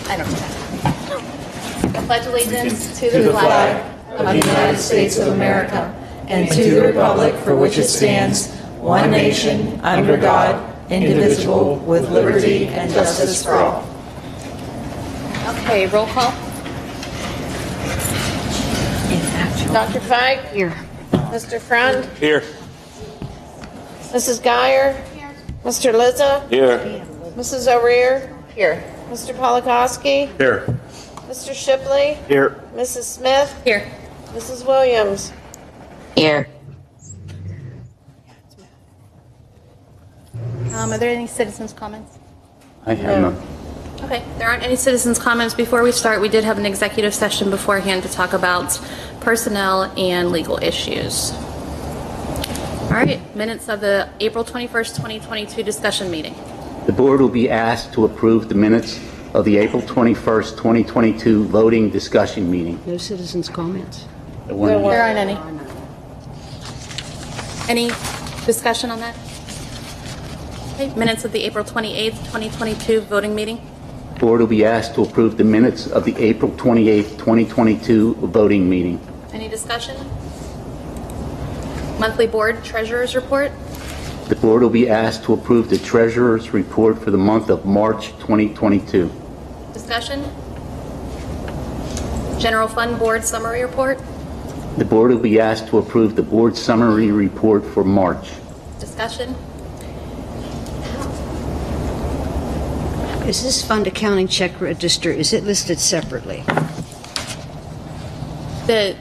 I don't know. I pledge allegiance to the flag of the United States of America and to the republic for which it stands, one nation, under God, indivisible, with liberty and justice for all. Okay, roll call. Dr. Feig? Here. Mr. Friend? Here. Mrs. Geyer? Here. Mr. Lizza? Here. Mrs. O'Rear? Here. Mr. Polakowski? Here. Mr. Shipley? Here. Mrs. Smith? Here. Mrs. Williams? Here. Are there any citizens' comments? I have none. Okay, there aren't any citizens' comments. Before we start, we did have an executive session beforehand to talk about personnel and legal issues. All right, minutes of the April 21st, 2022 discussion meeting. The board will be asked to approve the minutes of the April 21st, 2022 voting discussion meeting. No citizens' comments. There weren't any. There aren't any. Any discussion on that? Okay, minutes of the April 28th, 2022 voting meeting. The board will be asked to approve the minutes of the April 28th, 2022 voting meeting. Any discussion? Monthly board treasurer's report. The board will be asked to approve the treasurer's report for the month of March 2022. Discussion? General fund board summary report. The board will be asked to approve the board summary report for March. Discussion? Is this fund accounting check register, is it listed separately? The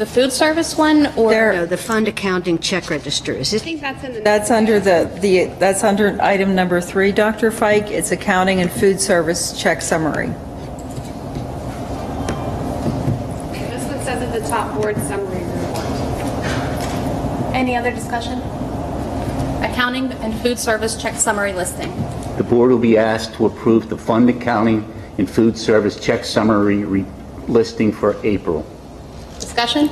food service one, or No, the fund accounting check register, is it? That's under that's under item number 3, Dr. Fike. It's accounting and food service check summary. This one says at the top, board summary report. any other discussion? Accounting and food service check summary listing. The board will be asked to approve the fund accounting and food service check summary listing for April. Discussion?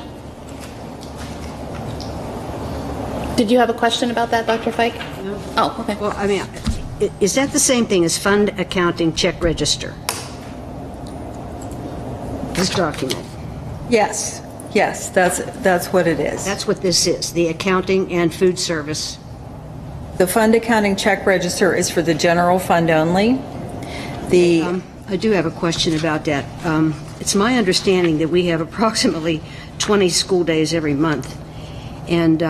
Did you have a question about that, Dr. Fike? No. Oh, okay. Well, I mean, is that the same thing as fund accounting check register? This document. Yes, yes, that's what it is. That's what this is, the accounting and food service. The fund accounting check register is for the general fund only. I do have a question about that. It's my understanding that we have approximately 20 school days every month. And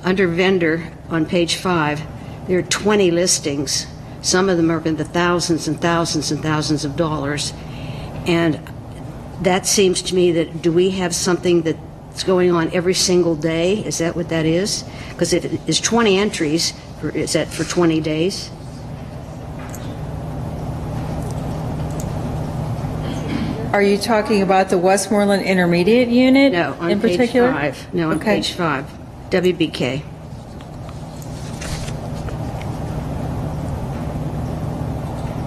under vendor on page 5, there are 20 listings. Some of them are in the thousands and thousands and thousands of dollars. And that seems to me that, do we have something that's going on every single day? Is that what that is? Because if it is 20 entries, is that for 20 days? Are you talking about the Westmoreland Intermediate Unit? No, on in page particular? 5. No, on Okay. page 5. WBK.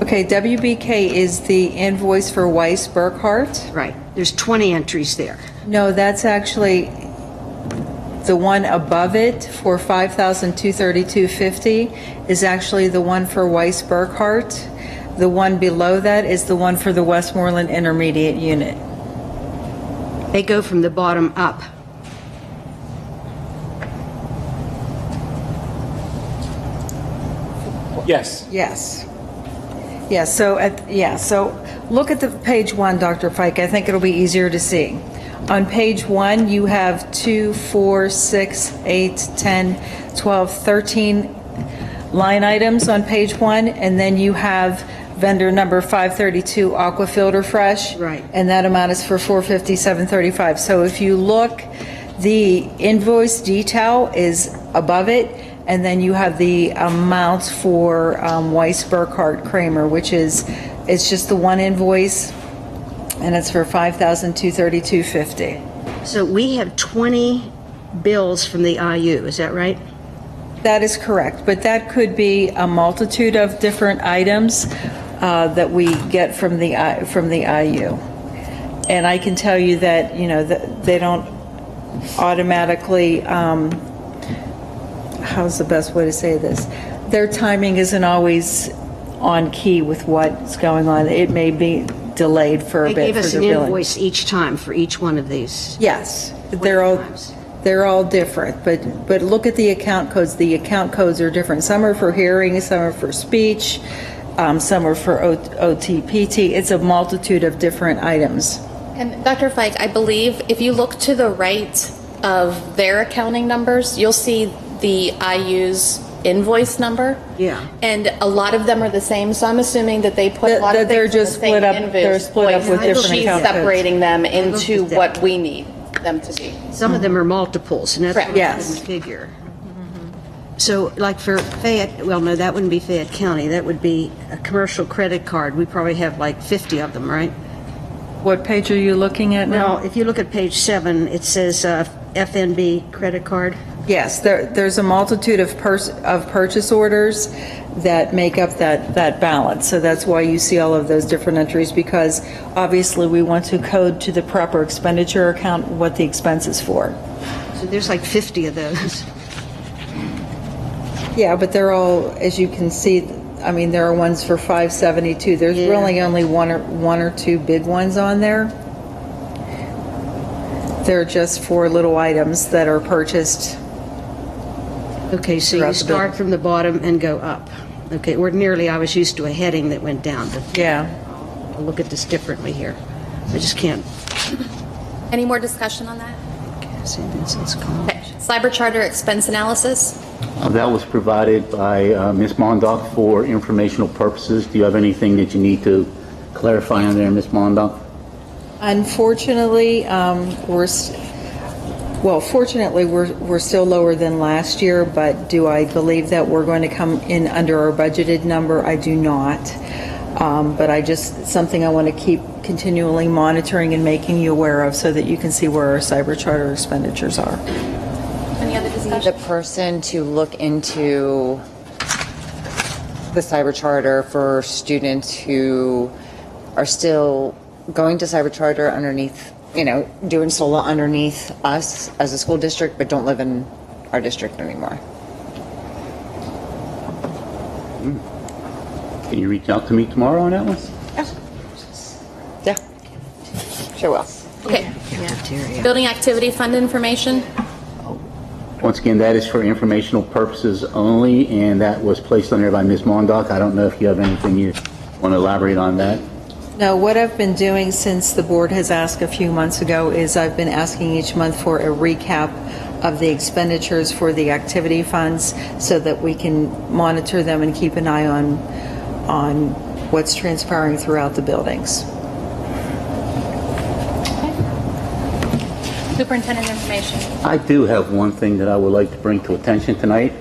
Okay, WBK is the invoice for Weiss Burkhart. Right. There's 20 entries there. No, that's actually the one above it for $5,232.50 is actually the one for Weiss Burkhart. The one below that is the one for the Westmoreland Intermediate Unit. They go from the bottom up. Yes. Yes. Yes, so so look at the page 1, Dr. Fike. I think it'll be easier to see. On page 1, you have 2, 4, 6, 8, 10, 12, 13 line items on page 1, and then you have vendor number 532 Aqua Filter Fresh. Right. And that amount is for $457.35. So if you look, the invoice detail is above it, and then you have the amounts for Weiss Burkhart Kramer, which is, it's just the one invoice, and it's for $5,232.50. So we have 20 bills from the IU, is that right? That is correct, but that could be a multitude of different items that we get from the IU. And I can tell you that, you know, they don't automatically, how's the best way to say this? Their timing isn't always on key with what's going on. It may be delayed for a They bit gave for us their an billing. invoice each time for each one of these. Yes, 20 times. they're all different, but look at the account codes. The account codes are different. Some are for hearing, some are for speech, some are for OTPT. It's a multitude of different items. And Dr. Fike, I believe if you look to the right of their accounting numbers, you'll see the IU's invoice number. Yeah. And a lot of them are the same, so I'm assuming that they put a lot of That they're things in the just same split up- invoice. they're split up with different She's account codes. separating them looked into at that. what we need them to be. Some of them are multiples, and that's Correct. what I Yes. didn't figure. So like for Fayette, well, no, that wouldn't be Fayette County. That would be a commercial credit card. We probably have like 50 of them, right? What page are you looking at now? Well, if you look at page 7, it says FNB credit card. Yes, there's a multitude of purchase orders that make up that balance. So that's why you see all of those different entries, because obviously we want to code to the proper expenditure account what the expense is for. So there's like 50 of those. Yeah, but they're all, as you can see, I mean, there are ones for 572. There's Yeah. really only one or two big ones on there. They're just for little items that are purchased. Okay, so you Throughout the start building. from the bottom and go up. Okay, ordinarily I was used to a heading that went down, but Yeah. I'll look at this differently here. I just can't. Any more discussion on that? See, Vincent's calling. Okay. Cyber charter expense analysis. That was provided by Ms. Mondock for informational purposes. Do you have anything that you need to clarify on there, Ms. Mondock? Unfortunately, fortunately, we're still lower than last year, but do I believe that we're going to come in under our budgeted number? I do not. But something I want to keep continually monitoring and making you aware of so that you can see where our cyber charter expenditures are. Any other The discussion? person to look into the cyber charter for students who are still going to cyber charter underneath, doing SOLA underneath us as a school district, but don't live in our district anymore. Can you reach out to me tomorrow on that one? Yeah, sure will. Okay. Building activity fund information. Once again, that is for informational purposes only, and that was placed on there by Ms. Mondock. I don't know if you have anything you want to elaborate on that. No, what I've been doing since the board has asked a few months ago is I've been asking each month for a recap of the expenditures for the activity funds so that we can monitor them and keep an eye on what's transpiring throughout the buildings. Superintendent information. I do have one thing that I would like to bring to attention tonight.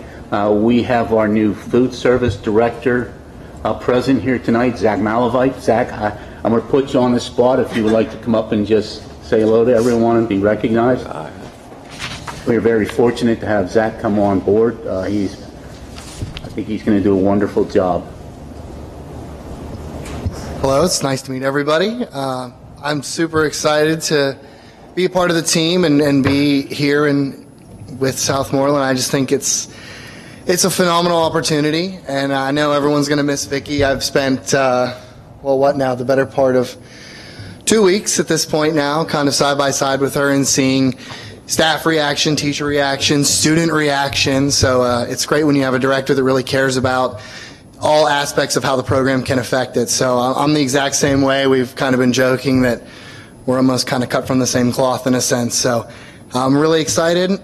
We have our new food service director present here tonight, Zach Malavite. Zach, I'm going to put you on the spot if you would like to come up and just say hello to everyone and be recognized. We're very fortunate to have Zach come on board. I think he's going to do a wonderful job. Hello, it's nice to meet everybody. I'm super excited to be a part of the team and be here with Southmoreland. I just think it's a phenomenal opportunity, and I know everyone's going to miss Vicki. I've spent, the better part of 2 weeks at this point now, kind of side by side with her and seeing staff reaction, teacher reaction, student reaction. So it's great when you have a director that really cares about all aspects of how the program can affect it. So I'm the exact same way. We've kind of been joking that we're almost kind of cut from the same cloth in a sense. So I'm really excited.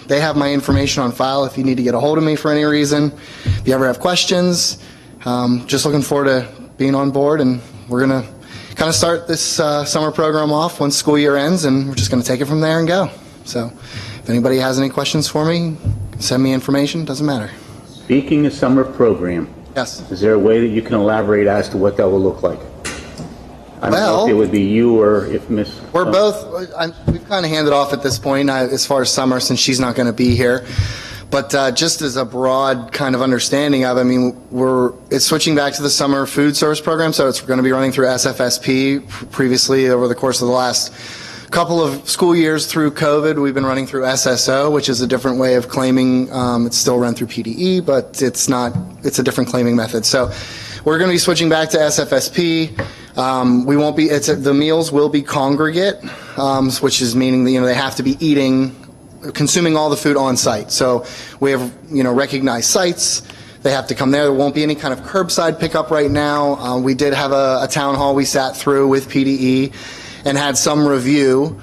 They have my information on file if you need to get a hold of me for any reason. If you ever have questions, just looking forward to being on board, and we're going to kind of start this summer program off once school year ends, and we're just going to take it from there and go. So if anybody has any questions for me, send me information, doesn't matter. Speaking of summer program, Yes. is there a way that you can elaborate as to what that will look like? I don't know Well, if it would be you or if Miss. We're both, we've kind of handed off at this point as far as summer, since she's not going to be here. But just as a broad kind of understanding of, it's switching back to the summer food service program, so it's going to be running through SFSP. Previously, over the course of the last couple of school years through COVID, we've been running through SSO, which is a different way of claiming. It's still run through PDE, but it's a different claiming method. So we're going to be switching back to SFSP. We won't be, the meals will be congregate, which is meaning that, they have to be consuming all the food on site. So we have, recognized sites. They have to come there. There won't be any kind of curbside pickup right now. We did have a town hall we sat through with PDE and had some review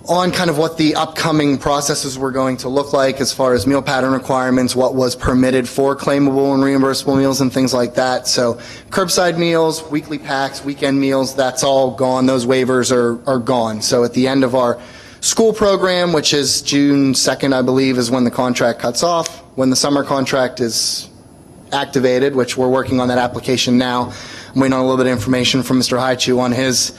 on kind of what the upcoming processes were going to look like as far as meal pattern requirements, what was permitted for claimable and reimbursable meals and things like that. So curbside meals, weekly packs, weekend meals, that's all gone. Those waivers are gone. So at the end of our school program, which is June 2nd, I believe, is when the contract cuts off. When the summer contract is activated, which we're working on that application now. I'm waiting on a little bit of information from Mr. Haichu on his,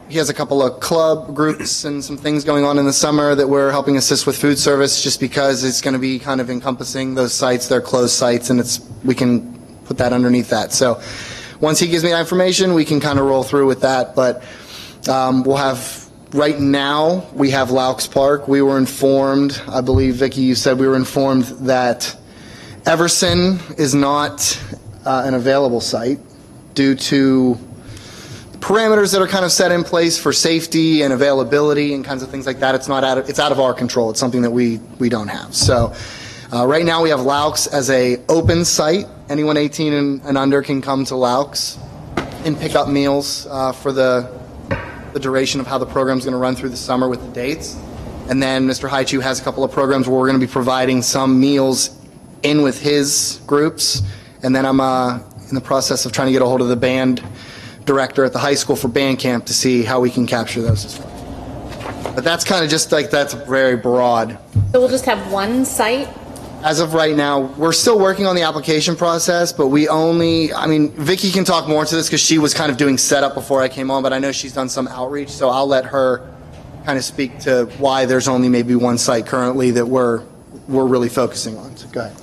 he has a couple of club groups and some things going on in the summer that we're helping assist with food service, just because it's going to be kind of encompassing those sites. They're closed sites, and we can put that underneath that. So once he gives me that information, we can kind of roll through with that. But we'll have, right now, we have Laux Park. We were informed, I believe, Vicki, you said we were informed that Everson is not an available site due to parameters that are kind of set in place for safety and availability and kinds of things like that. It's out of our control. It's something that we don't have. So right now we have Laux as a open site. Anyone 18 and under can come to Laux and pick up meals for the duration of how the program's going to run through the summer with the dates. And then Mr. Haichu has a couple of programs where we're going to be providing some meals in with his groups. And then I'm in the process of trying to get a hold of the band director at the high school for band camp to see how we can capture those as well. But that's kind of just like, that's very broad. So we'll just have one site? As of right now, we're still working on the application process, but Vicki can talk more to this because she was kind of doing setup before I came on, but I know she's done some outreach, so I'll let her kind of speak to why there's only maybe one site currently that we're really focusing on. So go ahead.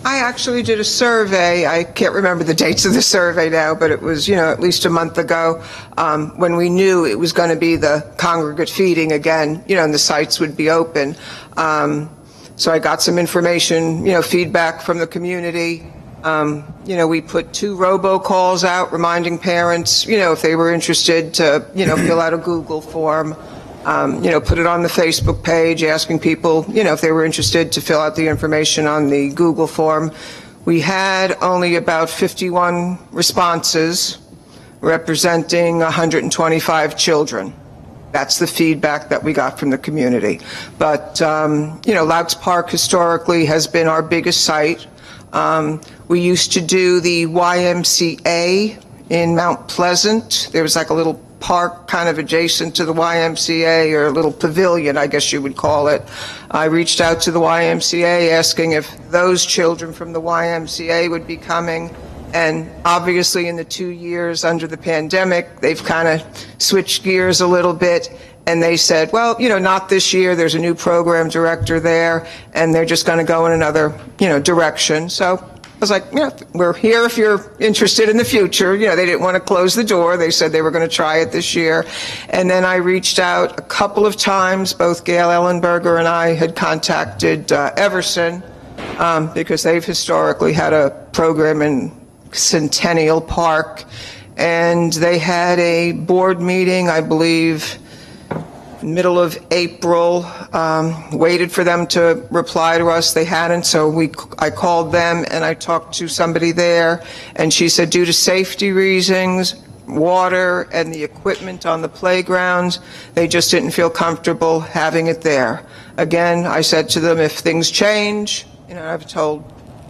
I actually did a survey. I can't remember the dates of the survey now, but it was, at least a month ago, when we knew it was going to be the congregate feeding again, and the sites would be open. So I got some information, feedback from the community. We put 2 robocalls out reminding parents, if they were interested to, fill out a Google form. Put it on the Facebook page, asking people, if they were interested to fill out the information on the Google form. We had only about 51 responses, representing 125 children. That's the feedback that we got from the community. But, Laux Park historically has been our biggest site. We used to do the YMCA in Mount Pleasant. There was like a little park kind of adjacent to the YMCA, or a little pavilion, I guess you would call it. I reached out to the YMCA asking if those children from the YMCA would be coming, and obviously in the 2 years under the pandemic, they've kind of switched gears a little bit, and they said, well, not this year. There's a new program director there, and they're just going to go in another, direction. So I was like, we're here if you're interested in the future. They didn't want to close the door. They said they were going to try it this year. And then I reached out a couple of times. Both Gail Ellenberger and I had contacted Everson because they've historically had a program in Centennial Park. And they had a board meeting, I believe, middle of April, waited for them to reply to us. They hadn't, so I called them and I talked to somebody there, and she said due to safety reasons, water and the equipment on the playgrounds, they just didn't feel comfortable having it there. Again, I said to them, if things change, I've told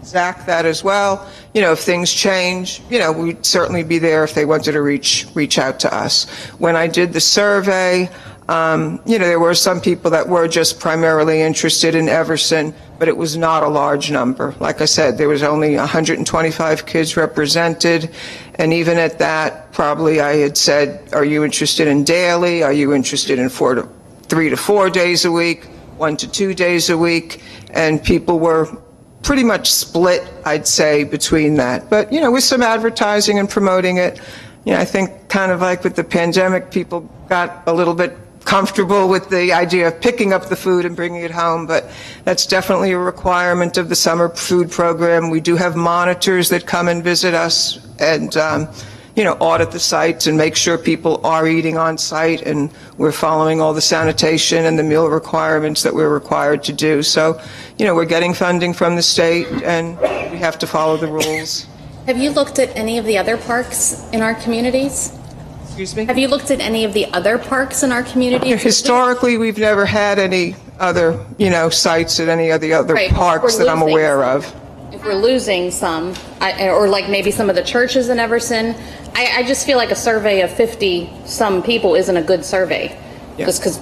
Zach that as well, if things change, we'd certainly be there if they wanted to reach out to us. When I did the survey, there were some people that were just primarily interested in Everson, but it was not a large number. Like I said, there was only 125 kids represented, and even at that, probably I had said, are you interested in daily? Are you interested in 3 to 4 days a week, 1 to 2 days a week? And people were pretty much split, I'd say, between that. But, with some advertising and promoting it, I think kind of like with the pandemic, people got a little bit comfortable with the idea of picking up the food and bringing it home, but that's definitely a requirement of the summer food program. We do have monitors that come and visit us, and audit the sites and make sure people are eating on site and we're following all the sanitation and the meal requirements that we're required to do. So, we're getting funding from the state and we have to follow the rules. Have you looked at any of the other parks in our communities? Excuse me? Have you looked at any of the other parks in our community? Historically, we've never had any other, sites at any of the other Right, parks we're that I'm losing aware some. of. If we're losing some, or like maybe some of the churches in Everson, I just feel like a survey of 50-some people isn't a good survey. Yeah. Just because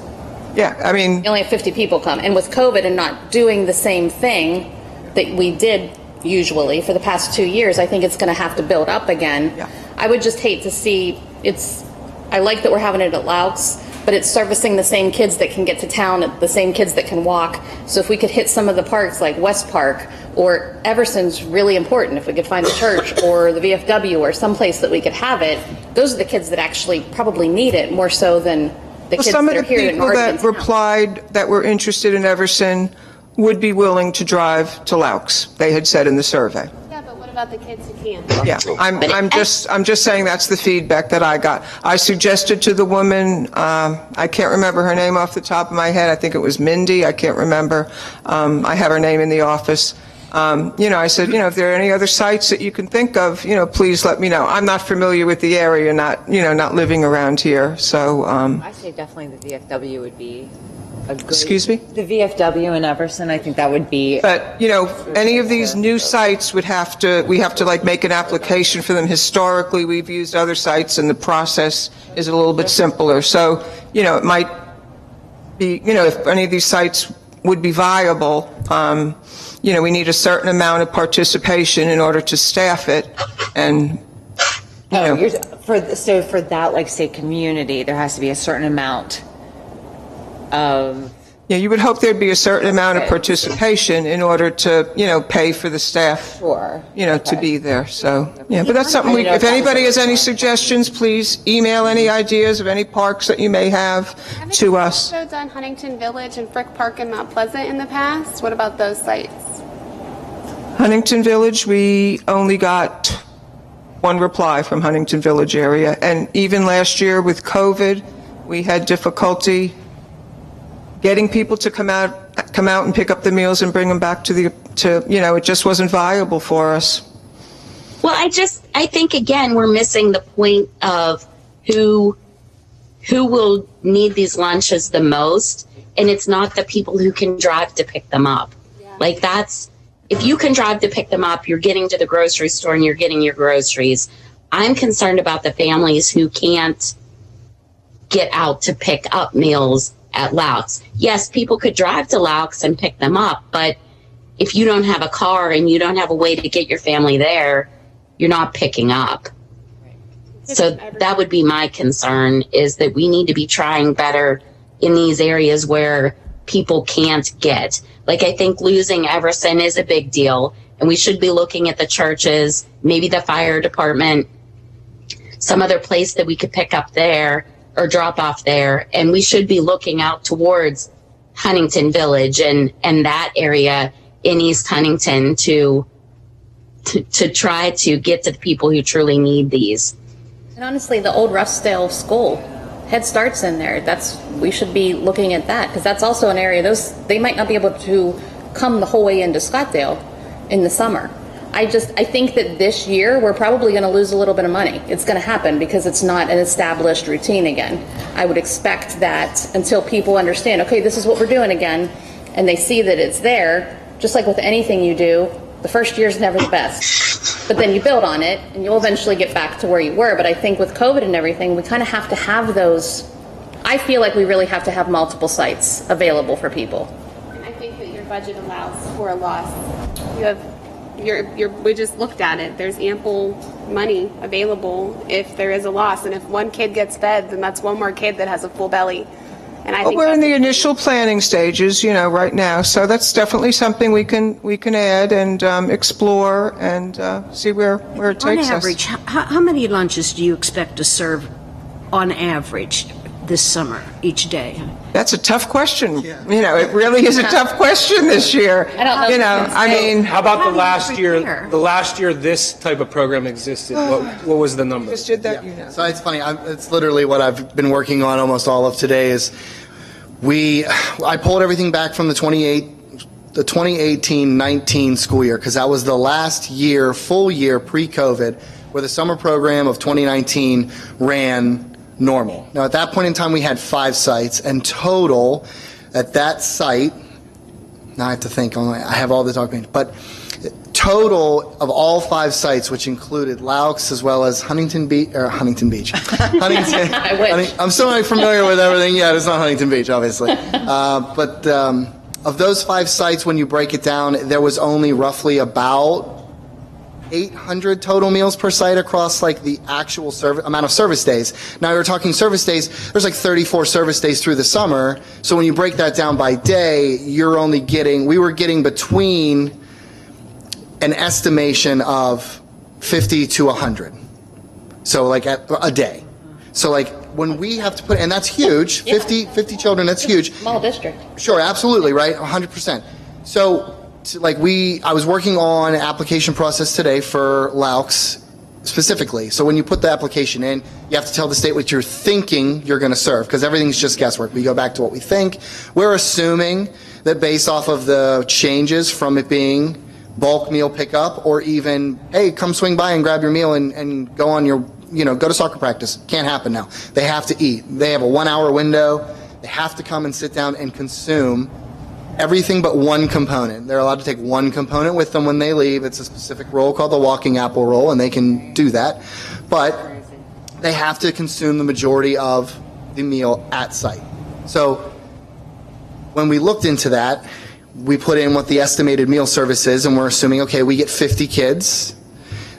Yeah, I mean, you only have 50 people come. And with COVID and not doing the same thing that we did usually for the past 2 years, I think it's going to have to build up again. Yeah. I would just hate to see I like that we're having it at Loucks, but it's servicing the same kids that can get to town, the same kids that can walk. So if we could hit some of the parks like West Park or Everson's really important, if we could find a church or the VFW or someplace that we could have it, those are the kids that actually probably need it more so than the kids some that of are the here people that replied that were interested in Everson would be willing to drive to Loucks, they had said in the survey. Yeah, but what about the kids who can't? Yeah, I'm just saying that's the feedback that I got. I suggested to the woman, I can't remember her name off the top of my head. I think it was Mindy. I can't remember. I have her name in the office. I said, if there are any other sites that you can think of, please let me know. I'm not familiar with the area, not living around here. So, I say definitely the VFW would be a good. Excuse me? The VFW in Everson, I think that would be. But, any of these new sites we have to like make an application for them. Historically, we've used other sites and the process is a little bit simpler. So, it might be, if any of these sites would be viable, we need a certain amount of participation in order to staff it. And, for that, like say community, there has to be a certain amount of. Yeah, you would hope there'd be a certain amount of participation in order to, pay for the staff, Sure. to be there. So, but that's something if anybody has any suggestions, please email any ideas of any parks that you may have to us. Have you also done Huntington Village and Frick Park and Mount Pleasant in the past? What about those sites? Huntington Village, we only got one reply from Huntington Village area. And even last year with COVID, we had difficulty getting people to come out and pick up the meals and bring them back to it just wasn't viable for us. Well, I think again, we're missing the point of who will need these lunches the most. And it's not the people who can drive to pick them up. Yeah. Like if you can drive to pick them up, you're getting to the grocery store and you're getting your groceries. I'm concerned about the families who can't get out to pick up meals at Loucks. Yes, people could drive to Loucks and pick them up, but if you don't have a car and you don't have a way to get your family there, you're not picking up. So that would be my concern, is that we need to be trying better in these areas where people can't get. Like, I think losing Everson is a big deal, and we should be looking at the churches, maybe the fire department, some other place that we could pick up there or drop off there. And we should be looking out towards Huntington Village and that area in East Huntington to try to get to the people who truly need these. And honestly, the old Roughdale School, Head Start's in there. We should be looking at that, because that's also an area, they might not be able to come the whole way into Scottdale in the summer. I think that this year we're probably going to lose a little bit of money. It's going to happen because it's not an established routine again. I would expect that until people understand, okay, this is what we're doing again, and they see that it's there, just like with anything you do, the first year's never the best. But then you build on it, and you'll eventually get back to where you were. But I think with COVID and everything, we kind of have to have those. I feel like we really have to have multiple sites available for people. And I think that your budget allows for a loss. We just looked at it. There's ample money available if there is a loss. And if one kid gets fed, then that's one more kid that has a full belly. And I think we're in the initial planning stages, right now. So that's definitely something we can add and explore and see where it takes us. On average, how many lunches do you expect to serve on average? this summer, each day? That's a tough question. You know, it really is a tough question this year. I don't know. You know, I mean, How about the last prepare? year? The last year this type of program existed. What was the number? just did that, you know. So it's funny. It's literally what I've been working on almost all of today. Is I pulled everything back from the 2018-19 school year, because that was the last year, full year pre-COVID, where the summer program of 2019 ran normal. Now, at that point in time, we had 5 sites, and total at that site. Now I have to think. I have all the documents, but total of all 5 sites, which included Laux as well as Huntington Beach. Huntington. I'm still not familiar with everything yet. It's not Huntington Beach, obviously. But of those 5 sites, when you break it down, there was only roughly about 800 total meals per site across like the actual amount of service days. Now you're talking service days, there's like 34 service days through the summer. So when you break that down by day, we were getting between an estimation of 50 to 100. So like a day. So like when we have to put, and that's huge, 50 children, that's huge. Small district. Sure, absolutely, right, 100%. So I was working on an application process today for Laux specifically. So when you put the application in, you have to tell the state what you're thinking you're going to serve, because everything's just guesswork. We go back to what we think. We're assuming that based off of the changes from it being bulk meal pickup, or even, hey, come swing by and grab your meal and go on your, go to soccer practice. Can't happen now. They have to eat. They have a 1-hour window. They have to come and sit down and consume everything but one component. They're allowed to take one component with them when they leave. It's a specific roll called the walking apple roll, and they can do that. But they have to consume the majority of the meal at site. So when we looked into that, we put in what the estimated meal service is, and we're assuming, okay, we get 50 kids.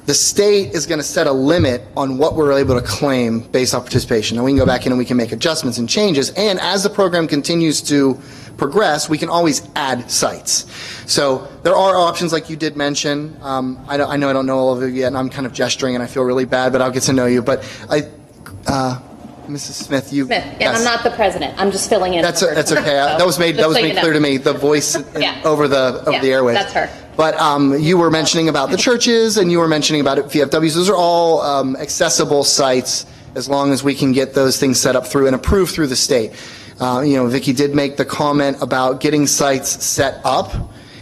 The state is going to set a limit on what we're able to claim based on participation. And we can go back in and we can make adjustments and changes. And as the program continues to progress, we can always add sites. So there are options like you did mention. I know I don't know all of you yet, and I'm kind of gesturing, and I feel really bad, but I'll get to know you. But Mrs. Smith, and yes. I'm not the president. I'm just filling in. That's for her. okay. That was made clear to me. The voice over the airwaves. That's her. But you were mentioning about the churches, and you were mentioning about VFWs. Those are all accessible sites as long as we can get those things set up through and approved through the state. Vicki did make the comment about getting sites set up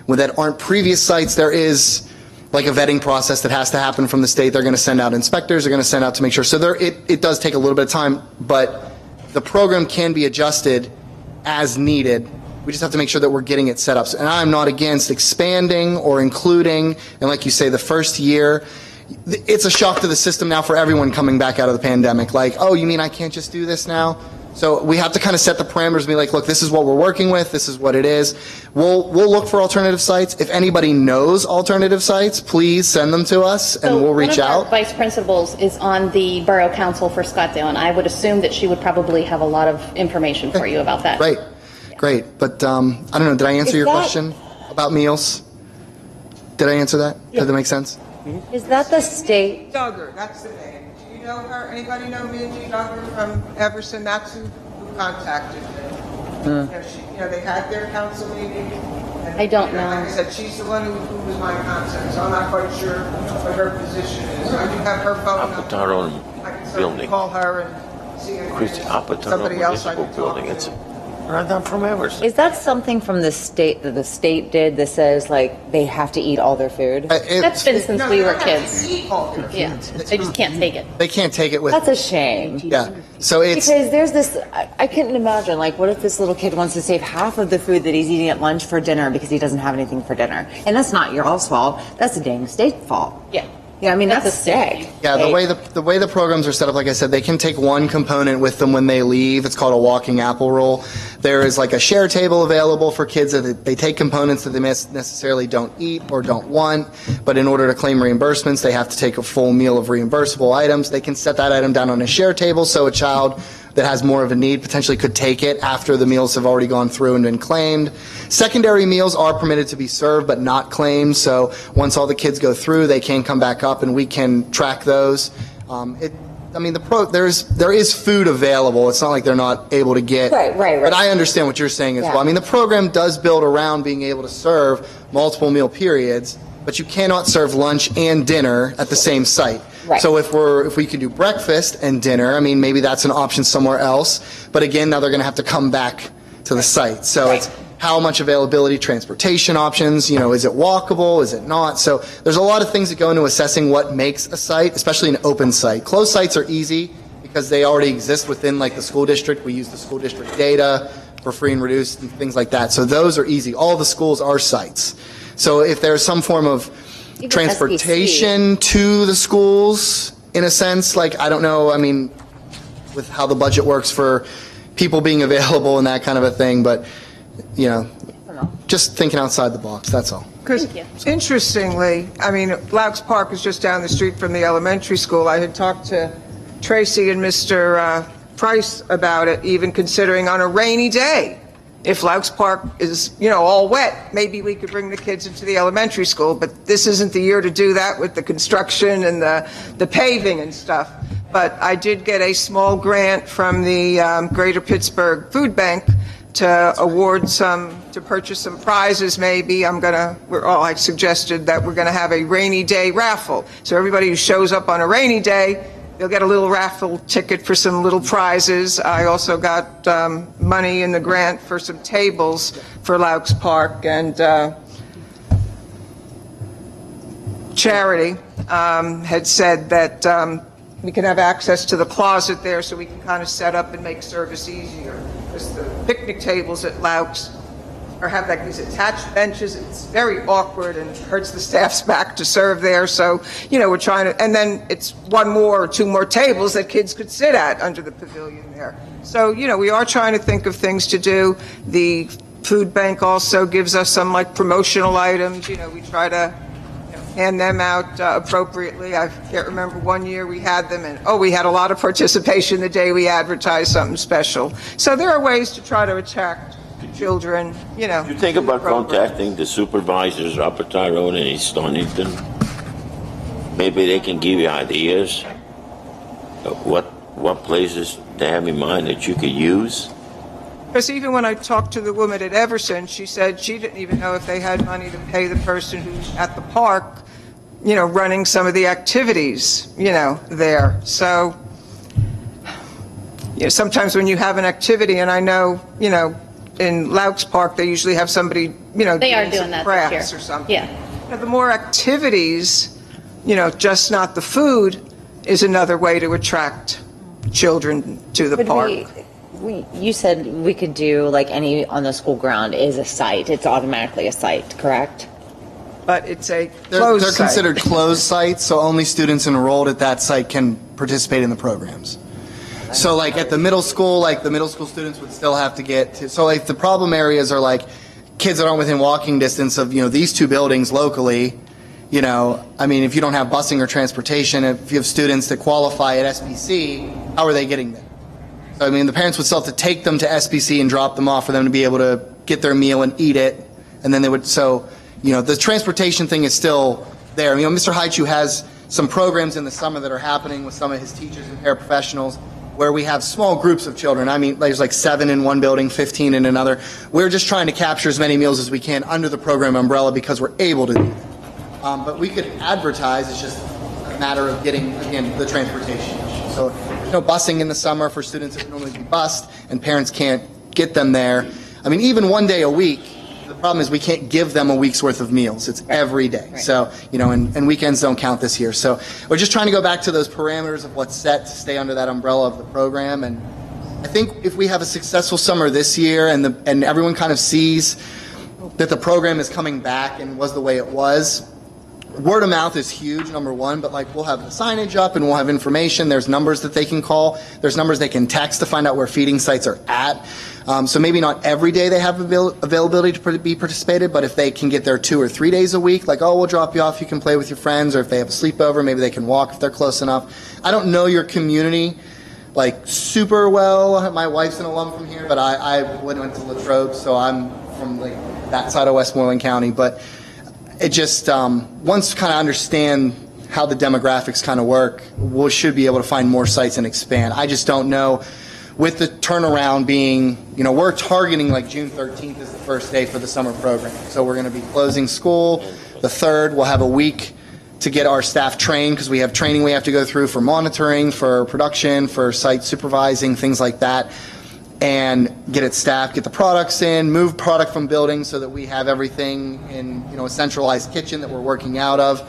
that aren't previous sites. There is like a vetting process that has to happen from the state. They're going to send out inspectors. They're going to send out to make sure. So it does take a little bit of time, but the program can be adjusted as needed. We just have to make sure that we're getting it set up. And I'm not against expanding or including. And like you say, the first year, it's a shock to the system now for everyone coming back out of the pandemic. Like, oh, you mean I can't just do this now? So we have to kind of set the parameters and be like, look, this is what we're working with. This is what it is. We'll look for alternative sites. If anybody knows alternative sites, please send them to us and we'll reach out. One of our vice principals is on the Borough Council for Scottdale, and I would assume that she would probably have a lot of information for you about that. Great. But I don't know, did I answer your question about meals? Did I answer that? Did that make sense? Is that the state? Duggar, that's the name. Do you know her? Anybody know Mindy Duggar from Everson? That's who contacted me. They had their council meeting. And, I don't know. Like I said, she's the one who was my contact, so I'm not quite sure what her position is. I do have her phone number. I can certainly call her and see if there's somebody else I can talk to. Is that something from the state that the state did that says like they have to eat all their food? That's been since we were kids. Yeah, they just can't take it. They can't take it with. That's a shame. Yeah. So it's because there's this. I couldn't imagine. Like, what if this little kid wants to save half of the food that he's eating at lunch for dinner because he doesn't have anything for dinner? And that's not your all's fault. That's the dang state's fault. Yeah. Yeah, I mean that's sick. Yeah, the way the programs are set up, like I said, they can take one component with them when they leave. It's called a walking apple roll. There is like a share table available for kids that they take components that they necessarily don't eat or don't want, but in order to claim reimbursements, they have to take a full meal of reimbursable items. They can set that item down on a share table so a child that has more of a need potentially could take it after the meals have already gone through and been claimed. Secondary meals are permitted to be served but not claimed, so once all the kids go through, they can come back up and we can track those. I mean, there is food available. It's not like they're not able to get. Right. But I understand what you're saying as well. I mean, the program does build around being able to serve multiple meal periods, but you cannot serve lunch and dinner at the same site. Right. So if we can do breakfast and dinner, I mean, maybe that's an option somewhere else. But again, now they're going to have to come back to the site. So it's how much availability, transportation options, is it walkable, is it not? So there's a lot of things that go into assessing what makes a site, especially an open site. Closed sites are easy because they already exist within like the school district. We use the school district data for free and reduced and things like that. So those are easy. All the schools are sites. So if there's some form of Even transportation to the schools, in a sense, like, I don't know, I mean, with how the budget works for people being available and that kind of a thing, but, just thinking outside the box, that's all. Because interestingly, I mean, Loucks Park is just down the street from the elementary school. I had talked to Tracy and Mr. Price about it, even considering on a rainy day, if Loucks Park is, all wet, maybe we could bring the kids into the elementary school, but this isn't the year to do that with the construction and the paving and stuff. But I did get a small grant from the Greater Pittsburgh Food Bank to to purchase some prizes maybe. I suggested that we're going to have a rainy day raffle. So everybody who shows up on a rainy day, they'll get a little raffle ticket for some little prizes. I also got money in the grant for some tables for Loucks Park, and Charity had said that we can have access to the closet there so we can kind of set up and make service easier. Because the picnic tables at Loucks have like these attached benches. It's very awkward and hurts the staff's back to serve there. So, we're trying to, and then it's one more or two more tables that kids could sit at under the pavilion there. So, we are trying to think of things to do. The food bank also gives us some like promotional items. We try to hand them out appropriately. I can't remember one year we had them, and we had a lot of participation the day we advertised something special. So there are ways to try to attract children, You think about contacting the supervisors up at Tyrone and East Stonington? Maybe they can give you ideas of what places they have in mind that you could use. Because even when I talked to the woman at Everson, she said she didn't even know if they had money to pay the person who's at the park, running some of the activities, there. So, sometimes when you have an activity, and I know, in Loucks Park, they usually have somebody, They are doing that this year. Or something. Yeah. The more activities, just not the food, is another way to attract children to the park. You said we could do like any on the school ground is a site. It's automatically a site, correct? But it's a They're closed site. considered closed sites, so only students enrolled at that site can participate in the programs. So like at the middle school, students would still have to get to, so like the problem areas are like kids that aren't within walking distance of, these two buildings locally. I mean, if you don't have busing or transportation, if you have students that qualify at SBC, how are they getting there? So, I mean, the parents would still have to take them to SBC and drop them off for them to be able to get their meal and eat it. And then they would, the transportation thing is still there. Mr. Haichu has some programs in the summer that are happening with some of his teachers and paraprofessionals where we have small groups of children. I mean, there's like 7 in one building, 15 in another. We're just trying to capture as many meals as we can under the program umbrella because we're able to do that. But we could advertise. It's just a matter of getting, again, the transportation. So there's no busing in the summer for students that would normally be bused, and parents can't get them there. I mean, even one day a week, the problem is we can't give them a week's worth of meals. It's every day. Right. So, and weekends don't count this year. So we're just trying to go back to those parameters of what's set to stay under that umbrella of the program. And I think if we have a successful summer this year and everyone kind of sees that the program is coming back and was the way it was, word of mouth is huge, number one, but we'll have the signage up and we'll have information. There's numbers that they can call. There's numbers they can text to find out where feeding sites are at. So maybe not every day they have availability to be participated, but if they can get there 2 or 3 days a week, we'll drop you off, you can play with your friends, or if they have a sleepover, maybe they can walk if they're close enough. I don't know your community super well. My wife's an alum from here, but I went to Latrobe, so I'm from that side of Westmoreland County. But it just, once you kind of understand how the demographics kind of work, we should be able to find more sites and expand. I just don't know, with the turnaround being, we're targeting like June 13th is the first day for the summer program. So we're going to be closing school the 3rd. We'll have a week to get our staff trained, because we have training we have to go through for monitoring, for production, for site supervising, things like that, and get it staffed, get the products in, move product from buildings so that we have everything in a centralized kitchen that we're working out of,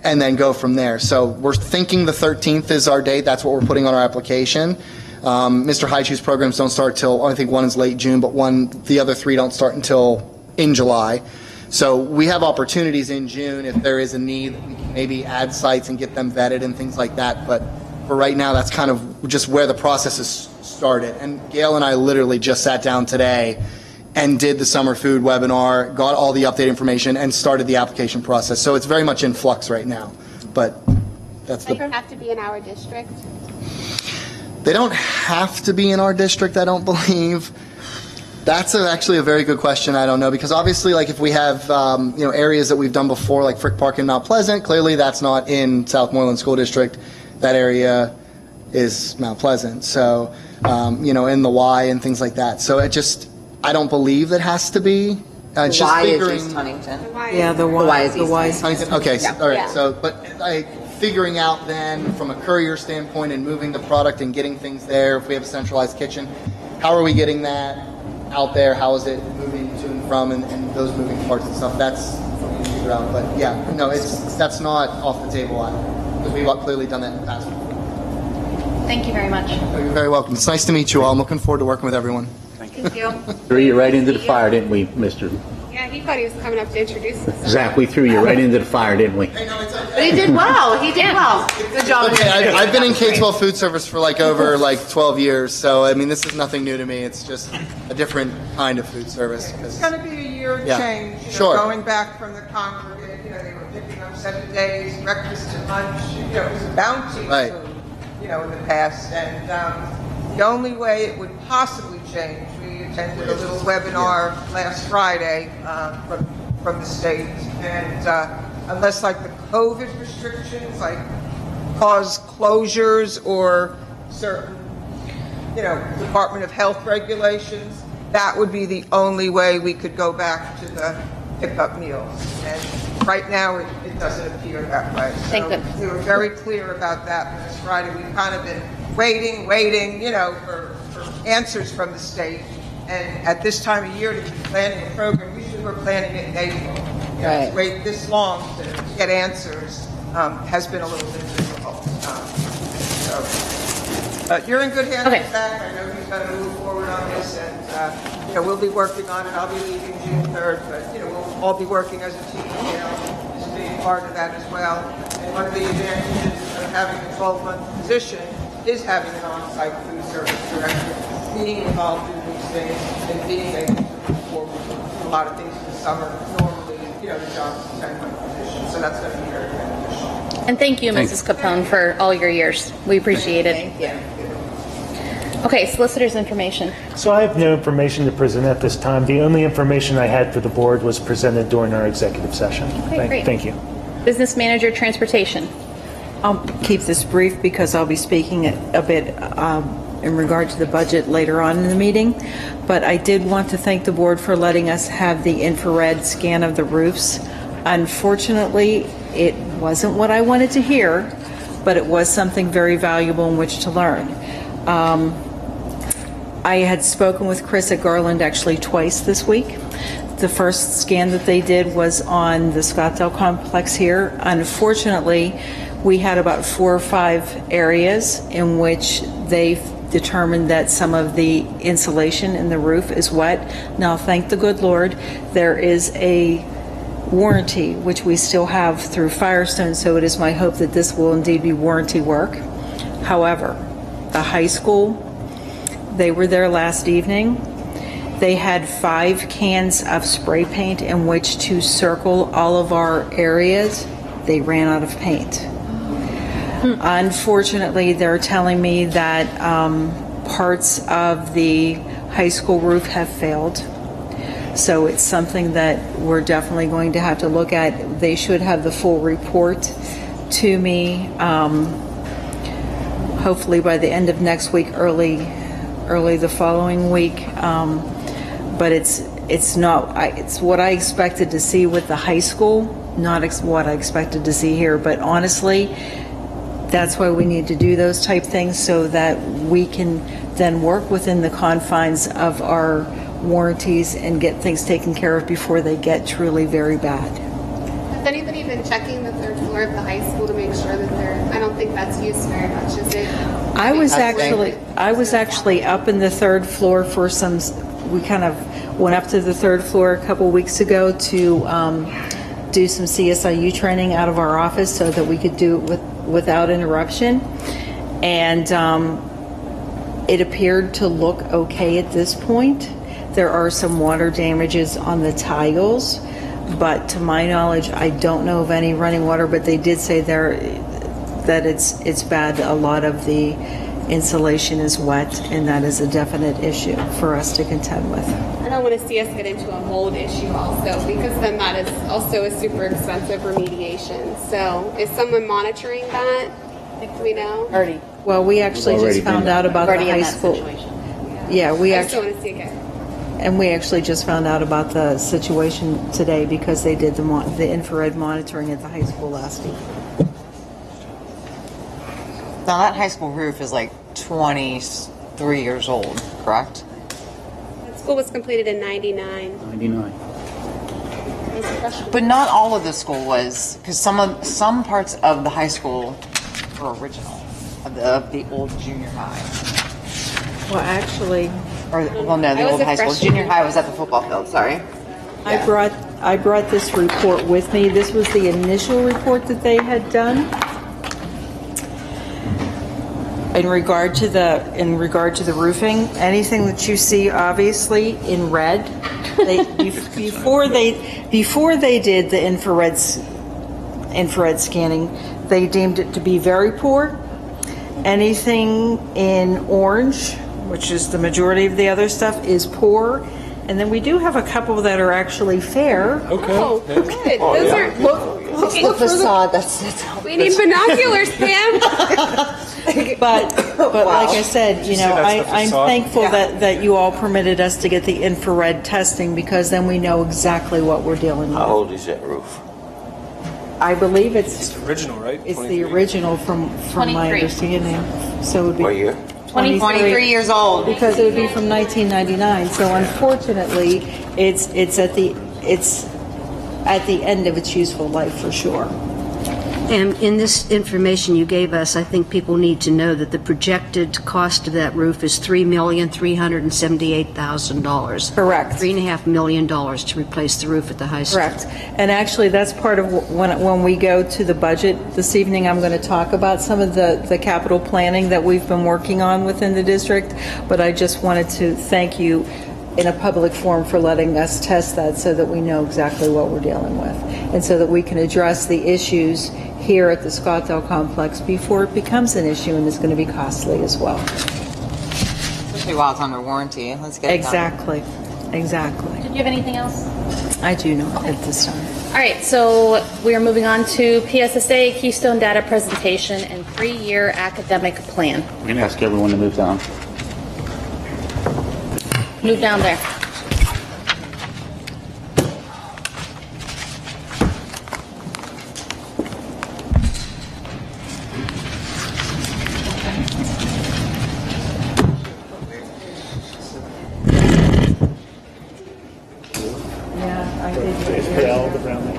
and then go from there. So we're thinking the 13th is our date. That's what we're putting on our application. Mr. Haichu's programs don't start till, I think one is late June, but the other 3 don't start until in July. So we have opportunities in June if there is a need. We can maybe add sites and get them vetted and things like that. But for right now, that's kind of just where the process has started. And Gail and I literally just sat down today and did the summer food webinar, got all the updated information, and started the application process. So it's very much in flux right now. But that's They have to be in our district. They don't have to be in our district, I don't believe. That's actually a very good question. I don't know, because obviously, like if we have areas that we've done before, like Frick Park and Mount Pleasant, clearly that's not in Southmoreland School District. That area is Mount Pleasant. So in the Y and things like that. So I don't believe that has to be. It's just figuring. Is Huntington. Yeah, the Y is East Huntington. Okay, Yeah. all right. Yeah. So, but figuring out then from a courier standpoint and moving the product and getting things there. If we have a centralized kitchen, how are we getting that out there? How is it moving to and from, and those moving parts and stuff? That's something to figure out. But yeah, no, that's not off the table either, because we've clearly done that in the past. Thank you very much. You're very welcome. It's nice to meet you all. I'm looking forward to working with everyone. Thank you. Threw you right into the fire, didn't we, Mr. Yeah, he thought he was coming up to introduce us. Zach? We threw you right into the fire, didn't we? But he did well. He did well. Good job. Okay, I've been in K-12 food service for over 12 years, so I mean this is nothing new to me. It's just a different kind of food service. It's going to be a year Yeah. change. Sure. Going back from the congregate, they were picking up 7 days, breakfast and lunch. It was a bounty Right. food, in the past. And the only way it would possibly change, we attended a little webinar last Friday from the state, and unless like the COVID restrictions, like cause closures or certain, Department of Health regulations, that would be the only way we could go back to the pickup meals. And right now, it doesn't appear that way. Thank So goodness. we were very clear about that this Friday. We've kind of been waiting, for answers from the state. And at this time of year to be planning a program, usually we're planning it in April. Right. To wait this long to get answers has been a little bit difficult. But you're in good hands with Zach. I know he's going to move forward on this, and we'll be working on it. I'll be leaving June 3rd, but we'll all be working as a team. Is being part of that as well. And one of the advantages of having a 12-month position is having an on-site food service director, being involved in these things, and being able to move forward with a lot of things in the summer. Normally, the job is a 10-month position, so that's going to be very beneficial. And thank you, Thanks. Mrs. Capone, for all your years. We appreciate it. Thank you. Okay, solicitor's information. So I have no information to present at this time. The only information I had for the board was presented during our executive session. Okay, great. Thank you. Business manager, transportation. I'll keep this brief because I'll be speaking a bit in regard to the budget later on in the meeting. But I did want to thank the board for letting us have the infrared scan of the roofs. Unfortunately, it wasn't what I wanted to hear, but it was something very valuable in which to learn. I had spoken with Chris at Garland actually twice this week. The first scan that they did was on the Scottdale complex here. Unfortunately, we had about 4 or 5 areas in which they determined that some of the insulation in the roof is wet. Now, thank the good Lord, there is a warranty, which we still have through Firestone, so it is my hope that this will indeed be warranty work. However, the high school, they were there last evening. They had 5 cans of spray paint in which to circle all of our areas. They ran out of paint. Unfortunately, they're telling me that parts of the high school roof have failed. So it's something that we're definitely going to have to look at. They should have the full report to me, hopefully by the end of next week, early the following week. But it's what I expected to see with the high school, not what I expected to see here. But honestly, that's why we need to do those type things so that we can then work within the confines of our warranties and get things taken care of before they get truly very bad. Has anybody been checking the third floor of the high school to make sure that I don't think that's used very much, is it? I was actually up in the third floor for we kind of went up to the third floor a couple weeks ago to do some CSIU training out of our office so that we could do it without interruption. And it appeared to look okay at this point. There are some water damages on the tiles, but to my knowledge, I don't know of any running water, but they did say that it's bad. A lot of the insulation is wet, and that is a definite issue for us to contend with. I don't want to see us get into a mold issue also, because then that is also a super expensive remediation. So is someone monitoring that? Do we know? Already. Well, we actually just found out about the high school. Yeah, I just don't want to see it get. And we actually just found out about the situation today because they did the infrared monitoring at the high school last week. Now that high school roof is like 23 years old, correct? The school was completed in 99. 99. But not all of the school was, because some parts of the high school were original, of the old junior high. Well, actually, the old high school. Junior high was at the football field. Sorry. I brought this report with me. This was the initial report that they had done. In regard to the roofing, anything that you see obviously in red, before they did the infrared scanning, they deemed it to be very poor. Anything in orange, which is the majority of the other stuff, is poor. And then we do have a couple that are actually fair. Okay. Oh, good. Those are. Look the facade. We need binoculars, Pam. But like I said, I'm thankful that you all permitted us to get the infrared testing, because then we know exactly what we're dealing with. How old is that roof? I believe it's original, right? It's the original from my understanding. So it would be What year? 23 years old. Because it would be from 1999. So unfortunately, it's at the end of its useful life for sure. And in this information you gave us, I think people need to know that the projected cost of that roof is $3,378,000. Correct. $3.5 million to replace the roof at the high school. Correct. And actually, that's part of when we go to the budget this evening, I'm going to talk about some of the capital planning that we've been working on within the district. But I just wanted to thank you in a public forum for letting us test that so that we know exactly what we're dealing with, and so that we can address the issues here at the Scottdale complex before it becomes an issue and is going to be costly as well. Especially while it's under warranty. Let's get it Exactly. Exactly. Did you have anything else? I do not at this time. All right, so we are moving on to PSSA, Keystone Data Presentation, and 3-year academic plan. I'm going to ask everyone to move down. Move down there. It's failed around the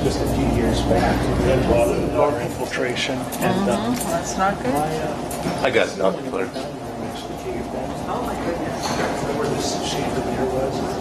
just a few years back. We had a lot of water infiltration. And, That's not good. I got it, Dr. Claire. Oh my goodness. where this chandelier was.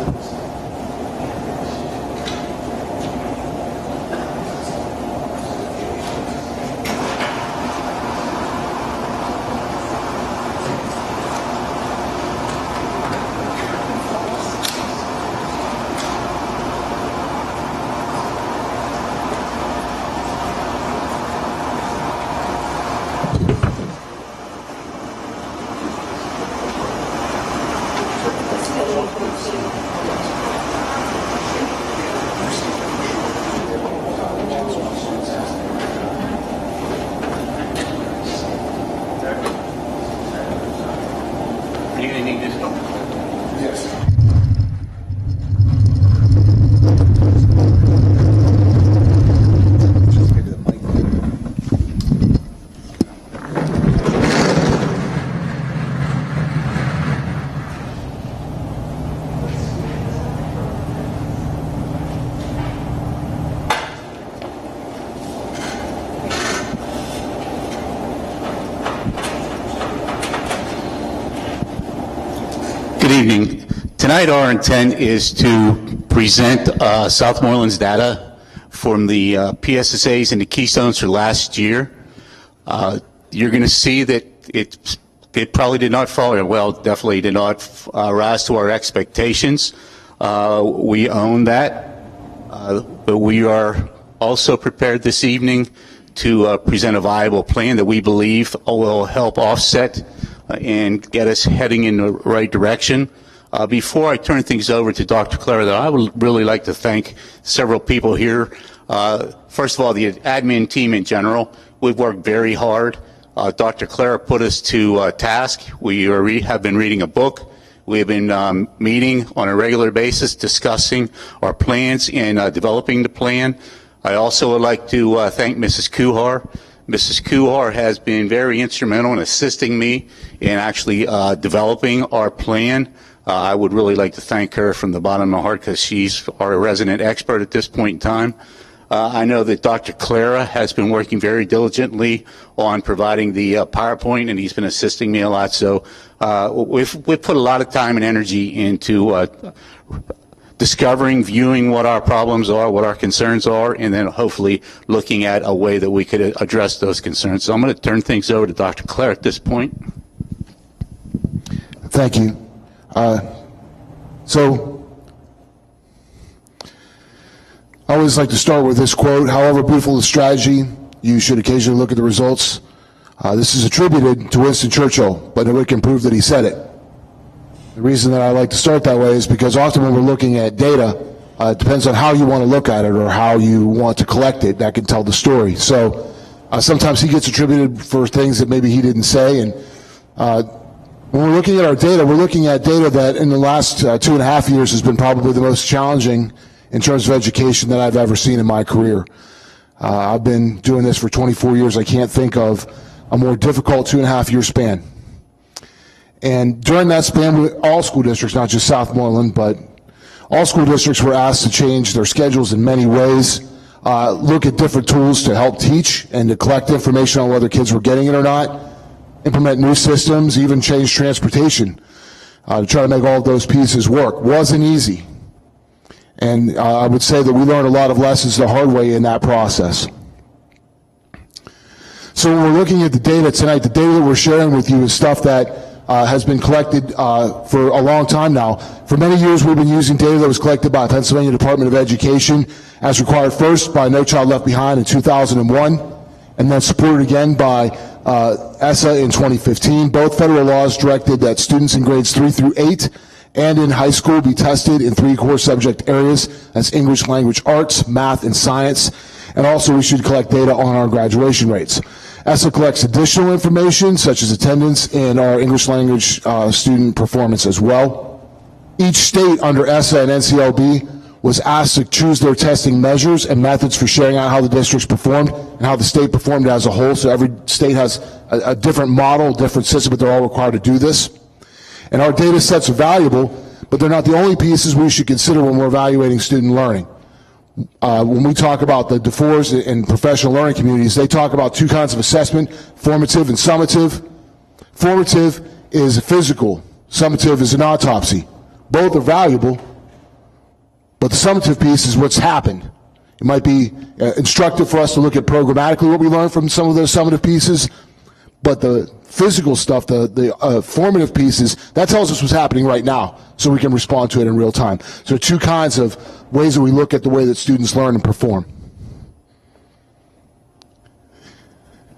Are you going to need this one? Yes. Good evening. Tonight our intent is to present Southmoreland's data from the PSSAs and the Keystones for last year. You're going to see that it probably did not follow, well, definitely did not rise to our expectations. We own that, but we are also prepared this evening to present a viable plan that we believe will help offset and get us heading in the right direction. Before I turn things over to Dr. Clara, though, I would really like to thank several people here. First of all, the admin team in general. We've worked very hard. Dr. Clara put us to task. We have been reading a book. We have been meeting on a regular basis, discussing our plans and developing the plan. I also would like to thank Mrs. Kuhar. Mrs. Kuhar has been very instrumental in assisting me in actually developing our plan. I would really like to thank her from the bottom of my heart because she's our resident expert at this point in time. I know that Dr. Clara has been working very diligently on providing the PowerPoint, and he's been assisting me a lot. So we've put a lot of time and energy into discovering, viewing what our problems are, what our concerns are, and then hopefully looking at a way that we could address those concerns. So I'm going to turn things over to Dr. Clara at this point. Thank you. So I always like to start with this quote: however beautiful the strategy, you should occasionally look at the results. This is attributed to Winston Churchill, but nobody can prove that he said it. The reason that I like to start that way is because often when we're looking at data, it depends on how you want to look at it or how you want to collect it. That can tell the story. So sometimes he gets attributed for things that maybe he didn't say. And when we're looking at our data, we're looking at data that in the last 2.5 years has been probably the most challenging in terms of education that I've ever seen in my career. I've been doing this for 24 years. I can't think of a more difficult 2.5-year span. And during that span, all school districts, not just Southmoreland, but all school districts were asked to change their schedules in many ways, look at different tools to help teach and to collect information on whether kids were getting it or not, implement new systems, even change transportation to try to make all of those pieces work. Wasn't easy. And I would say that we learned a lot of lessons the hard way in that process. So when we're looking at the data tonight, the data that we're sharing with you is stuff that has been collected for a long time now. For many years, we've been using data that was collected by Pennsylvania Department of Education as required first by No Child Left Behind in 2001, and then supported again by ESSA in 2015. Both federal laws directed that students in grades 3 through 8 and in high school be tested in 3 core subject areas. That's English, language, arts, math, and science. And also we should collect data on our graduation rates. ESSA collects additional information such as attendance and our English language student performance as well. Each state under ESSA and NCLB was asked to choose their testing measures and methods for sharing out how the districts performed and how the state performed as a whole. So every state has a different model, different system, but they're all required to do this. And our data sets are valuable, but they're not the only pieces we should consider when we're evaluating student learning. When we talk about the DeFores and professional learning communities, they talk about 2 kinds of assessment, formative and summative. Formative is physical, summative is an autopsy. Both are valuable, but the summative piece is what's happened. It might be instructive for us to look at programmatically what we learned from some of those summative pieces, but the physical stuff, the formative pieces, that tells us what's happening right now so we can respond to it in real time. So 2 kinds of ways that we look at the way that students learn and perform.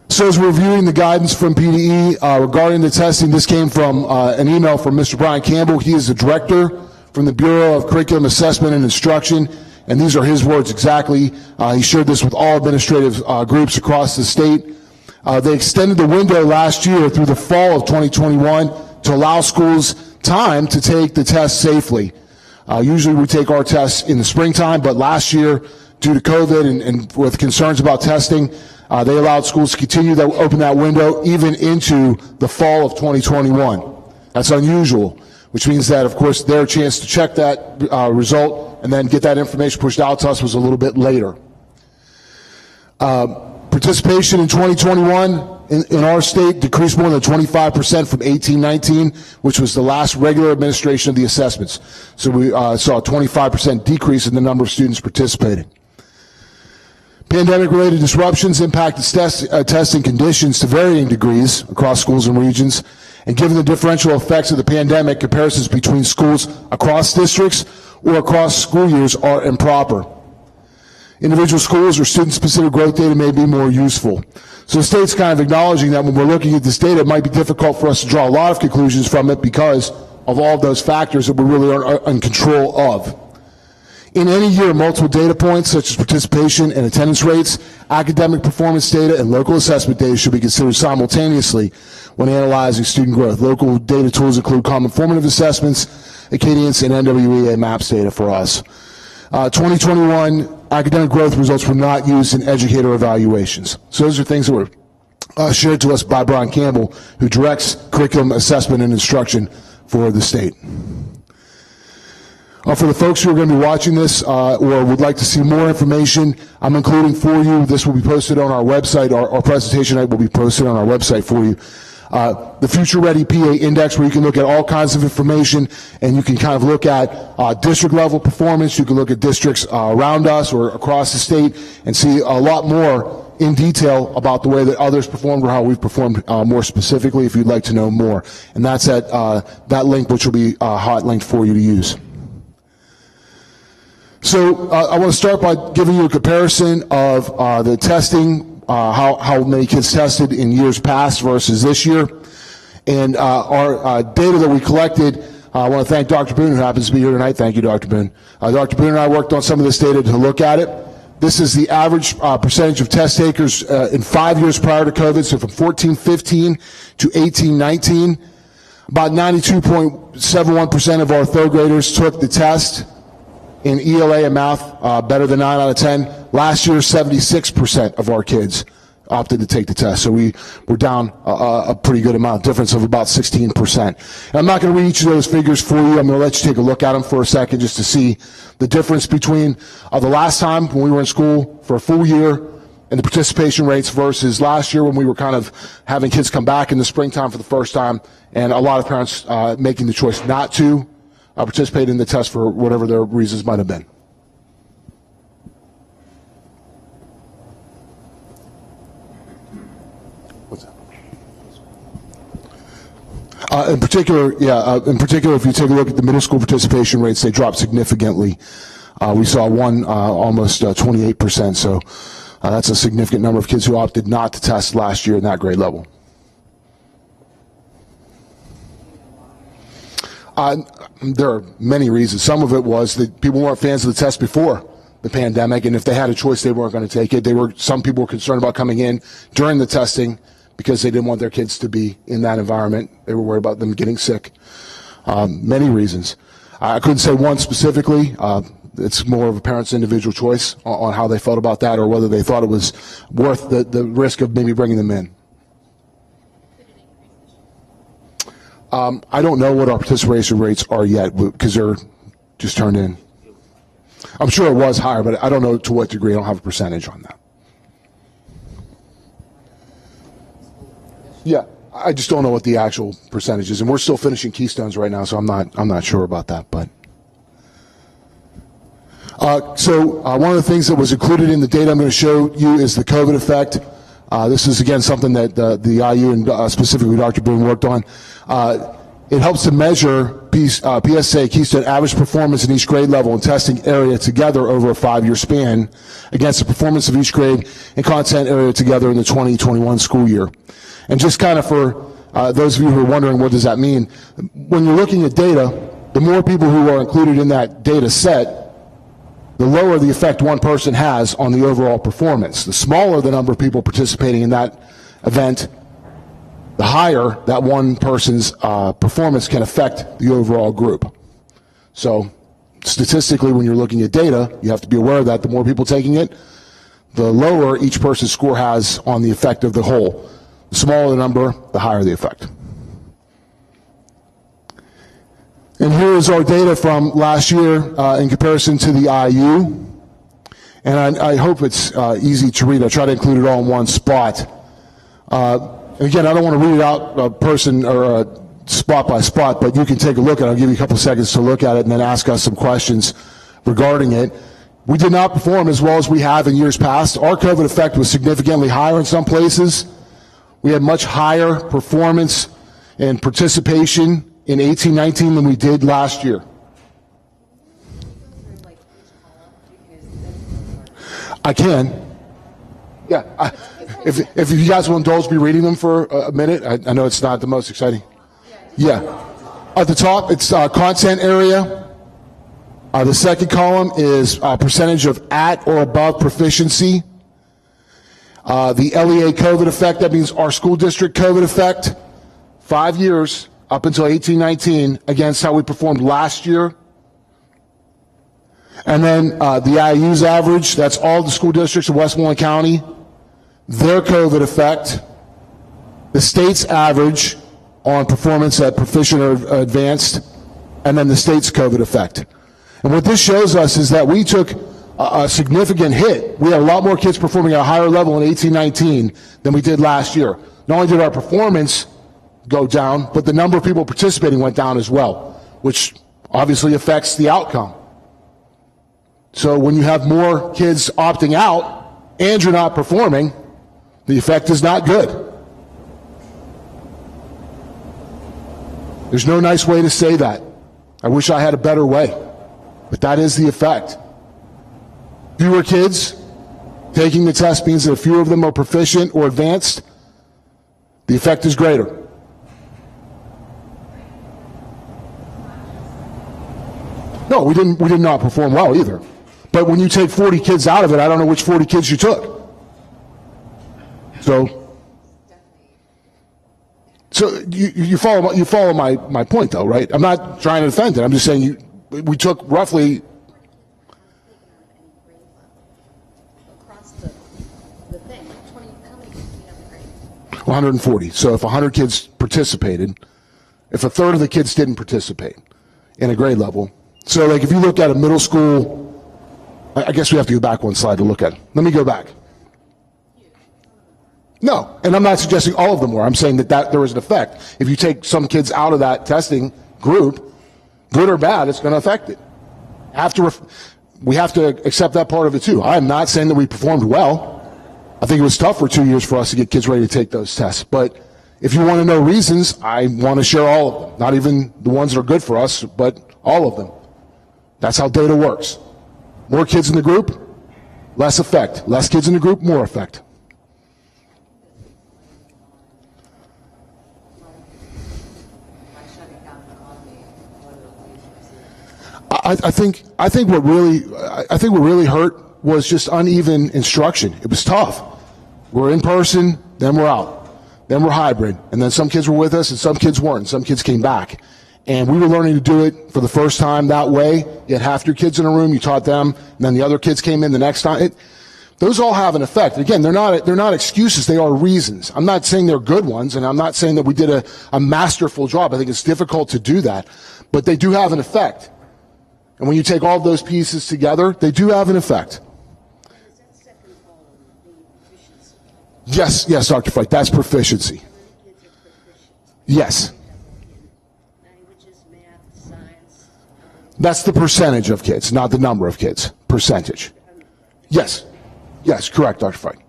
So as we're reviewing the guidance from PDE regarding the testing, this came from an email from Mr. Brian Campbell. He is the director from the Bureau of Curriculum Assessment and Instruction, and these are his words exactly. He shared this with all administrative groups across the state. They extended the window last year through the fall of 2021 to allow schools time to take the test safely. Usually we take our tests in the springtime, but last year, due to COVID and with concerns about testing, they allowed schools to continue to open that window even into the fall of 2021. That's unusual, which means that, of course, their chance to check that result and then get that information pushed out to us was a little bit later. Participation in 2021 in our state decreased more than 25% from 18-19, which was the last regular administration of the assessments. So we saw a 25% decrease in the number of students participating. Pandemic-related disruptions impacted testing conditions to varying degrees across schools and regions. And given the differential effects of the pandemic, comparisons between schools across districts or across school years are improper. Individual schools or student-specific growth data may be more useful. So the state's kind of acknowledging that when we're looking at this data, it might be difficult for us to draw a lot of conclusions from it because of all of those factors that we really aren't in control of. In any year, multiple data points such as participation and attendance rates, academic performance data, and local assessment data should be considered simultaneously when analyzing student growth. Local data tools include common formative assessments, Acadience, and NWEA MAPS data for us. 2021 academic growth results were not used in educator evaluations. So those are things that were shared to us by Brian Campbell, who directs curriculum assessment and instruction for the state. For the folks who are going to be watching this or would like to see more information, I'm including for you, this will be posted on our website, our presentation will be posted on our website for you. The Future Ready PA Index, where you can look at all kinds of information and you can kind of look at district level performance. You can look at districts around us or across the state and see a lot more in detail about the way that others performed or how we've performed more specifically if you'd like to know more. And that's at that link, which will be hot linked for you to use. So I want to start by giving you a comparison of the testing, how many kids tested in years past versus this year. And our data that we collected, I want to thank Dr. Boone, who happens to be here tonight. Thank you, Dr. Boone. Dr. Boone and I worked on some of this data to look at it. This is the average percentage of test takers in 5 years prior to COVID, so from 14-15 to 18-19. About 92.71% of our third graders took the test in ELA and math, better than 9 out of 10. Last year, 76% of our kids opted to take the test. So we were down a pretty good amount, difference of about 16%. And I'm not going to read each of those figures for you. I'm going to let you take a look at them for a second just to see the difference between the last time when we were in school for a full year and the participation rates versus last year when we were kind of having kids come back in the springtime for the first time and a lot of parents making the choice not to participate in the test for whatever their reasons might have been. What's that? In particular, if you take a look at the middle school participation rates, they dropped significantly. We saw one almost 28%, so that's a significant number of kids who opted not to test last year in that grade level. There are many reasons. Some of it was that people weren't fans of the test before the pandemic, and if they had a choice, they weren't going to take it. Some people were concerned about coming in during the testing because they didn't want their kids to be in that environment. They were worried about them getting sick. Many reasons. I couldn't say one specifically. It's more of a parent's individual choice on how they felt about that or whether they thought it was worth the risk of maybe bringing them in. I don't know what our participation rates are yet because they're just turned in. I'm sure it was higher, but I don't know to what degree. I don't have a percentage on that. Yeah, I just don't know what the actual percentage is, and we're still finishing Keystones right now, so I'm not sure about that. But one of the things that was included in the data I'm going to show you is the Covet Effect. This is, again, something that the IU and specifically Dr. Boone worked on. It helps to measure PSA, Keystone, average performance in each grade level and testing area together over a 5-year span against the performance of each grade and content area together in the 2021 school year. And just kind of for those of you who are wondering what does that mean, when you're looking at data, the more people who are included in that data set, the lower the effect one person has on the overall performance. The smaller the number of people participating in that event, the higher that one person's performance can affect the overall group. So statistically, when you're looking at data, you have to be aware of that. The more people taking it, the lower each person's score has on the effect of the whole. The smaller the number, the higher the effect. And here is our data from last year in comparison to the IU. And I hope it's easy to read. I try to include it all in one spot. Again, I don't want to read it out person or spot by spot, but you can take a look at it. I'll give you a couple seconds to look at it and then ask us some questions regarding it. We did not perform as well as we have in years past. Our COVID effect was significantly higher in some places. We had much higher performance and participation in 18-19 than we did last year. I can. Yeah. If you guys will indulge me reading them for a minute, I know it's not the most exciting. Yeah. At the top, it's content area. The second column is percentage of at or above proficiency. The LEA COVID effect, that means our school district COVID effect, 5 years up until 18-19 against how we performed last year. And then the IU's average, that's all the school districts in Westmoreland County, their COVID effect, the state's average on performance at proficient or advanced, and then the state's COVID effect. And what this shows us is that we took a significant hit. We had a lot more kids performing at a higher level in 18-19 than we did last year. Not only did our performance go down, but the number of people participating went down as well, which obviously affects the outcome. So when you have more kids opting out and you're not performing, the effect is not good. There's no nice way to say that. I wish I had a better way, but that is the effect. Fewer kids taking the test means that fewer of them are proficient or advanced. The effect is greater. No, we did not perform well either. But when you take 40 kids out of it, I don't know which 40 kids you took. So you follow my point though, right? I'm not trying to defend it. I'm just saying we took roughly 140. So if 100 kids participated, if a third of the kids didn't participate in a grade level, so like if you look at a middle school, I guess we have to go back one slide to look at it. Let me go back. No, and I'm not suggesting all of them were. I'm saying that there was an effect. If you take some kids out of that testing group, good or bad, it's going to affect it. We have to accept that part of it too. I'm not saying that we performed well. I think it was tough for 2 years for us to get kids ready to take those tests. But if you want to know reasons, I want to share all of them. Not even the ones that are good for us, but all of them. That's how data works. More kids in the group, less effect. Less kids in the group, more effect. I think what really hurt was just uneven instruction. It was tough. We're in person, then we're out, then we're hybrid, and then some kids were with us and some kids weren't. And some kids came back, and we were learning to do it for the first time that way. You had half your kids in a room, you taught them, and then the other kids came in the next time. Those all have an effect. Again, they're not excuses, they are reasons. I'm not saying they're good ones, and I'm not saying that we did a masterful job. I think it's difficult to do that, but they do have an effect. And when you take all of those pieces together, they do have an effect. Yes, Dr. Fike, that's proficiency. Yes. That's the percentage of kids, not the number of kids. Percentage. Yes, correct, Dr. Fike.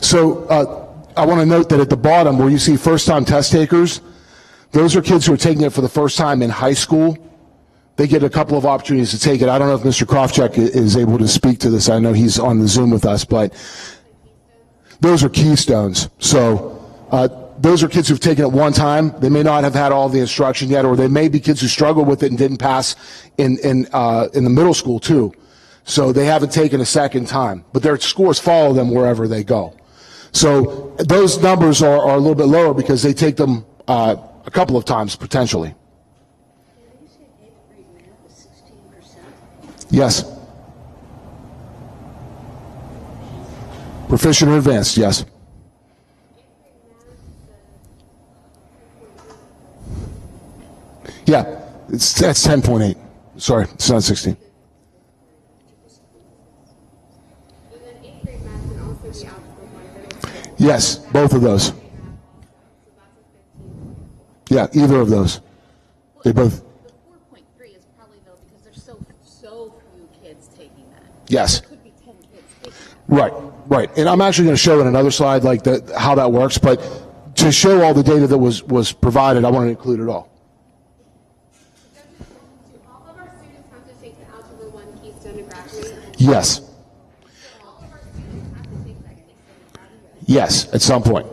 So I want to note that at the bottom where you see first-time test takers, those are kids who are taking it for the first time in high school. They get a couple of opportunities to take it. I don't know if Mr. Krofchek is able to speak to this. I know he's on the Zoom with us, but those are keystones. So those are kids who've taken it one time. They may not have had all the instruction yet, or they may be kids who struggle with it and didn't pass in the middle school too. So they haven't taken a second time, but their scores follow them wherever they go. So those numbers are a little bit lower because they take them a couple of times potentially. Yes. Proficient or advanced, yes. Yeah, that's 10.8. Sorry, it's not 16. Yes, both of those. Yeah, either of those. They both. The 4.3 is probably though because there's so few kids taking that. Yes. There could be 10 kids taking that. Right. And I'm actually going to show in another slide like how that works, but to show all the data that was provided, I want to include it all. Do all of our students have to take the Algebra 1 Keystone to graduate? Yes. All of our students have to take that Keystone. Yes, at some point.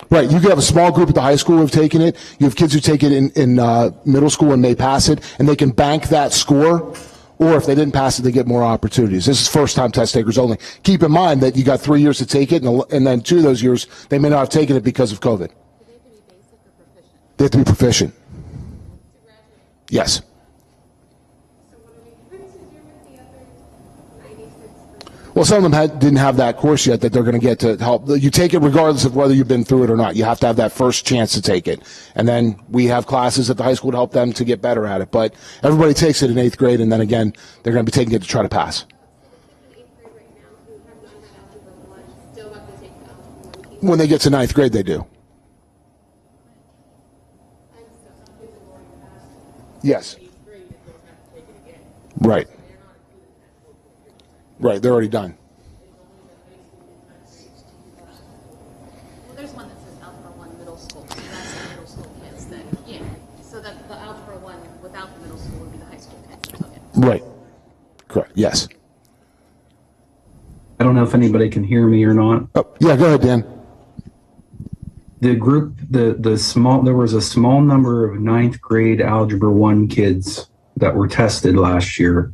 Right, you could have a small group at the high school who've taken it. You have kids who take it in middle school and may pass it, and they can bank that score, or if they didn't pass it, they get more opportunities. This is first-time test takers only. Keep in mind that you got 3 years to take it, and then 2 of those years, they may not have taken it because of COVID. They have to be proficient. Yes. Well, some of them didn't have that course yet that they're going to get to help. You take it regardless of whether you've been through it or not. You have to have that first chance to take it. And then we have classes at the high school to help them to get better at it. But everybody takes it in 8th grade, and then again, they're going to be taking it to try to pass. When they get to 9th grade, they do. Yes. Right. Right, they're already done. Well, there's one that says Algebra 1 middle school. So that's the middle school kids that, yeah. So that the Algebra 1 without the middle school would be the high school kids that took it. Right. Correct, yes. I don't know if anybody can hear me or not. Oh, yeah, go ahead, Dan. The group, there was a small number of 9th grade Algebra 1 kids that were tested last year.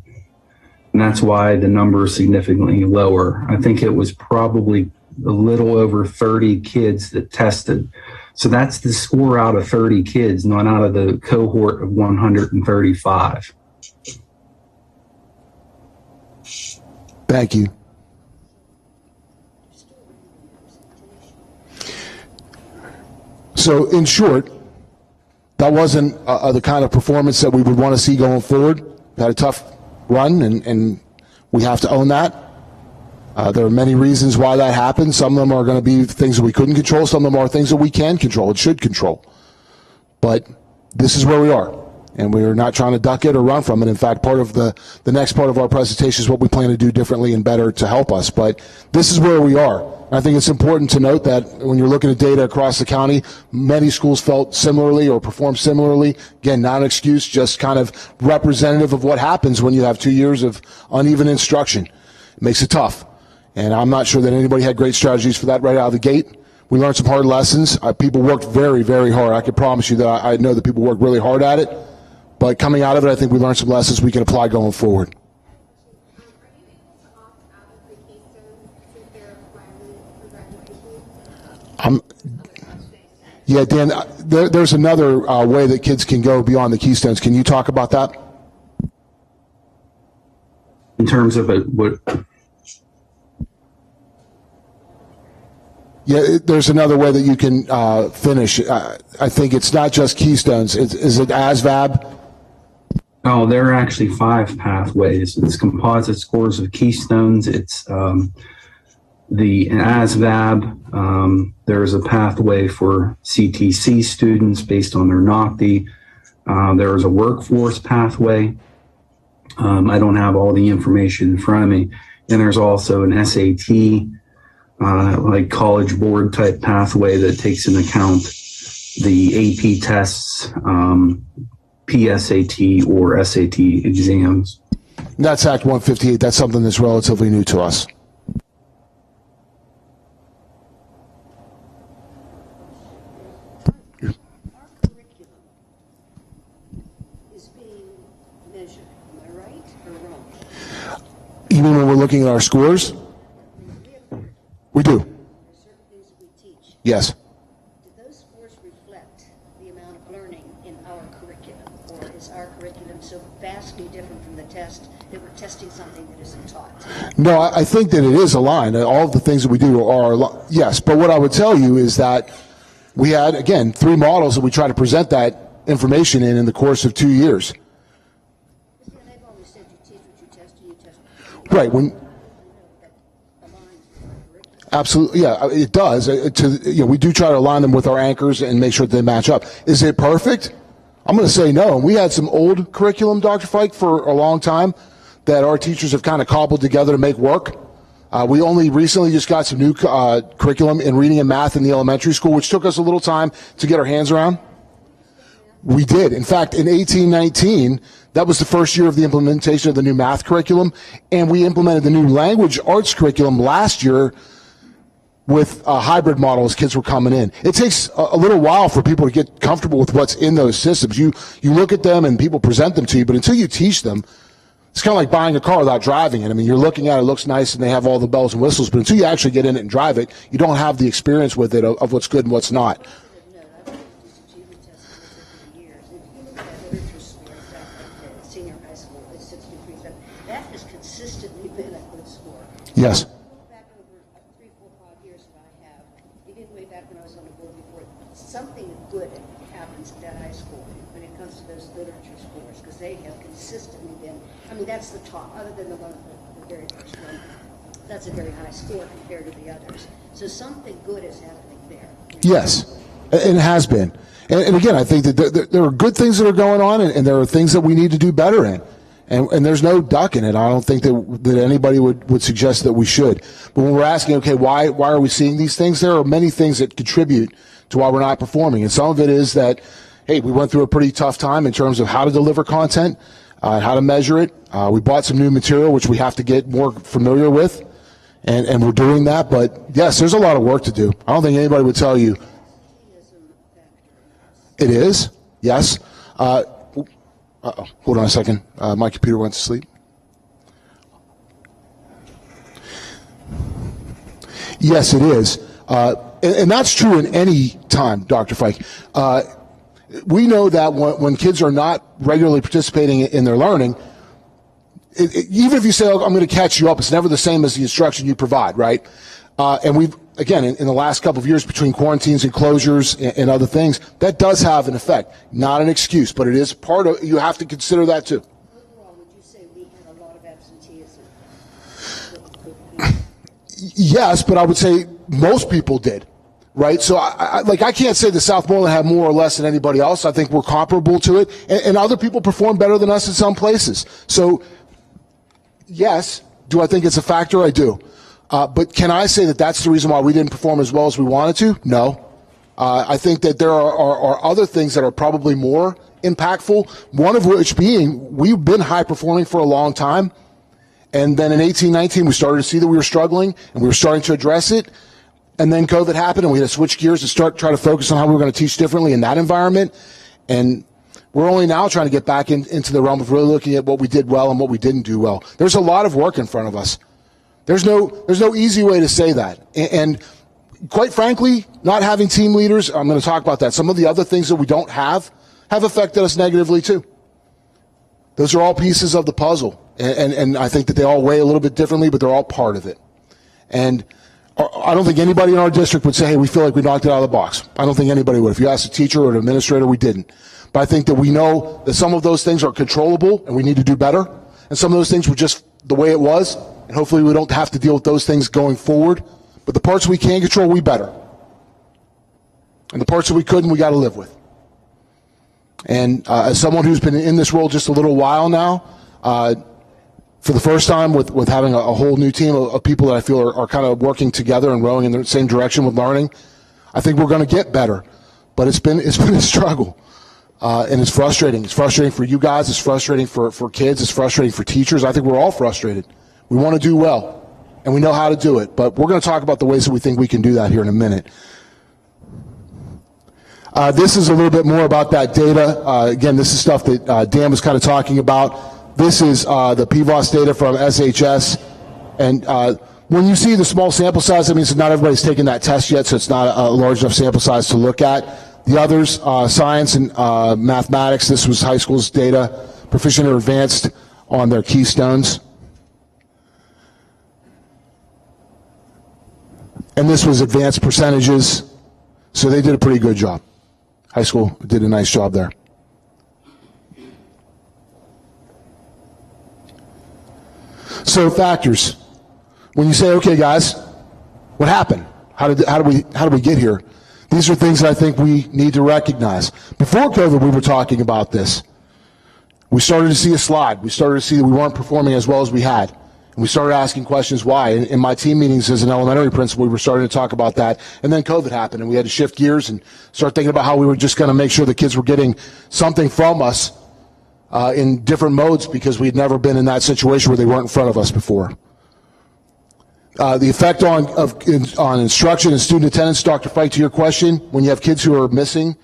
And that's why the number is significantly lower. I think it was probably a little over 30 kids that tested. So that's the score out of 30 kids, not out of the cohort of 135. Thank you. So in short, that wasn't the kind of performance that we would want to see going forward. We had a tough run, and we have to own that. There are many reasons why that happened. Some of them are going to be things that we couldn't control. Some of them are things that we can control and should control. But this is where we are, and we are not trying to duck it or run from it. In fact, part of the next part of our presentation is what we plan to do differently and better to help us. But this is where we are. I think it's important to note that when you're looking at data across the county, many schools felt similarly or performed similarly. Again, not an excuse, just kind of representative of what happens when you have 2 years of uneven instruction. It makes it tough. And I'm not sure that anybody had great strategies for that right out of the gate. We learned some hard lessons. People worked very, very hard. I can promise you that I know that people worked really hard at it. But coming out of it, I think we learned some lessons we can apply going forward. Yeah, Dan, there's another way that kids can go beyond the Keystones. Can you talk about that? In terms of what? Yeah, there's another way that you can finish. I think it's not just Keystones. Is it ASVAB? Oh, there are actually 5 pathways. It's composite scores of Keystones. It's the ASVAB. There's a pathway for CTC students based on their NOCTI. There is a workforce pathway. I don't have all the information in front of me. And there's also an SAT, like College Board type pathway that takes into account the AP tests, PSAT or SAT exams. That's Act 158. That's something that's relatively new to us. You mean when we're looking at our scores? We do. Yes. Do those scores reflect the amount of learning in our curriculum, or is our curriculum so vastly different from the test that we're testing something that isn't taught? No, I think that it is aligned. All of the things that we do are, yes, but what I would tell you is that we had, again, 3 models that we try to present that information in the course of 2 years. They've always said you teach what you test, and you test what you Right. Absolutely, yeah, it does. We do try to align them with our anchors and make sure that they match up. Is it perfect? I'm going to say no. We had some old curriculum, Dr. Fike, for a long time that our teachers have kind of cobbled together to make work. We only recently just got some new curriculum in reading and math in the elementary school, which took us a little time to get our hands around. We did. In fact, in 1819, that was the first year of the implementation of the new math curriculum, and we implemented the new language arts curriculum last year with a hybrid model as kids were coming in. It takes a little while for people to get comfortable with what's in those systems. You look at them and people present them to you, but until you teach them, it's kind of like buying a car without driving it. I mean, you're looking at it, it looks nice, and they have all the bells and whistles, but until you actually get in it and drive it, you don't have the experience with it of what's good and what's not. Senior high school is 63. That has consistently been a good score. Yes. Back over 3, 4, 5 years that I have, even way back when I was on the board before, something good happens at that high school when it comes to those literature scores, because they have consistently been, I mean, that's the top, other than the one, the very first one. That's a very high score compared to the others. So something good is happening there. Yes, it has been. And again, I think that there are good things that are going on, and there are things that we need to do better in. And there's no duck in it. I don't think that anybody would suggest that we should. But when we're asking, okay, why are we seeing these things? There are many things that contribute to why we're not performing. And some of it is that, hey, we went through a pretty tough time in terms of how to deliver content, how to measure it. We bought some new material, which we have to get more familiar with. And we're doing that. But yes, there's a lot of work to do. I don't think anybody would tell you. It is, yes. Hold on a second. My computer went to sleep. Yes, it is. And that's true in any time, Dr. Fike. We know that when kids are not regularly participating in their learning, even if you say, oh, I'm going to catch you up, it's never the same as the instruction you provide, right? And we've, again, in the last couple of years, between quarantines and closures and other things, that does have an effect. Not an excuse, but it is part of, you have to consider that too. Overall, would you say we had a lot of absenteeism? Yes, but I would say most people did, right? So I can't say that Southmoreland had more or less than anybody else. I think we're comparable to it, and other people perform better than us in some places. So yes, do I think it's a factor? I do. But can I say that that's the reason why we didn't perform as well as we wanted to? No. I think that there are other things that are probably more impactful, one of which being we've been high performing for a long time. And then in 1819, we started to see that we were struggling, and we were starting to address it. And then COVID happened, and we had to switch gears and try to focus on how we were going to teach differently in that environment. And we're only now trying to get back into the realm of really looking at what we did well and what we didn't do well. There's a lot of work in front of us. There's no easy way to say that. And quite frankly, not having team leaders, I'm going to talk about that. Some of the other things that we don't have affected us negatively too. Those are all pieces of the puzzle. And I think that they all weigh a little bit differently, but they're all part of it. And I don't think anybody in our district would say, hey, we feel like we knocked it out of the box. I don't think anybody would. If you asked a teacher or an administrator, we didn't. But I think that we know that some of those things are controllable and we need to do better. And some of those things were just the way it was. And hopefully we don't have to deal with those things going forward. But the parts we can control, we better. And the parts that we couldn't, we got to live with. And as someone who's been in this role just a little while now, for the first time with having a whole new team of people that I feel are kind of working together and rowing in the same direction with learning, I think we're going to get better. But it's been a struggle. And it's frustrating. It's frustrating for you guys. It's frustrating for kids. It's frustrating for teachers. I think we're all frustrated. We want to do well, and we know how to do it. But we're going to talk about the ways that we think we can do that here in a minute. This is a little bit more about that data. Again, this is stuff that Dan was kind of talking about. This is the PVOS data from SHS. And when you see the small sample size, that means that not everybody's taken that test yet, so it's not a large enough sample size to look at. The others, science and mathematics, this was high school's data, proficient or advanced on their keystones. And this was advanced percentages, so they did a pretty good job. High school did a nice job there. So factors. When you say, okay, guys, what happened? How did we get here? These are things that I think we need to recognize. Before COVID, we were talking about this. We started to see a slide. We started to see that we weren't performing as well as we had. And we started asking questions why. In my team meetings as an elementary principal, we were starting to talk about that. And then COVID happened, and we had to shift gears and start thinking about how we were just going to make sure the kids were getting something from us in different modes, because we had never been in that situation where they weren't in front of us before. The effect on instruction and student attendance, Dr. Fike, to your question, when you have kids who are missing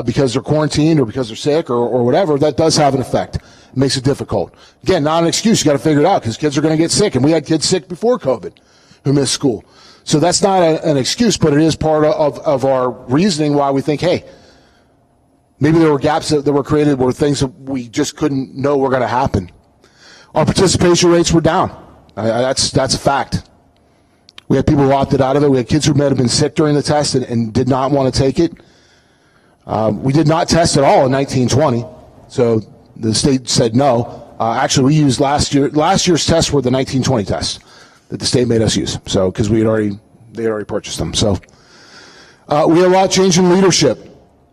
because they're quarantined or because they're sick or whatever, that does have an effect. It makes it difficult. Again, not an excuse. You got to figure it out, because kids are going to get sick, and we had kids sick before COVID who missed school. So that's not an excuse, but it is part of our reasoning why we think, hey, maybe there were gaps that were created, were things that we just couldn't know were going to happen. Our participation rates were down. That's a fact. We had people who opted out of it. We had kids who might have been sick during the test and did not want to take it. We did not test at all in 1920, so the state said no. Actually, we used last year's tests were the 1920 tests that the state made us use. So because they had already purchased them. So we had a lot of change in leadership.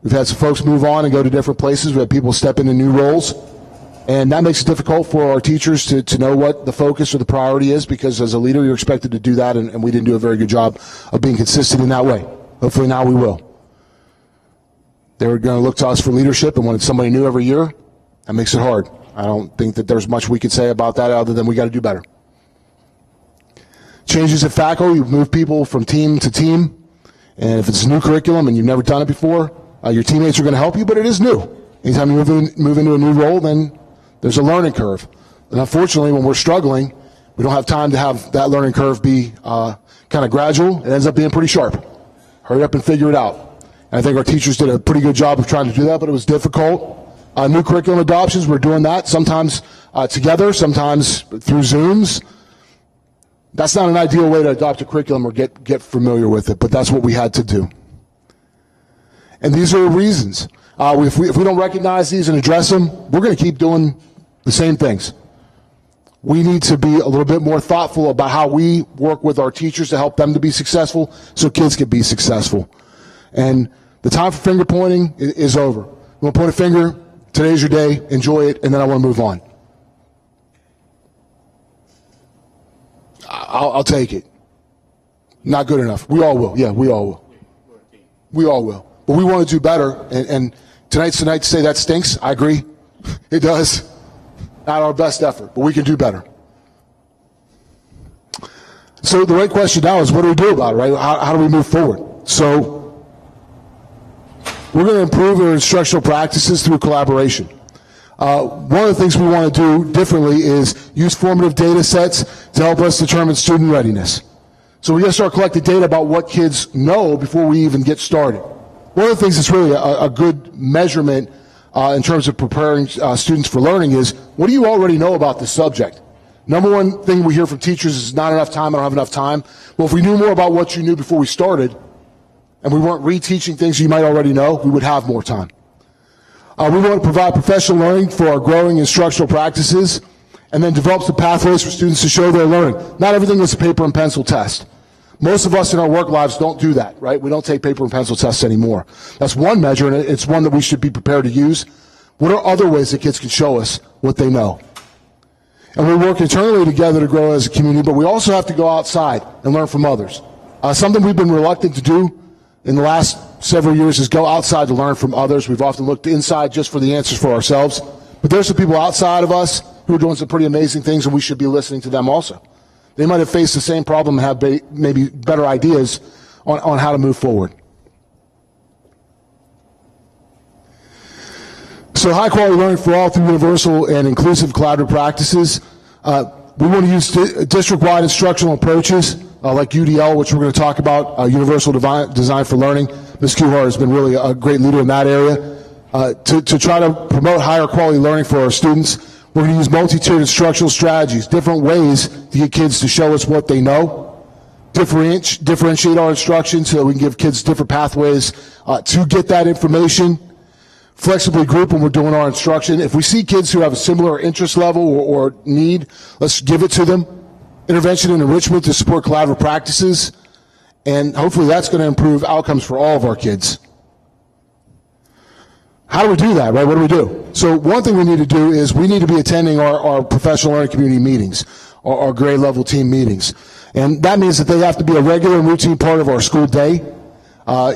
We've had some folks move on and go to different places. We had people step into new roles. And that makes it difficult for our teachers to know what the focus or the priority is, because as a leader, you're expected to do that, and we didn't do a very good job of being consistent in that way. Hopefully now we will. They were going to look to us for leadership, and when it's somebody new every year, that makes it hard. I don't think that there's much we could say about that other than we got to do better. Changes at faculty, we've moved people from team to team, and if it's a new curriculum and you've never done it before, your teammates are going to help you, but it is new. Anytime you move into a new role, then there's a learning curve. And unfortunately, when we're struggling, we don't have time to have that learning curve be kind of gradual. It ends up being pretty sharp. Hurry up and figure it out. And I think our teachers did a pretty good job of trying to do that, but it was difficult. New curriculum adoptions, we're doing that, sometimes together, sometimes through Zooms. That's not an ideal way to adopt a curriculum or get familiar with it, but that's what we had to do. And these are the reasons. If we don't recognize these and address them, we're going to keep doing the same things. We need to be a little bit more thoughtful about how we work with our teachers to help them to be successful so kids can be successful. And the time for finger pointing is over. You want to point a finger, today's your day, enjoy it, and then I want to move on. I'll take it. Not good enough. We all will. Yeah, we all will. We all will. But we want to do better, and tonight's the night to say that stinks. I agree. It does. Not our best effort, but we can do better. So the right question now is, what do we do about it, right? How do we move forward? So we're going to improve our instructional practices through collaboration. One of the things we want to do differently is use formative data sets to help us determine student readiness. So we're going to start collecting data about what kids know before we even get started. One of the things that's really a good measurement in terms of preparing students for learning is, what do you already know about this subject? Number one thing we hear from teachers is not enough time, I don't have enough time. Well, if we knew more about what you knew before we started, and we weren't reteaching things you might already know, we would have more time. We want to provide professional learning for our growing instructional practices, and then develop some pathways for students to show their learning. Not everything is a paper and pencil test. Most of us in our work lives don't do that, right? We don't take paper and pencil tests anymore. That's one measure, and it's one that we should be prepared to use. What are other ways that kids can show us what they know? And we work internally together to grow as a community, but we also have to go outside and learn from others. Something we've been reluctant to do in the last several years is go outside to learn from others. We've often looked inside just for the answers for ourselves. But there's some people outside of us who are doing some pretty amazing things, and we should be listening to them also. They might have faced the same problem and have maybe better ideas on how to move forward. So high-quality learning for all through universal and inclusive collaborative practices. We want to use district-wide instructional approaches like UDL, which we're going to talk about, Universal Design for Learning. Ms. Kuhar has been really a great leader in that area. To try to promote higher quality learning for our students, we're going to use multi-tiered instructional strategies, different ways to get kids to show us what they know, differentiate our instruction so that we can give kids different pathways to get that information, flexibly group when we're doing our instruction. If we see kids who have a similar interest level or need, let's give it to them. Intervention and enrichment to support collaborative practices, and hopefully that's going to improve outcomes for all of our kids. How do we do that, right? What do we do? So one thing we need to do is we need to be attending our professional learning community meetings, our grade level team meetings. And that means that they have to be a regular and routine part of our school day.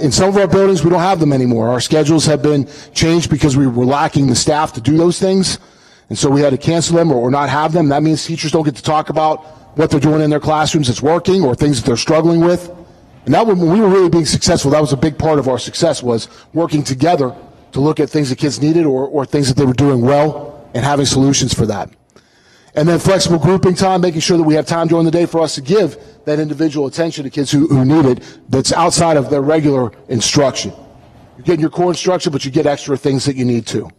In some of our buildings, we don't have them anymore. Our schedules have been changed because we were lacking the staff to do those things. And so we had to cancel them or not have them. That means teachers don't get to talk about what they're doing in their classrooms that's working or things that they're struggling with. And that when we were really being successful, that was a big part of our success, was working together to look at things that kids needed or things that they were doing well and having solutions for that. And then flexible grouping time, making sure that we have time during the day for us to give that individual attention to kids who need it that's outside of their regular instruction. You're getting your core instruction, but you get extra things that you need to.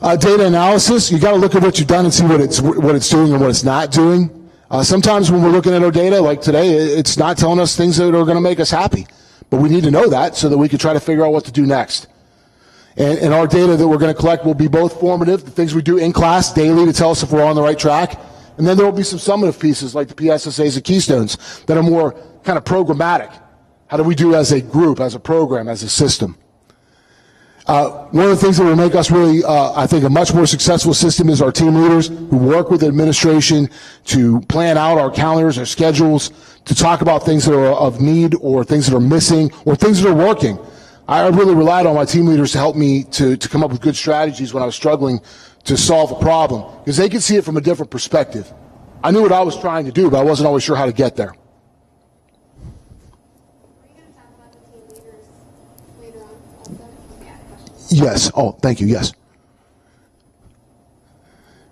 Data analysis, you got to look at what you've done and see what it's doing and what it's not doing. Sometimes when we're looking at our data, like today, it's not telling us things that are going to make us happy. But we need to know that so that we can try to figure out what to do next. And our data that we're going to collect will be both formative, the things we do in class daily to tell us if we're on the right track, and then there will be some summative pieces like the PSSAs and Keystones that are more kind of programmatic. How do we do as a group, as a program, as a system? One of the things that will make us really, I think, a much more successful system is our team leaders who work with administration to plan out our calendars, our schedules, to talk about things that are of need or things that are missing or things that are working. I really relied on my team leaders to help me to come up with good strategies when I was struggling to solve a problem, because they could see it from a different perspective. I knew what I was trying to do, but I wasn't always sure how to get there. Yes. Oh, thank you. Yes.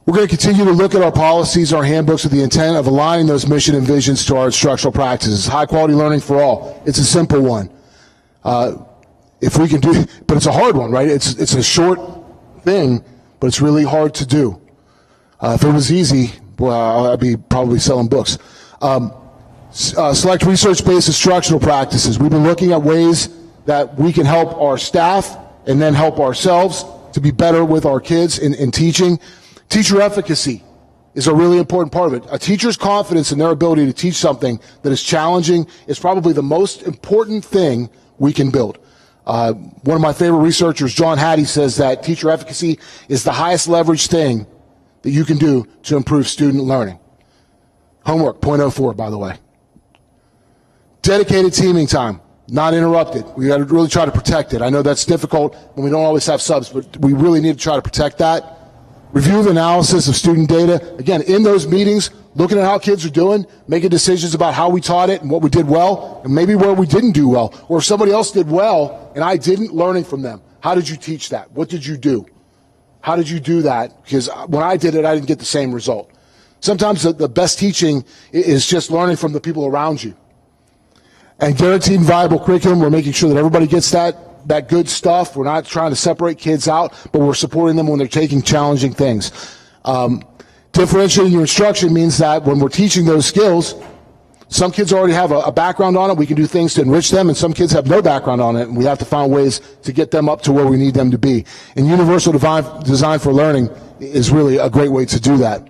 We're going to continue to look at our policies, our handbooks, with the intent of aligning those mission and visions to our instructional practices. High quality learning for all. It's a simple one. If we can do, but it's a hard one, right? It's a short thing, but it's really hard to do. If it was easy, well, I'd be probably selling books. Select research-based instructional practices. We've been looking at ways that we can help our staff and then help ourselves to be better with our kids in teaching. Teacher efficacy is a really important part of it. A teacher's confidence in their ability to teach something that is challenging is probably the most important thing we can build. One of my favorite researchers, John Hattie, says that teacher efficacy is the highest leverage thing that you can do to improve student learning. Homework, 0.04, by the way. Dedicated teaming time, not interrupted. We got to really try to protect it. I know that's difficult when we don't always have subs, but we really need to try to protect that. Review the analysis of student data. Again, in those meetings, looking at how kids are doing, making decisions about how we taught it and what we did well, and maybe where we didn't do well. Or if somebody else did well and I didn't, learning from them. How did you teach that? What did you do? How did you do that? Because when I did it, I didn't get the same result. Sometimes the best teaching is just learning from the people around you. And guaranteed viable curriculum, we're making sure that everybody gets that good stuff. We're not trying to separate kids out, but we're supporting them when they're taking challenging things. Differentiating your instruction means that when we're teaching those skills, some kids already have a background on it. We can do things to enrich them, and some kids have no background on it, and we have to find ways to get them up to where we need them to be. And universal design for learning is really a great way to do that.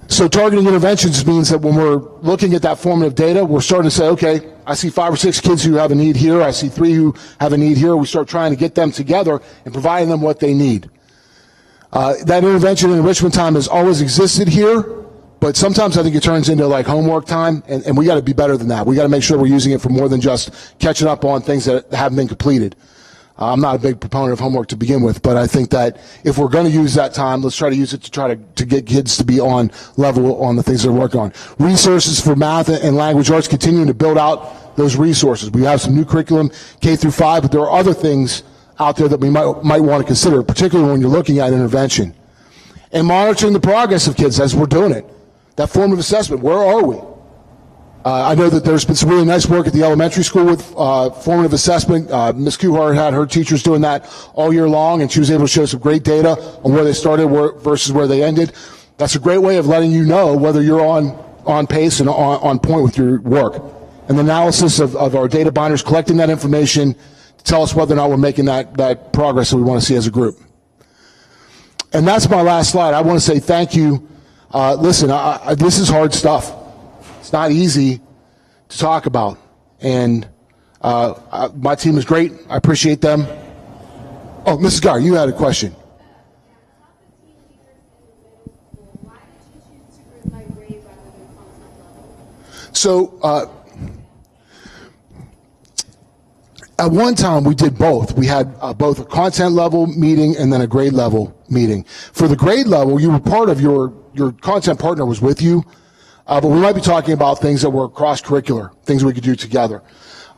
So targeting interventions means that when we're looking at that formative data, we're starting to say, okay, I see 5 or 6 kids who have a need here. I see 3 who have a need here. We start trying to get them together and providing them what they need. That intervention and enrichment time has always existed here, but sometimes I think it turns into like homework time, and we got to be better than that. We got to make sure we're using it for more than just catching up on things that haven't been completed. I'm not a big proponent of homework to begin with, but I think that if we're going to use that time, let's try to use it to try to get kids to be on level on the things they're working on. Resources for math and language arts, continuing to build out those resources. We have some new curriculum, K through 5, but there are other things out there that we might want to consider, particularly when you're looking at intervention. And monitoring the progress of kids as we're doing it. That formative assessment, where are we? I know that there's been some really nice work at the elementary school with formative assessment. Ms. Kuhar had her teachers doing that all year long, and she was able to show some great data on where they started versus where they ended. That's a great way of letting you know whether you're on pace and on point with your work. And the analysis of our data binders, collecting that information to tell us whether or not we're making that progress that we want to see as a group. And that's my last slide. I want to say thank you. Listen, this is hard stuff. It's not easy to talk about. And my team is great. I appreciate them. Oh, Mrs. Gar, you had a question. So at one time we did both. We had both a content level meeting and then a grade level meeting. For the grade level, you were part of your content partner was with you. But we might be talking about things that were cross-curricular, things we could do together.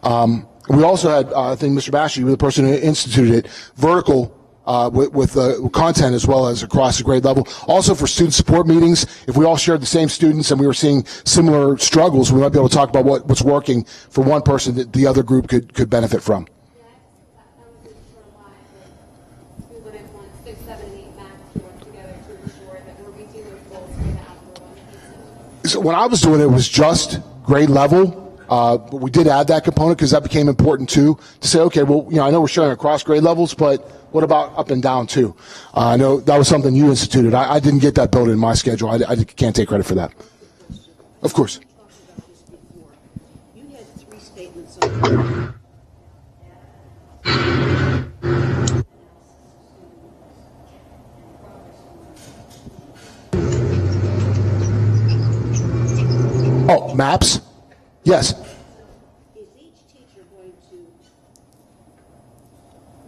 We also had, I think Mr. Bashi, the person who instituted it, vertical with content as well as across the grade level. Also for student support meetings, if we all shared the same students and we were seeing similar struggles, we might be able to talk about what's working for one person that the other group could benefit from. So when I was doing it, it was just grade level, but we did add that component because that became important too, to say, okay, well, I know we're showing across grade levels, but what about up and down too? I know that was something you instituted. I didn't get that built in my schedule. I can't take credit for that. Of course. You had 3 statements on Oh, maps? Yes. Is each teacher going to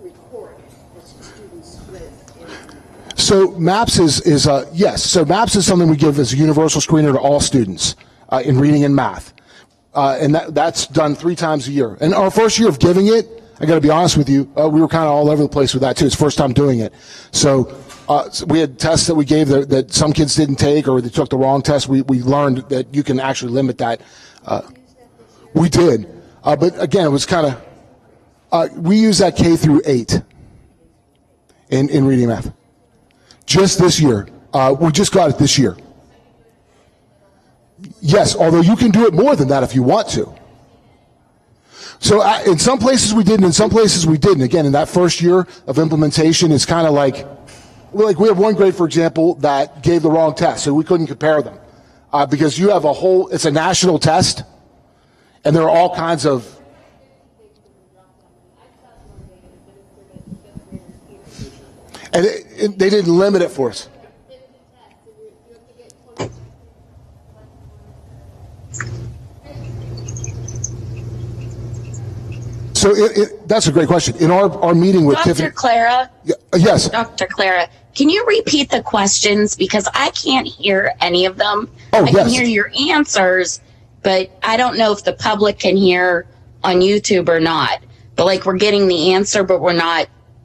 record as students with? So maps is yes. So maps is something we give as a universal screener to all students in reading and math, and that's done 3 times a year. And our first year of giving it, I got to be honest with you, we were kind of all over the place with that too. It's the first time doing it, so we had tests that we gave that some kids didn't take or they took the wrong test. We learned that you can actually limit that. We did, but again, it was kind of we use that K through 8 in reading math. Just this year, we just got it this year. Yes, although you can do it more than that if you want to. So in some places we did, and in some places we didn't. Again, in that first year of implementation, it's kind of like we have one grade, for example, that gave the wrong test, so we couldn't compare them because you have it's a national test, and there are all kinds of. And they didn't limit it for us. So that's a great question. In our meeting with Tiffany. Dr. Clara? Yes. Dr. Clara, can you repeat the questions? Because I can't hear any of them. Oh, I can hear your answers, but I don't know if the public can hear on YouTube or not. But we're getting the answer, but we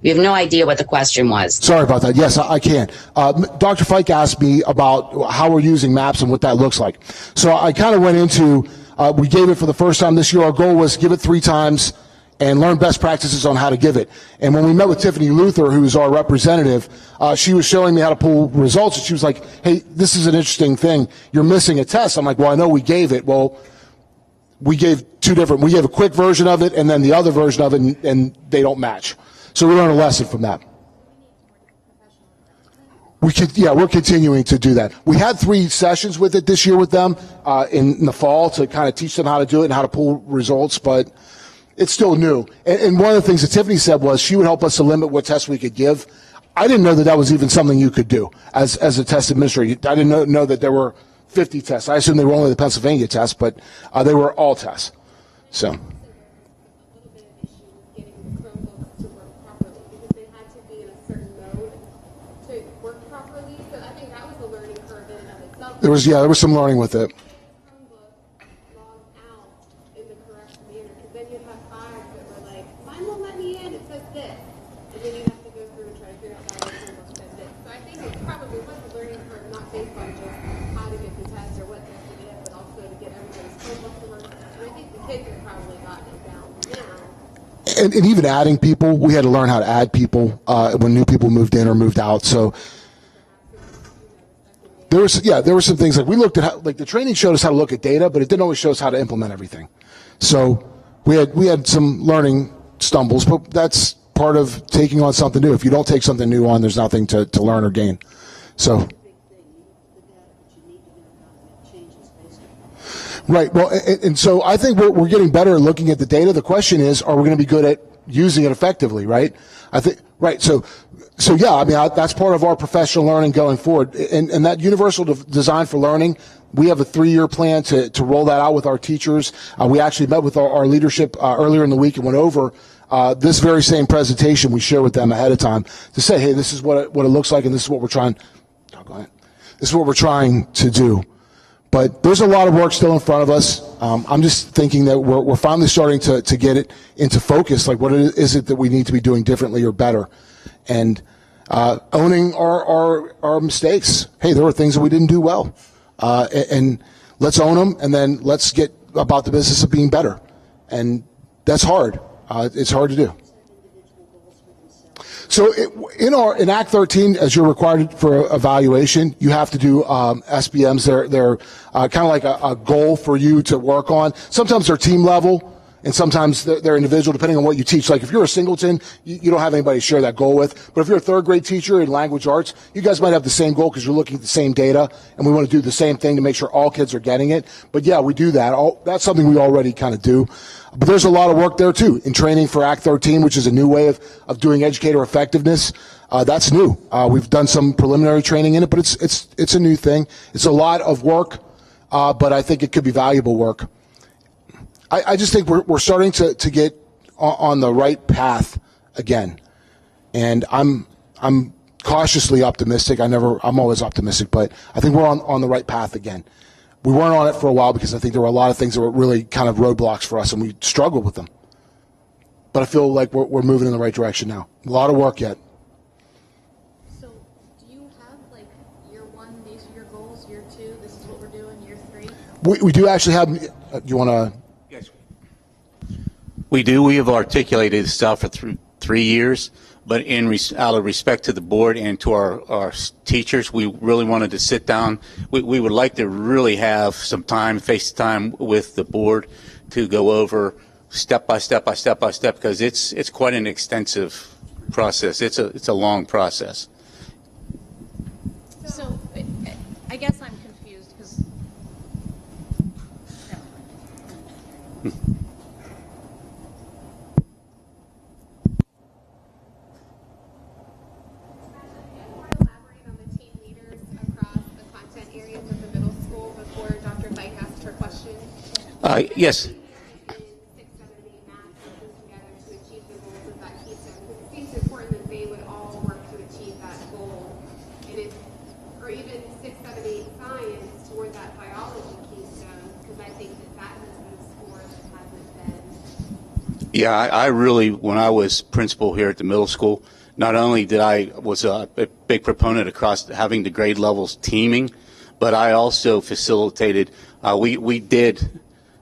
have no idea what the question was. Sorry about that. Yes, I can. Dr. Fike asked me about how we're using maps and what that looks like. So I kind of went into, we gave it for the first time this year. Our goal was give it 3 times and learn best practices on how to give it. And when we met with Tiffany Luther, who's our representative, she was showing me how to pull results, and she was like, hey, this is an interesting thing. You're missing a test. I'm like, well, I know we gave it. Well, we gave 2 different. We gave a quick version of it and then the other version of it, and they don't match. So we learned a lesson from that. We're continuing to do that. We had 3 sessions with it this year with them in the fall to kind of teach them how to do it and how to pull results, but it's still new. And one of the things that Tiffany said was she would help us to limit what tests we could give. I didn't know that was even something you could do as a test administrator. I didn't know that there were 50 tests. I assumed they were only the Pennsylvania tests, but they were all tests. So. There was some learning with it. kids have probably gotten it down now. And even adding people, we had to learn how to add people when new people moved in or moved out. So there were some things like we looked at like the training showed us how to look at data, but it didn't always show us how to implement everything. So we had some learning stumbles, but that's part of taking on something new. If you don't take something new on, there's nothing to learn or gain. So. Right. Well, and so I think we're getting better at looking at the data. The question is, are we going to be good at using it effectively? Right. I think. Right. So yeah. I mean, that's part of our professional learning going forward. And that universal design for learning, we have a 3-year plan to roll that out with our teachers. We actually met with our leadership earlier in the week and went over this very same presentation we share with them ahead of time to say, hey, this is what it looks like, and this is what we're trying. This is what we're trying to do. But there's a lot of work still in front of us. I'm just thinking that we're finally starting to get it into focus. Like, what is it that we need to be doing differently or better? And owning our mistakes. Hey, there were things that we didn't do well. And let's own them, and then let's get about the business of being better. And that's hard. It's hard to do. So in Act 13, as you're required for evaluation, you have to do SBMs. They're kind of like a goal for you to work on. Sometimes they're team level, and sometimes they're individual, depending on what you teach. Like if you're a singleton, you don't have anybody to share that goal with. But if you're a third grade teacher in language arts, you guys might have the same goal because you're looking at the same data, and we want to do the same thing to make sure all kids are getting it. But yeah, we do that. That's something we already kind of do. But there's a lot of work there too in training for Act 13, which is a new way of doing educator effectiveness. That's new. We've done some preliminary training in it, but it's a new thing. It's a lot of work, but I think it could be valuable work. I just think we're starting to get on the right path again, and I'm cautiously optimistic. I'm always optimistic, but I think we're on the right path again. We weren't on it for a while because I think there were a lot of things that were really kind of roadblocks for us, and we struggled with them. But I feel like we're moving in the right direction now. A lot of work yet. So do you have, like, year 1, these are your goals, year 2, this is what we're doing, year 3? We do actually have, do you want to? Yes. We do. We have articulated stuff for 3 years, but out of respect to the board and to our teachers, we really wanted to sit down. We would like to really have some time, FaceTime with the board to go over step by step, because it's quite an extensive process. It's a long process. So I guess I'm confused because Yes. Yeah, I really, when I was principal here at the middle school, not only was a big proponent across having the grade levels teaming, but I also facilitated, we did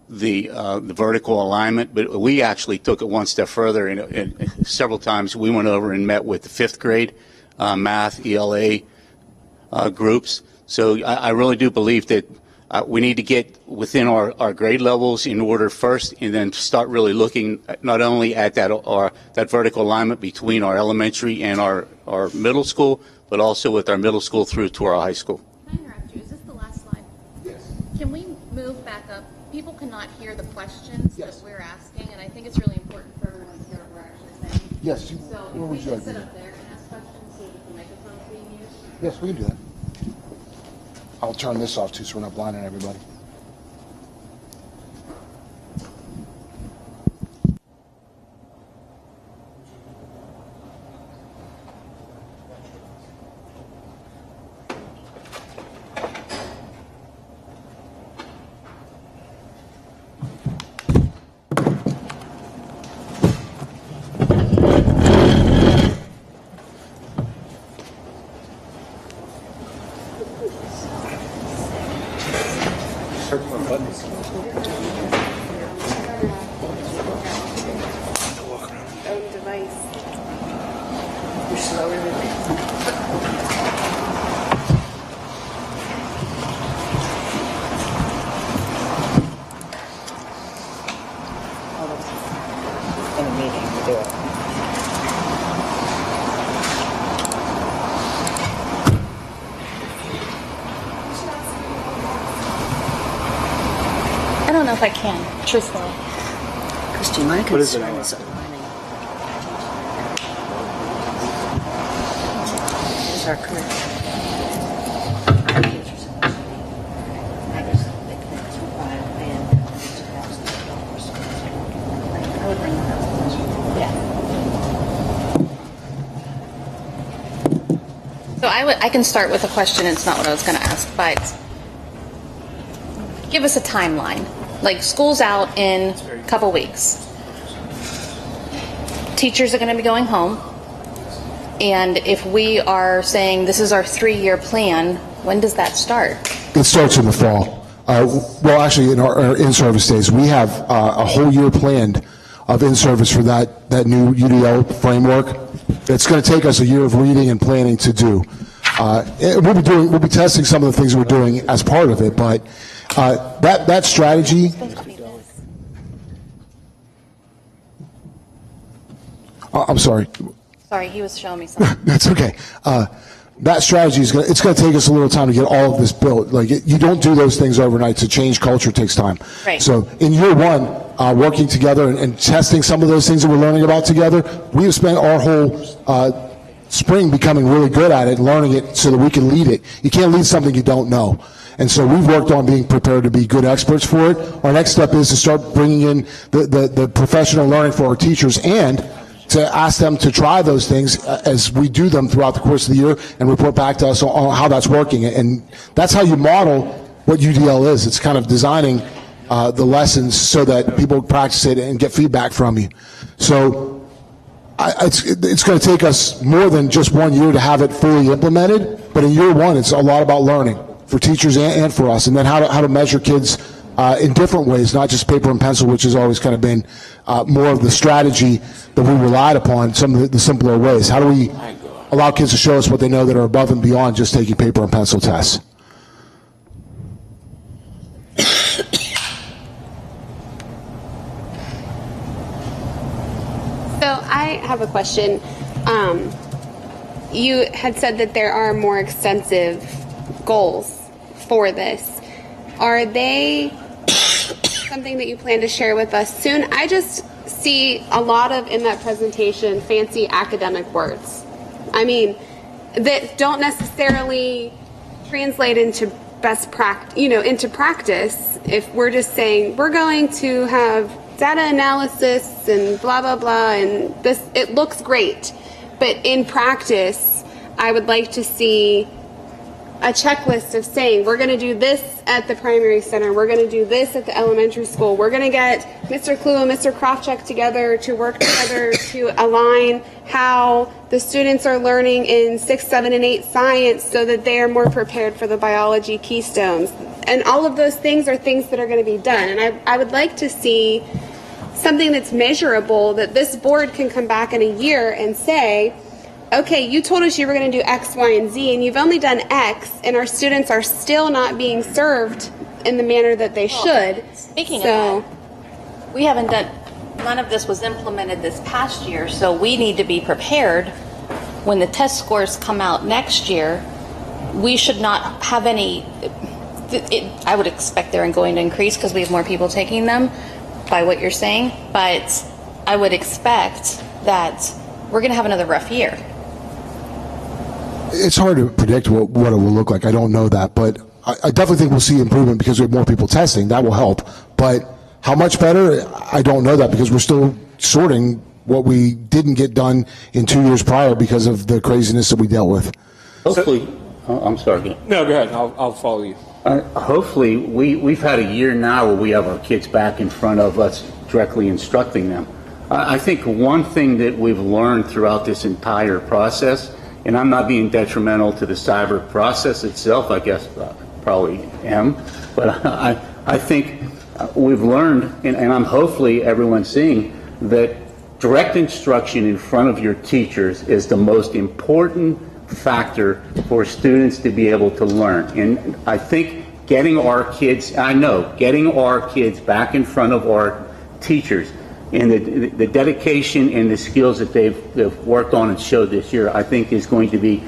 the vertical alignment, but we actually took it one step further, and several times we went over and met with the 5th grade math, ELA groups. So I really do believe that we need to get within our grade levels in order first, and then start really looking not only at that vertical alignment between our elementary and our middle school, but also with our middle school through to our high school. Can I interrupt you? Is this the last slide? Yes. Can we move back up? People cannot hear the questions that we're asking, and I think it's really important for everyone to hear what we're actually saying. Yes. So if we can sit up there and ask questions so that the microphone's being used. Yes, we can do that. I'll turn this off too so we're not blinding everybody. Own device. You're slower than me. In a meeting to do it. I don't know if I can, truthfully. Christy, my concern is aligning. Is our current. So I can start with a question. It's not what I was going to ask, but give us a timeline. Like, school's out in a couple weeks. Teachers are going to be going home. And if we are saying this is our 3-year plan, when does that start? It starts in the fall. Well, actually, in our in-service days, we have a whole year planned of in-service for that new UDL framework. It's going to take us a year of reading and planning to do. We'll be testing some of the things we're doing as part of it, but that strategy. I'm sorry. Sorry, he was showing me something. That's okay. That strategy is going to take us a little time to get all of this built. Like, you don't do those things overnight. To change culture takes time. Right. So in year one, working together and testing some of those things that we're learning about together, we have spent our whole spring becoming really good at it, learning it so that we can lead it. You can't lead something you don't know. And so we've worked on being prepared to be good experts for it. Our next step is to start bringing in the professional learning for our teachers and to ask them to try those things as we do them throughout the course of the year and report back to us on how that's working. And that's how you model what UDL is. It's kind of designing the lessons so that people practice it and get feedback from you. So it's going to take us more than just 1 year to have it fully implemented, but in year one, it's a lot about learning for teachers and for us, and then how to measure kids in different ways, not just paper and pencil, which has always kind of been more of the strategy that we relied upon, some of the simpler ways. How do we allow kids to show us what they know that are above and beyond just taking paper and pencil tests? So I have a question. You had said that there are more extensive goals for this. Are they something that you plan to share with us soon? I just see a lot of, in that presentation, fancy academic words. I mean, that don't necessarily translate into into practice. If we're just saying we're going to have data analysis and blah blah blah, and this, it looks great, but in practice, I would like to see a checklist of saying we're going to do this at the primary center, we're going to do this at the elementary school, we're going to get Mr. Clue and Mr. Krofchek together to work together to align how the students are learning in 6, 7, and 8 science so that they are more prepared for the biology keystones. And all of those things are things that are going to be done. And I would like to see something that's measurable, that this board can come back in a year and say, okay, you told us you were going to do X, Y, and Z, and you've only done X, and our students are still not being served in the manner that they should. Speaking of that, we haven't done, none of this was implemented this past year, so we need to be prepared when the test scores come out next year. We should not have any, I would expect they're going to increase because we have more people taking them by what you're saying, but I would expect that we're going to have another rough year. It's hard to predict what it will look like. I don't know that, but I definitely think we'll see improvement because we have more people testing. That will help. But how much better? I don't know that because we're still sorting what we didn't get done in 2 years prior because of the craziness that we dealt with. Hopefully, I'm sorry. No, go ahead. I'll follow you. Hopefully, we've had a year now where we have our kids back in front of us directly instructing them. I think one thing that we've learned throughout this entire process, and I'm not being detrimental to the cyber process itself, I guess probably am, but I think we've learned, and I'm hopefully everyone's seeing, that direct instruction in front of your teachers is the most important factor for students to be able to learn. And I think getting our kids back in front of our teachers and the dedication and the skills that they've worked on and showed this year, I think is going to be,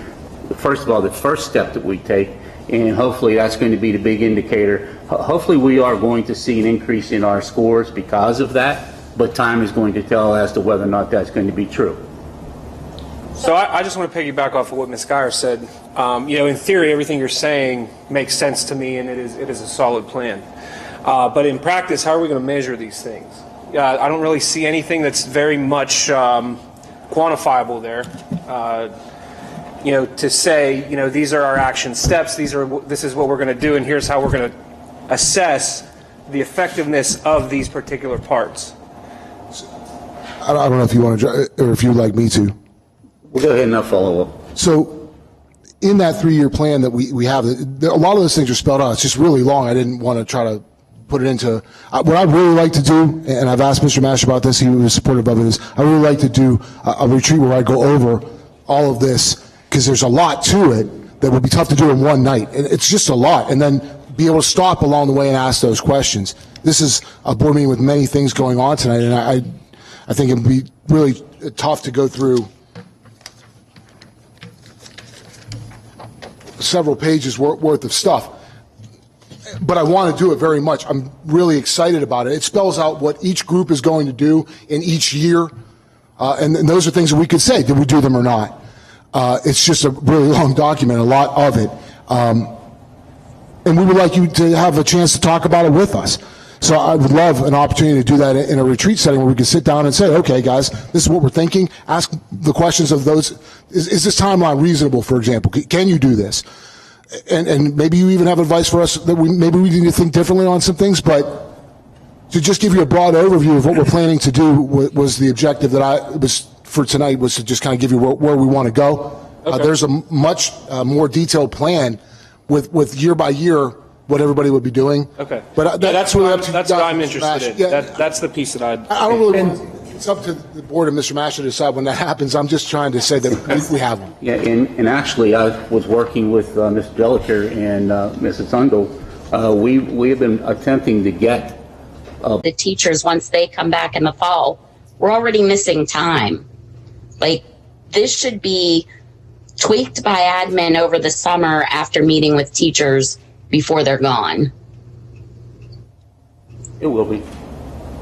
first of all, the first step that we take, and hopefully that's going to be the big indicator. Hopefully we are going to see an increase in our scores because of that, but time is going to tell as to whether or not that's going to be true. So I just want to piggyback off of what Ms. Geyer said. In theory, everything you're saying makes sense to me, and it is a solid plan. But in practice, how are we going to measure these things? I don't really see anything that's very much quantifiable there. To say, these are our action steps, this is what we're going to do, and here's how we're going to assess the effectiveness of these particular parts. I don't know if you want to, or if you'd like me to. We'll go ahead and I'll follow up. So in that 3-year plan that we have, a lot of those things are spelled out. It's just really long. I didn't want to try to put it into, what I'd really like to do, and I've asked Mr. Mash about this, he was supportive of it, is I really like to do a retreat where I go over all of this, because there's a lot to it that would be tough to do in one night. And it's just a lot. And then be able to stop along the way and ask those questions. This is a board meeting with many things going on tonight, and I think it would be really tough to go through several pages worth of stuff. But I want to do it very much. I'm really excited about it. It spells out what each group is going to do in each year, and those are things that we could say, did we do them or not? It's just a really long document, a lot of it. And we would like you to have a chance to talk about it with us. So I would love an opportunity to do that in a retreat setting where we can sit down and say, okay, guys, this is what we're thinking. Ask the questions of those. Is this timeline reasonable, for example? Can you do this? And maybe you even have advice for us that maybe we need to think differently on some things, but to just give you a broad overview of what we're planning to do was the objective that was for tonight, was to just kind of give you where we want to go. Okay. There's a much more detailed plan with year by year what everybody would be doing. Okay. But that's really up to that's what I'm interested in. Yeah. That's the piece that I don't really want to, it's up to the board and Mr. Mash to decide when that happens. I'm just trying to say that we have one. Yeah, and actually I was working with Mr. Jelliker and Mrs. Ungle. We have been attempting to get the teachers once they come back in the fall. We're already missing time. Like, this should be tweaked by admin over the summer after meeting with teachers before they're gone. It will be.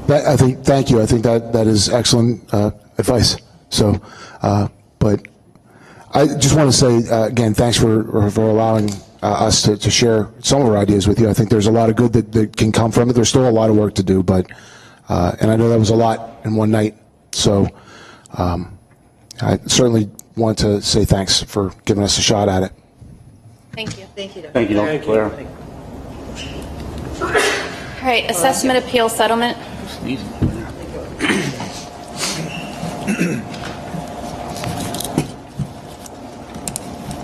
Thank you. I think that is excellent advice. So, but I just want to say again, thanks for allowing us to share some of our ideas with you. I think there's a lot of good that can come from it. There's still a lot of work to do, but and I know that was a lot in one night. So I certainly want to say thanks for giving us a shot at it. Thank you. Thank you. Thank you, Dr. Claire. All right, assessment appeal settlement.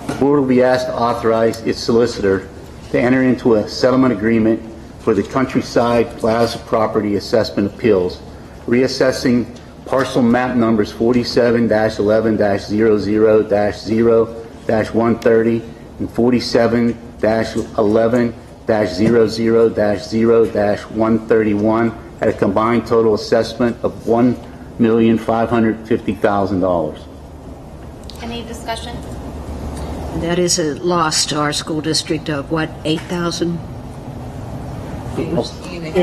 The board will be asked to authorize its solicitor to enter into a settlement agreement for the Countryside Plaza property assessment appeals, reassessing parcel map numbers 47-11-00-0-130 and 47-11-00-0-131 at a combined total assessment of $1,550,000. Any discussion? That is a loss to our school district of what, 8,000? It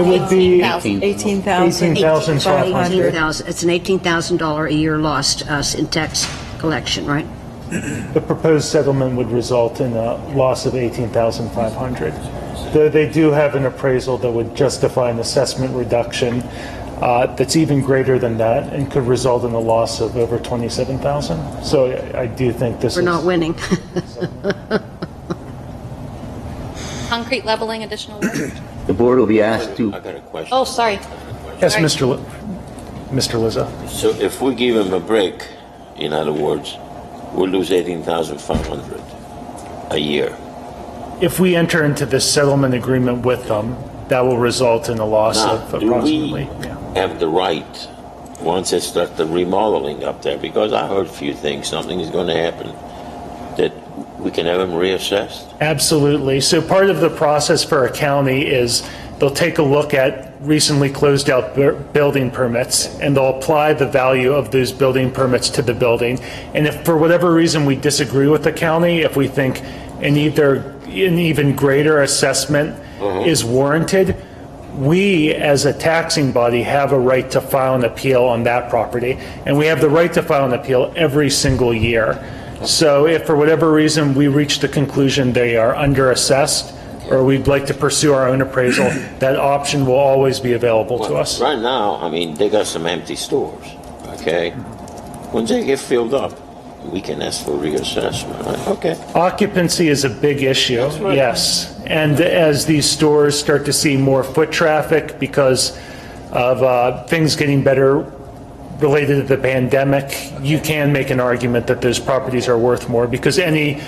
would be 18,500. It's an $18,000 a year loss to us in tax collection, right? The proposed settlement would result in a loss of $18,500. Though they do have an appraisal that would justify an assessment reduction that's even greater than that and could result in a loss of over $27,000. So I do think this We're not winning. Concrete leveling, additional work? The board will be asked to... I got a question. Oh, sorry. Yes, sorry. Mr. Lizzo. So if we give him a break, in other words, we'll lose $18,500 a year. if we enter into this settlement agreement with them, that will result in a loss Now, of do approximately. we have the right, once they start the remodeling up there, because I heard a few things, something is going to happen, that we can have them reassessed? Absolutely. So part of the process for a county is they'll take a look at recently closed out building permits, and they'll apply the value of those building permits to the building. And if for whatever reason we disagree with the county, if we think an even greater assessment is warranted, we as a taxing body have a right to file an appeal on that property. And we have the right to file an appeal every single year. So if for whatever reason we reach the conclusion they are underassessed, or we'd like to pursue our own appraisal, that option will always be available to us. Right now, I mean, they got some empty stores, okay? When they get filled up, we can ask for reassessment, right? Okay. Occupancy is a big issue, yes. And as these stores start to see more foot traffic because of things getting better related to the pandemic, you can make an argument that those properties are worth more, because any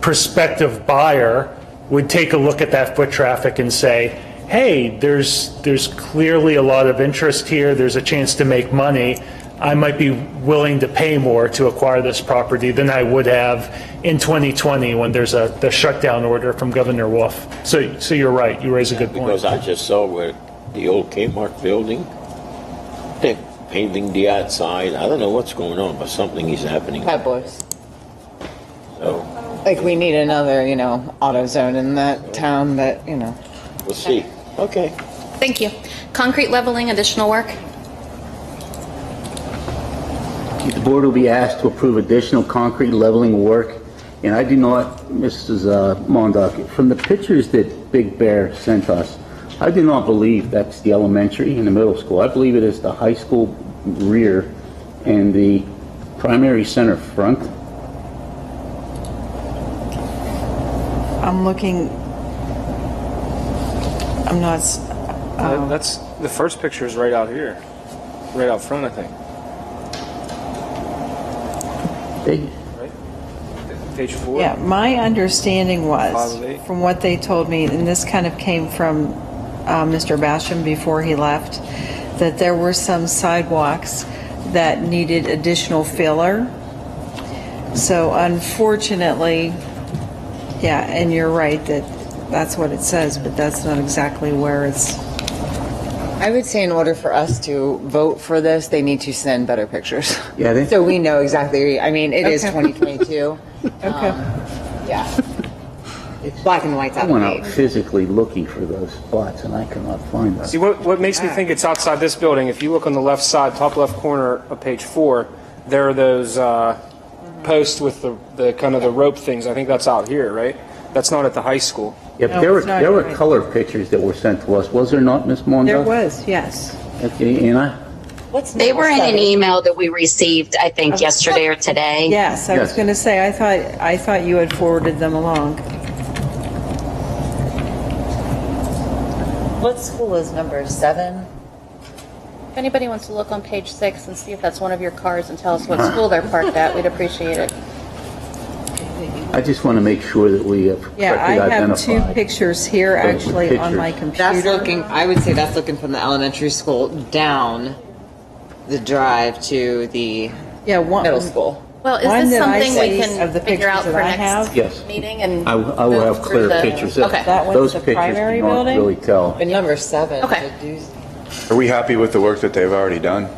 prospective buyer would take a look at that foot traffic and say, hey, there's clearly a lot of interest here, there's a chance to make money, I might be willing to pay more to acquire this property than I would have in 2020 when there's the shutdown order from Governor Wolf. So you're right, you raise a good point. Because I just saw where the old Kmart building, they're painting the outside. I don't know what's going on, but something is happening. Bad boys. So, Like, we need another, auto zone in that town that, we'll see. Okay. Thank you. Concrete leveling, additional work? The board will be asked to approve additional concrete leveling work, and I do not, Mrs. Mondock, from the pictures that Big Bear sent us, I do not believe that's the elementary and the middle school. I believe it is the high school rear and the primary center front. I'm looking, I'm not, That's the first picture is right out here, right out front, I think. Right? Page 4. yeah, my understanding was, 5 of 8. from what they told me, and this kind of came from Mr. Basham before he left, that there were some sidewalks that needed additional filler. So unfortunately, yeah, and you're right that's what it says, but that's not exactly where it's. I would say in order for us to vote for this, they need to send better pictures. Yeah, So we know exactly, I mean, it is 2022. Okay. Yeah. Black and white's I out went of out date. physically looking for those spots, and I cannot find them. See, what makes me think it's outside this building, if you look on the left side, top left corner of page 4, there are those posts with the kind of the rope things. I think that's out here, right? That's not at the high school. Yeah, but No, there it's not were right. color pictures that were sent to us, was there not, Ms. Mondock? There was, yes. Okay, and They were in an email that we received, I think, yesterday or today. Yes, I was Yes. going to say, I thought you had forwarded them along. What school is number 7? If anybody wants to look on page 6 and see if that's one of your cars and tell us what school they're parked at, we'd appreciate it. I just want to make sure that we have Yeah, I correctly have identified. 2 pictures here Those are actually on my pictures. computer. That's looking, I would say that's looking from the elementary school down the drive to the Yeah, one. middle school. Well, is One this that I something we see can of the figure out pictures for that I next have. Yes. meeting? And I will go have through clear the- pictures. Okay. That one's Those the pictures primary do not building? really tell. But number 7. Okay. Are we happy with the work that they've already done?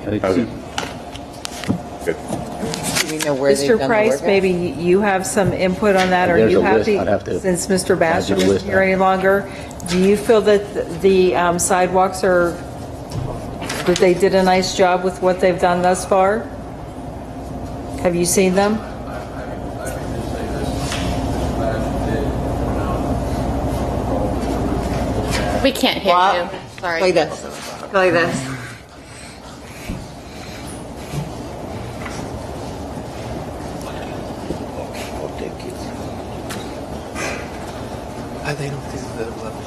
It's- Okay. Good. Do we know where they've Mr. done the Price, work at? maybe you have some input on that. Are There's you a list. happy, I'd have to since Mr. add Basham the isn't list here up. any longer, do you feel that the sidewalks that they did a nice job with what they've done thus far? Have you seen them? We can't hear you. Sorry. Play this. Play this. They don't do the level.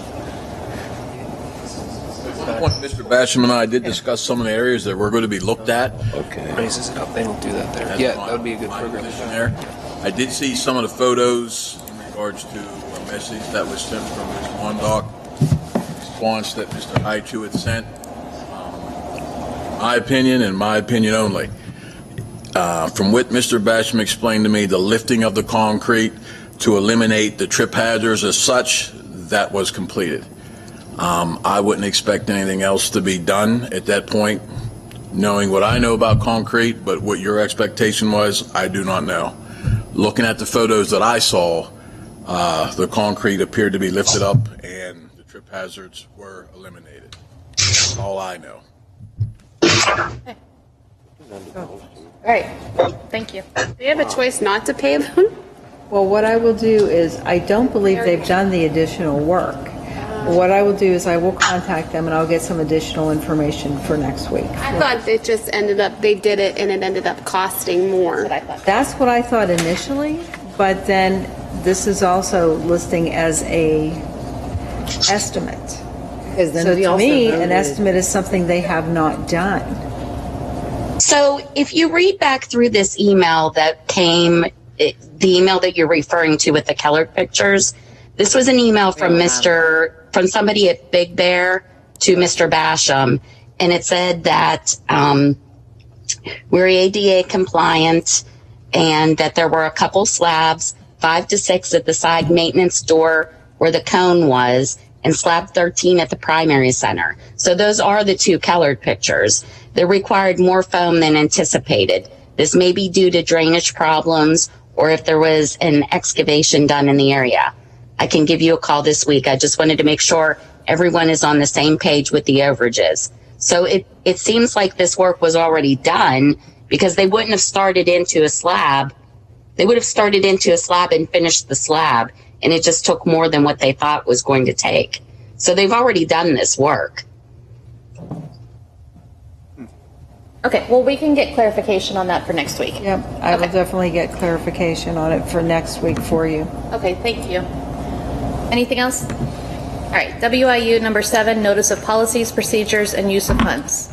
Mr. Basham and I did discuss some of the areas that we're going to be looked at. Okay. Raises it up. They don't do that there. Yeah, that would be a good program. There. I did see some of the photos in regards to message that was sent from Ms. Mondock, response that Mr. Haichu had sent. My opinion and my opinion only. From what Mr. Basham explained to me, the lifting of the concrete to eliminate the trip hazards as such, that was completed. I wouldn't expect anything else to be done at that point, knowing what I know about concrete, but what your expectation was, I do not know. Looking at the photos that I saw, the concrete appeared to be lifted up and the trip hazards were eliminated. That's all I know. All right, thank you. Do you have a choice not to pay them? Well, what I will do is, I don't believe they've done the additional work. What I will do is I will contact them and I'll get some additional information for next week. I thought it just ended up, they did it and it ended up costing more. That's what I thought initially, but then this is also listing as a estimate. So to me, an estimate is something they have not done. So if you read back through this email that came, the email that you're referring to with the colored pictures, this was an email from from somebody at Big Bear to Mr. Basham, and it said that we're ADA compliant and that there were a couple slabs, 5 to 6 at the side maintenance door where the cone was, and slab 13 at the primary center. So those are the 2 colored pictures. They required more foam than anticipated. This may be due to drainage problems or if there was an excavation done in the area. I can give you a call this week. I just wanted to make sure everyone is on the same page with the overages. So it seems like this work was already done because they wouldn't have started into a slab. They would have started into a slab and finished the slab, and it just took more than what they thought was going to take. So they've already done this work. Okay, well, we can get clarification on that for next week. Yep, I will definitely get clarification on it for next week for you. Okay, thank you. Anything else? All right, WIU number 7, notice of policies, procedures, and use of funds.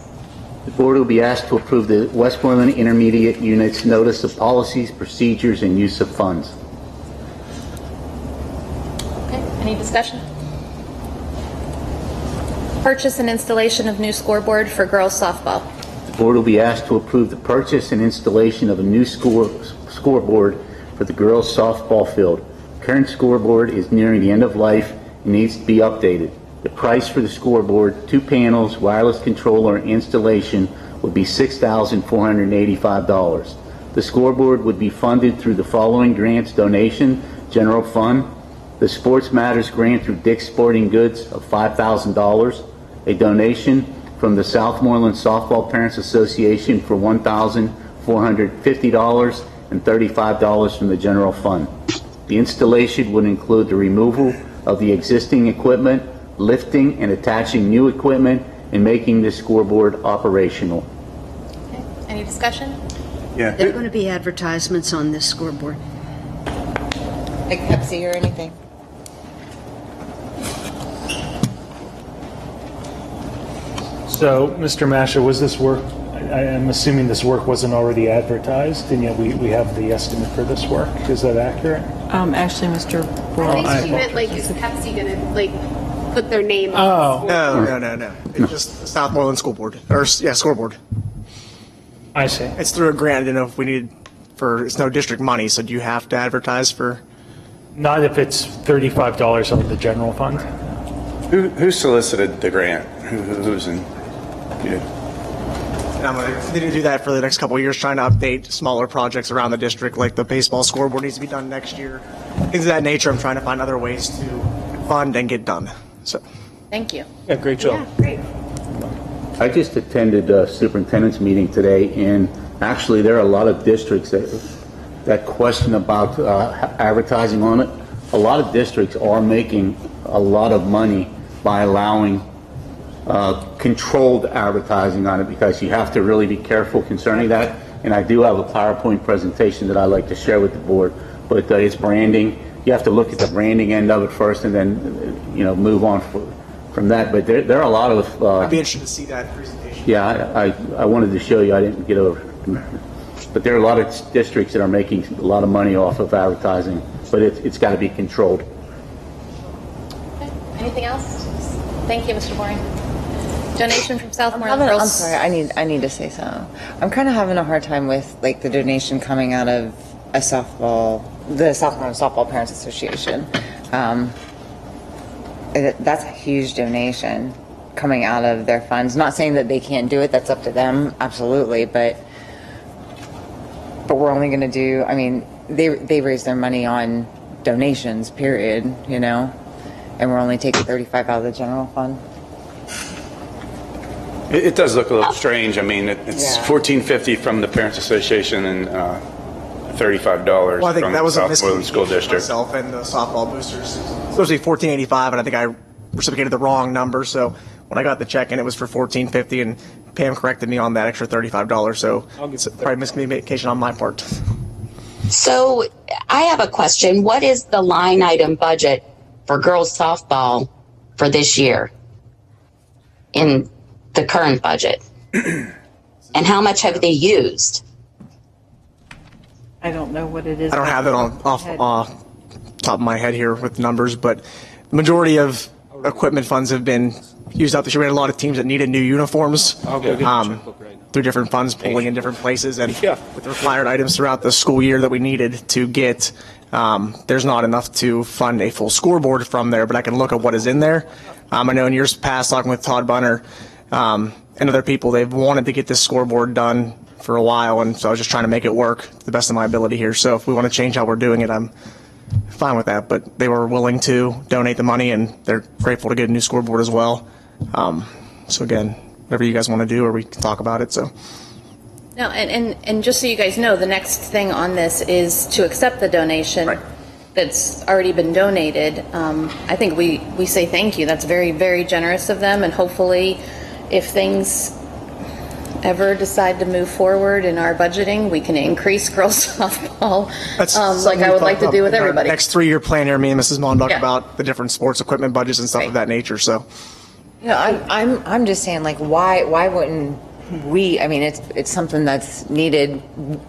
The board will be asked to approve the Westmoreland Intermediate Unit's notice of policies, procedures, and use of funds. Okay, any discussion? Purchase and installation of new scoreboard for girls softball. The board will be asked to approve the purchase and installation of a new scoreboard for the girls softball field. Current scoreboard is nearing the end of life and needs to be updated. The price for the scoreboard, 2 panels, wireless controller, and installation would be $6,485. The scoreboard would be funded through the following grants: donation, general fund, the Sports Matters grant through Dick's Sporting Goods of $5,000, a donation from the Southmoreland Softball Parents Association for $1,450, and $35 from the general fund. The installation would include the removal of the existing equipment, lifting and attaching new equipment, and making the scoreboard operational. Okay, any discussion? Yeah. There going to be advertisements on this scoreboard? Like Pepsi or anything? So, Mr. Masha, was this work, I am assuming this work wasn't already advertised, and yet we have the estimate for this work. Is that accurate? Actually, Mr. I think she meant, like, is Pepsi going to, like, put their name on the No. It's just the Southmoreland school board, scoreboard. I see. It's through a grant. I didn't know if we needed it's no district money, so do you have to advertise for? Not if it's $35 on the general fund. Who solicited the grant? Who's in? Yeah. And I'm going to continue to do that for the next couple of years, trying to update smaller projects around the district, like the baseball scoreboard needs to be done next year. Things of that nature. I'm trying to find other ways to fund and get done. So. Thank you. Yeah, great job. Yeah, great. I just attended a superintendent's meeting today, and actually there are a lot of districts that question about advertising on it. A lot of districts are making a lot of money by allowing controlled advertising on it, because you have to really be careful concerning that. And I do have a PowerPoint presentation that I'd like to share with the board, but it's branding. You have to look at the branding end of it first, and then move on from that. But there are a lot of I'd be interested to see that presentation. yeah, I wanted to show you. I didn't get over, but there are a lot of districts that are making a lot of money off of advertising, but it's got to be controlled. Anything else? Thank you, Mr. Boring. Donation from Southmoreland I'm Girls. sorry, I need to say something. I'm kind of having a hard time with like the donation coming out of the Southmoreland Softball Parents Association. That's a huge donation coming out of their funds. Not saying that they can't do it, that's up to them, absolutely, but we're only going to do, I mean, they raise their money on donations, period, you know, and we're only taking 35 out of the general fund. It does look a little strange. I mean, it's $14.50 from the Parents Association and $35 Well, I think from that was the a Southmoreland School District. Myself and the softball boosters. It's supposed to be $14.85, and I think I reciprocated the wrong number. So when I got the check in, it was for $14.50, and Pam corrected me on that extra $35. So it's probably miscommunication on my part. So I have a question. What is the line item budget for girls softball for this year in the current budget? And how much have they used? I don't know what it is. I don't have it off top of my head here with numbers, but the majority of equipment funds have been used up this year. We had a lot of teams that needed new uniforms through different funds pulling in different places, and with the required items throughout the school year that we needed to get, there's not enough to fund a full scoreboard from there, but I can look at what is in there. I know in years past, talking with Todd Bunner and other people, they've wanted to get this scoreboard done for a while, and so I was just trying to make it work to the best of my ability here. So if we want to change how we're doing it, I'm fine with that, but they were willing to donate the money, and they're grateful to get a new scoreboard as well. So again, whatever you guys want to do, or we can talk about it. So. No, and just so you guys know, the next thing on this is to accept the donation that's already been donated. I think we say thank you. That's very, very generous of them, and hopefully if things ever decide to move forward in our budgeting, we can increase girls softball like I would like to do with everybody. Next 3-year plan here, me and Mrs. Mondock about the different sports equipment budgets and stuff of that nature. So, you know, I'm just saying, like, why wouldn't we? I mean, it's something that's needed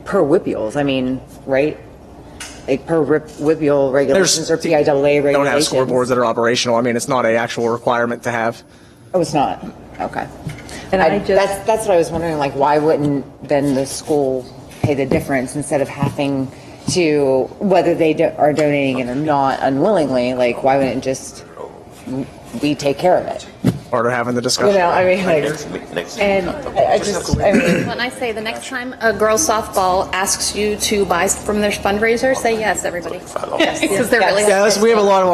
per WIPIALs. I mean, right? Like per WIPIAL regulations or PIAA regulations. Don't have scoreboards that are operational. I mean, it's not an actual requirement to have. Oh, it's not. Okay. And that's what I was wondering. Like, why wouldn't then the school pay the difference instead of having to, whether they are donating it or not unwillingly? Like, why wouldn't just we take care of it? Part of having the discussion. You know, I mean, like, and I mean, when I say the next time a girls softball asks you to buy from their fundraiser, say yes, everybody. Yes, because they're really we have a lot of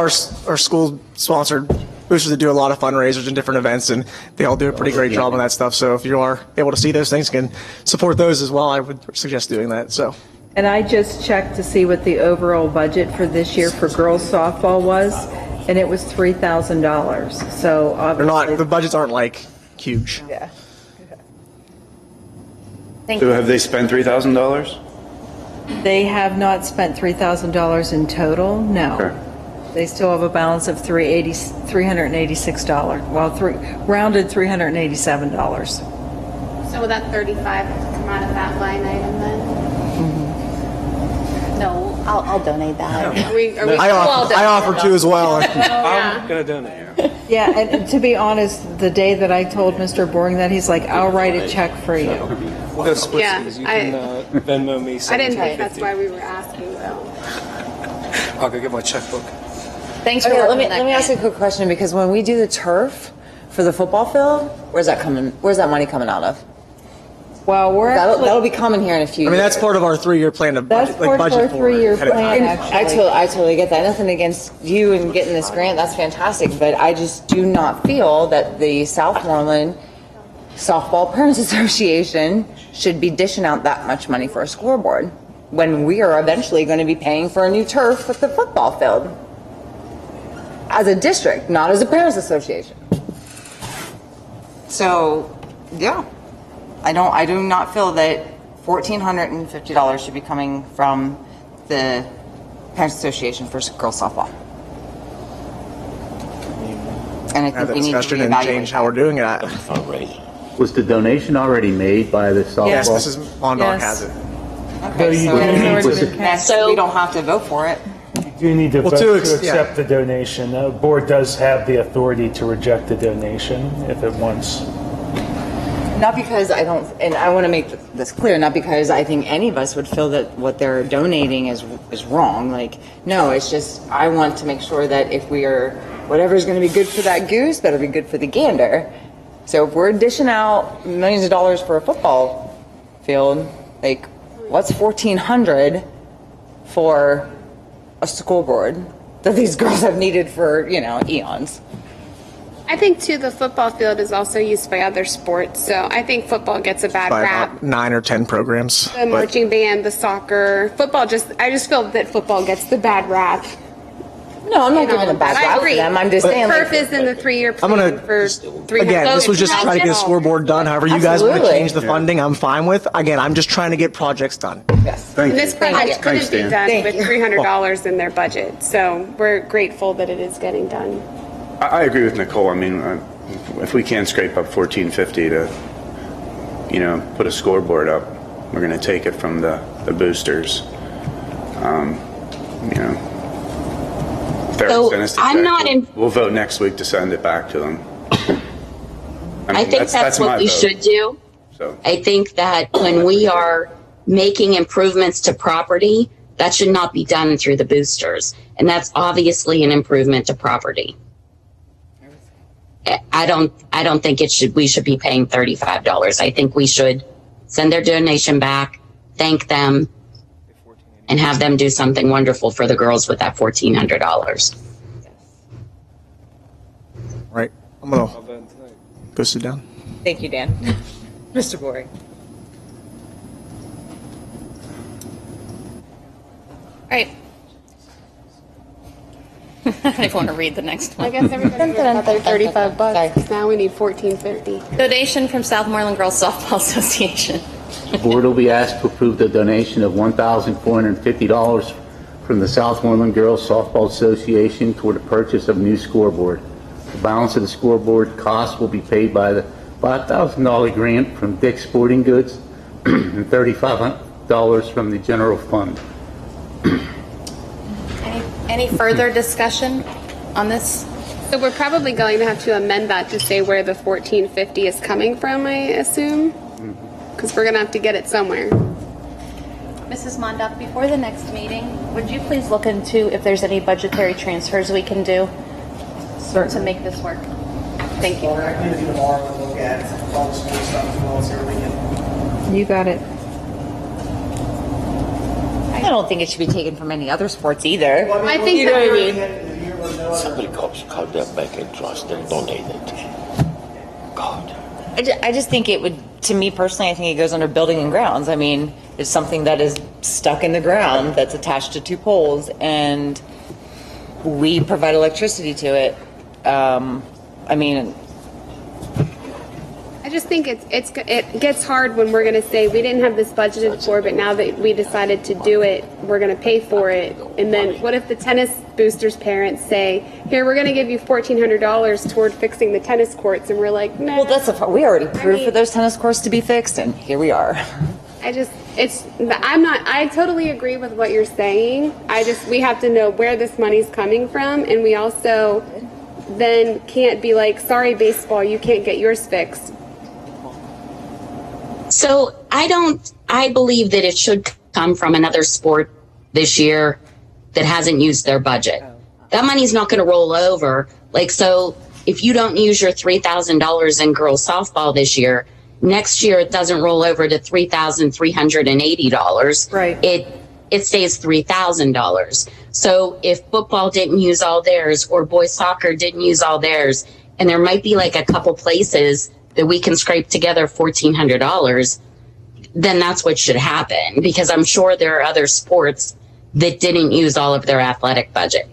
our school sponsored boosters that do a lot of fundraisers and different events, and they all do a pretty great job on that stuff. So if you are able to see those things, can support those as well. I would suggest doing that. So. And I just checked to see what the overall budget for this year for girls softball was, and it was $3,000. So obviously the budgets aren't like huge. Yeah. So have they spent $3,000? They have not spent $3,000 in total. No. Okay. They still have a balance of $386. Well, rounded $387. So would that 35 come out of that line item then? No, I'll donate that. I offer to as well. I'm going to donate. Yeah, and to be honest, the day that I told Mr. Boring that, he's like, I'll write a check for you. That's you can Venmo me. I didn't think that's why we were asking though. I'll go get my checkbook. Thanks for let me ask you a quick question, because when we do the turf for the football field, where's that money coming out of? Well, that'll be coming here in a few years. I mean, that's part of our 3-year plan of budget. That's part of our 3-year plan, actually. I totally get that. Nothing against you and getting this grant. That's fantastic. But I just do not feel that the Southmoreland Softball Parents Association should be dishing out that much money for a scoreboard when we are eventually going to be paying for a new turf with the football field. As a district, not as a parents association. So, yeah. I do not feel that $1,450 should be coming from the Parents Association for girls softball. And I think we need to discussion and change how we're doing it. Was the donation already made by the softball? Yes, Mrs. Mondock has it. Okay, so we don't have to vote for it. do need to Well, vote to to ex- accept the donation. The board does have the authority to reject the donation if it wants. Not because I don't, and I want to make this clear, not because I think any of us would feel that what they're donating is wrong. Like, no, it's just I want to make sure that if we are, whatever's going to be good for that goose, better be good for the gander. So if we're dishing out millions of dollars for a football field, like, what's $1,400 for a scoreboard that these girls have needed for, eons? I think too the football field is also used by other sports, so I think football gets a bad By rap. about 9 or 10 programs. The marching band, the soccer, football. I just feel that football gets the bad rap. No, I'm not giving a bad rap for them. I'm just saying. Turf is in the 3-year plan I'm gonna for 300. Again, this was just trying to get a scoreboard done. However, you guys want to Absolutely. change the funding, I'm fine with. Again, I'm just trying to get projects done. Yes. And this project couldn't be done Thank with you. $300 in their budget, so we're grateful that it is getting done. I agree with Nicole. I mean, if we can't scrape up $1,450 to, put a scoreboard up, we're going to take it from the boosters. If they're So, send us the I'm check, not in- we'll vote next week to send it back to them. I think that's what my we vote. should do. So. I think that when we are making improvements to property, that should not be done through the boosters. And that's obviously an improvement to property. I don't think we should be paying $35. I think we should send their donation back, thank them, and have them do something wonderful for the girls with that $1,400. Right. I'm going to go sit down. Thank you, Dan. Mr. Bory. Right. I want to read the next one. I guess everybody got their $35. Now we need $14.50. Donation from Southmoreland Girls Softball Association. The board will be asked to approve the donation of $1,450 from the Southmoreland Girls Softball Association toward the purchase of a new scoreboard. The balance of the scoreboard cost will be paid by the $5,000 grant from Dick's Sporting Goods and $3,500 from the general fund. Any further discussion on this? So we're probably going to have to amend that to say where the $14.50 is coming from, I assume? Because we're going to have to get it somewhere. Mrs. Mondock, before the next meeting, would you please look into if there's any budgetary transfers we can do to make this work? Thank you. I can do tomorrow and look at all the school stuff as well, see where we can. You got it. I don't think it should be taken from any other sports either. I think you know that what I mean. Somebody called that back in trust and donate it. God. I just think it would, to me personally, I think it goes under building and grounds. I mean, it's something that is stuck in the ground that's attached to two poles, and we provide electricity to it. I mean, I just think it gets hard when we're going to say we didn't have this budgeted for, but now that we decided to do it, we're going to pay for it. And then what if the tennis boosters' parents say, "Here, we're going to give you $1,400 toward fixing the tennis courts," and we're like, "No." well, we already proved for those tennis courts to be fixed, and here we are. I totally agree with what you're saying. We have to know where this money's coming from, and we also then can't be like, "Sorry, baseball, you can't get yours fixed." So I believe that it should come from another sport this year that hasn't used their budget. That money's not going to roll over. So if you don't use your $3,000 in girls softball this year, next year it doesn't roll over to $3,380. Right. It stays $3,000. So if football didn't use all theirs or boys soccer didn't use all theirs, and there might be a couple places that we can scrape together $1,400, then that's what should happen, because I'm sure there are other sports that didn't use all of their athletic budget.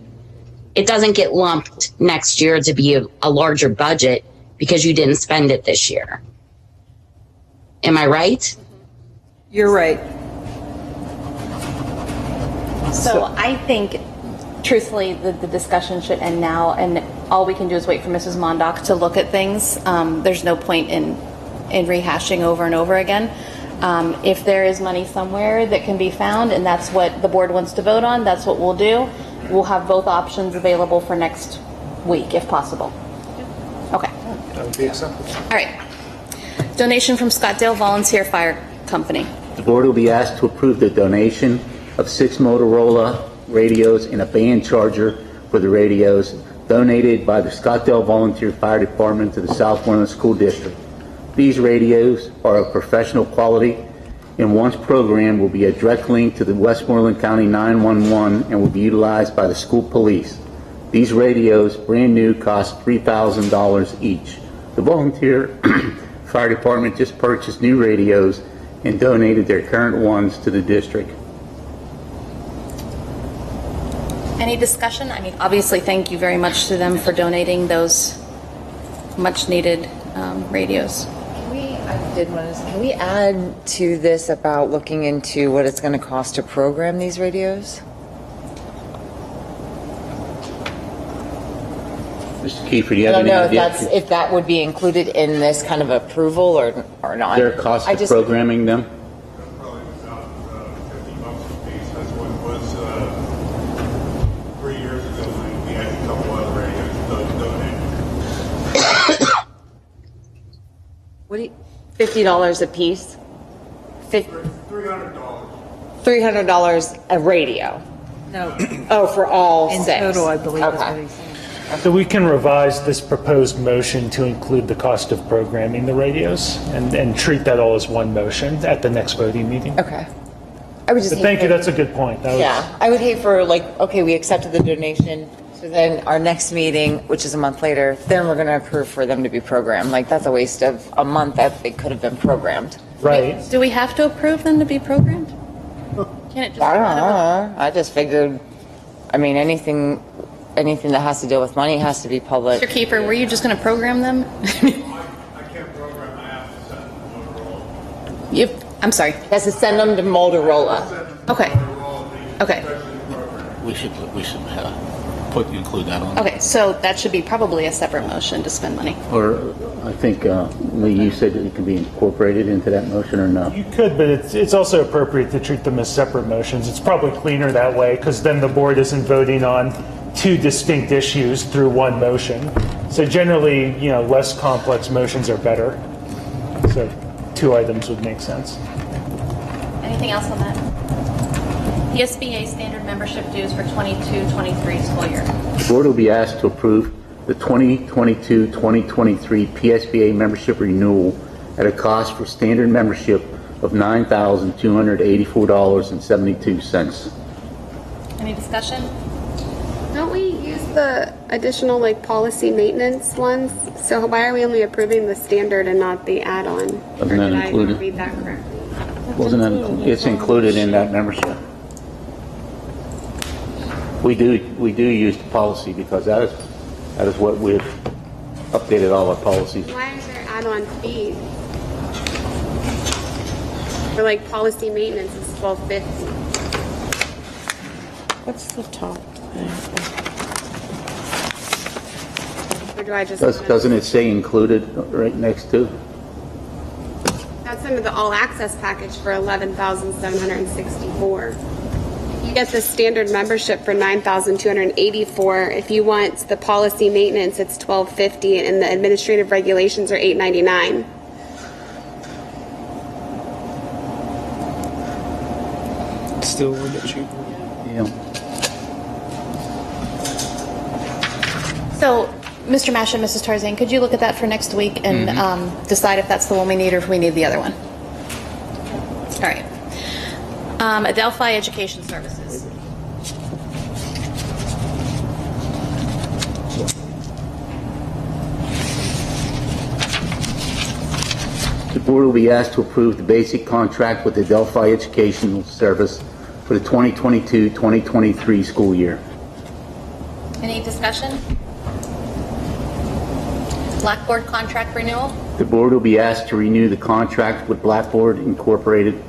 It doesn't get lumped next year to be a larger budget because you didn't spend it this year. Am I right? You're right. So I think, truthfully, the discussion should end now, and all we can do is wait for Mrs. Mondock to look at things. There's no point in rehashing over and over again. If there is money somewhere that can be found, and that's what the board wants to vote on, that's what we'll do. we'll have both options available for next week if possible. Okay. That would be acceptable. All right. Donation from Scottdale Volunteer Fire Company. The board will be asked to approve the donation of 6 Motorola radios and a band charger for the radios donated by the Scottdale Volunteer Fire Department to the Southmoreland School District. These radios are of professional quality and once programmed will be a direct link to the Westmoreland County 911 and will be utilized by the school police. These radios, brand new, cost $3,000 each. The volunteer fire department just purchased new radios and donated their current ones to the district. Any discussion? I mean, obviously, thank you very much to them for donating those much-needed radios. Can we add to this about looking into what it's going to cost to program these radios? Mr. Kiefer, do you I have don't any know idea? if that would be included in this kind of approval or not. Their cost I of just- programming them? What do you, $50 a piece? $300 a radio. No. Oh, for all In 6. total, I believe is Okay. what he's saying. So we can revise this proposed motion to include the cost of programming the radios and treat that all as one motion at the next voting meeting. Okay. I would just. But thank you, that's a good point. That was- Yeah, I would hate for okay, we accepted the donation, so then our next meeting, which is a month later, then we're going to approve for them to be programmed. That's a waste of a month that they could have been programmed. Right. Do we have to approve them to be programmed? Can it just? I don't know. I just figured, anything that has to deal with money has to be public. Mr. Kiefer, were you just going to program them? I'm sorry. Has to send them to Motorola. Okay. Okay. We should include that on. Okay, so that should be probably a separate motion to spend money. Or I think, Lee, you said it can be incorporated into that motion or no? You could, but it's also appropriate to treat them as separate motions. It's probably cleaner that way because then the board isn't voting on 2 distinct issues through one motion. So generally, less complex motions are better. So 2 items would make sense. Anything else on that? PSBA standard membership dues for 22-23 school year. The board will be asked to approve the 2022-2023 PSBA membership renewal at a cost for standard membership of $9,284.72. Any discussion? Don't we use the additional policy maintenance ones? So why are we only approving the standard and not the add-on? Wasn't that included? I read that correctly? Wasn't that, it's included in that membership. We do use the policy because that is what we've updated all our policies. Why is there add-on fees? For policy maintenance is $12.50. What's the top thing? Or do I just? Doesn't it say included right next to? That's under the all access package for $11,764. You get the standard membership for $9,284. If you want the policy maintenance, it's $12.50, and the administrative regulations are $8.99. Still a little bit cheaper. Yeah. So, Mr. Mash and Mrs. Tarzan, could you look at that for next week and decide if that's the one we need or if we need the other one? All right. Adelphi Education Services. The board will be asked to approve the basic contract with the Adelphi Educational Service for the 2022-2023 school year. Any discussion? Blackboard contract renewal. The board will be asked to renew the contract with Blackboard Incorporated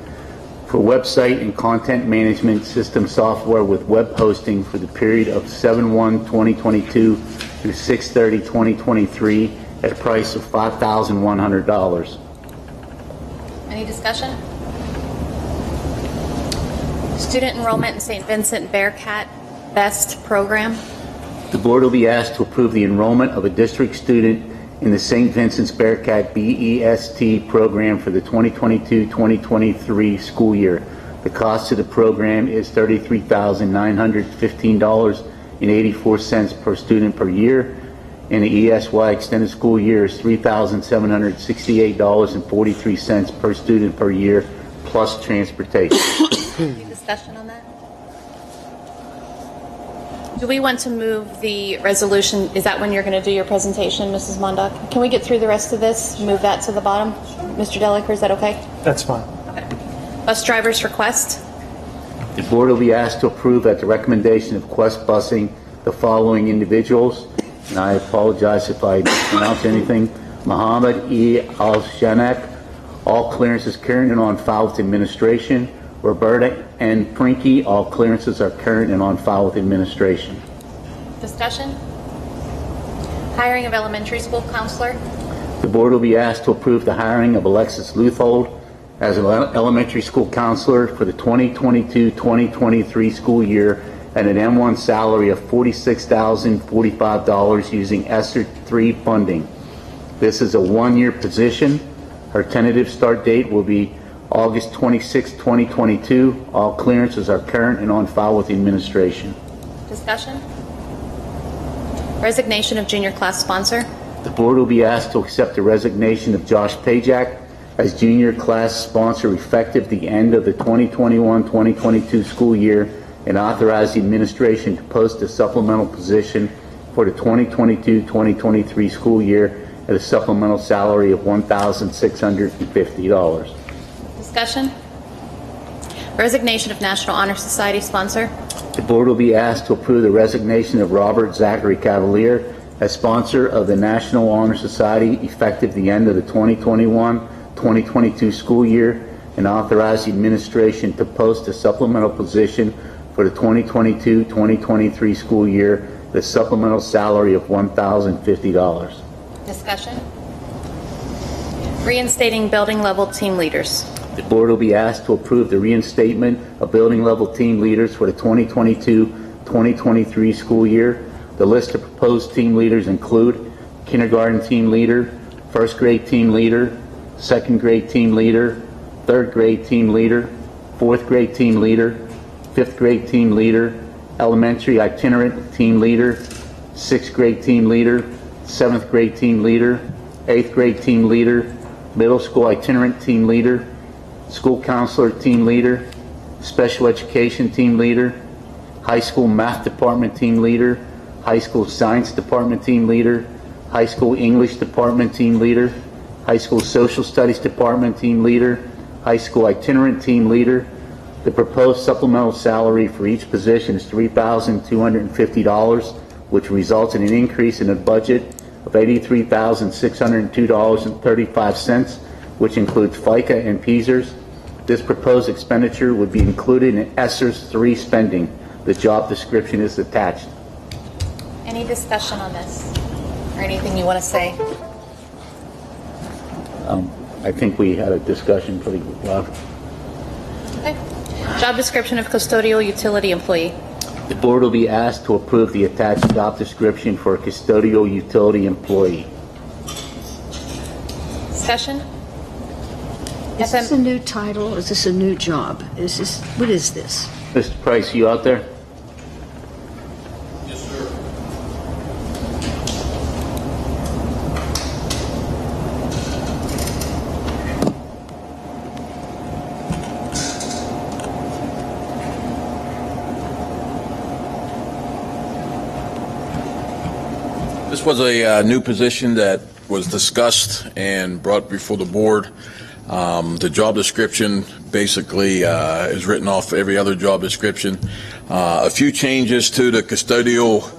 for website and content management system software with web hosting for the period of 7/1/2022 through 6/30/2023 at a price of $5,100. Any discussion? Student enrollment in St. Vincent Bearcat BEST program. The board will be asked to approve the enrollment of a district student in the St. Vincent's Bearcat BEST program for the 2022-2023 school year. The cost of the program is $33,915.84 per student per year, and the ESY extended school year is $3,768.43 per student per year, plus transportation. Any discussion on that? Do we want to move the resolution? Is that when you're going to do your presentation, Mrs. Mondock? Can we get through the rest of this? Move that to the bottom? Mr. Deliker, is that okay? That's fine. Okay. Bus driver's request. The board will be asked to approve at the recommendation of Quest Busing the following individuals, and I apologize if I mispronounce anything. Muhammad E. Al-Shanak, all clearances current and on file with administration. Roberta N. Prinky, all clearances are current and on file with administration. Discussion. Hiring of elementary school counselor. The board will be asked to approve the hiring of Alexis Luthold as an elementary school counselor for the 2022-2023 school year at an M1 salary of $46,045 using ESSER 3 funding. This is a one-year position. Her tentative start date will be August 26, 2022. All clearances are current and on file with the administration. Discussion. Resignation of junior class sponsor. The board will be asked to accept the resignation of Josh Pajak as junior class sponsor effective the end of the 2021-2022 school year and authorize the administration to post a supplemental position for the 2022-2023 school year at a supplemental salary of $1,650. Discussion. Resignation of National Honor Society sponsor. The board will be asked to approve the resignation of Robert Zachary Cavalier as sponsor of the National Honor Society effective the end of the 2021-2022 school year and authorize the administration to post a supplemental position for the 2022-2023 school year at a supplemental salary of $1,050. Discussion. Reinstating building level team leaders. The board will be asked to approve the reinstatement of building level team leaders for the 2022-2023 school year. The list of proposed team leaders include kindergarten team leader, first grade team leader, second grade team leader, third grade team leader, fourth grade team leader, fifth grade team leader, elementary itinerant team leader, sixth grade team leader, seventh grade team leader, eighth grade team leader, middle school itinerant team leader, school counselor team leader, special education team leader, high school math department team leader, high school science department team leader, high school English department team leader, high school social studies department team leader, high school itinerant team leader. The proposed supplemental salary for each position is $3,250, which results in an increase in the budget of $83,602.35, which includes FICA and PSERS. This proposed expenditure would be included in ESSER 3 spending. The job description is attached. Any discussion on this or anything you want to say? I think we had a discussion pretty well. Okay. Job description of custodial utility employee. The board will be asked to approve the attached job description for a custodial utility employee. Discussion? Is this a new title? Is this a new job? What is this? Mr. Price, you out there? Yes, sir. This was a new position that was discussed and brought before the board. The job description basically is written off every other job description. A few changes to the custodial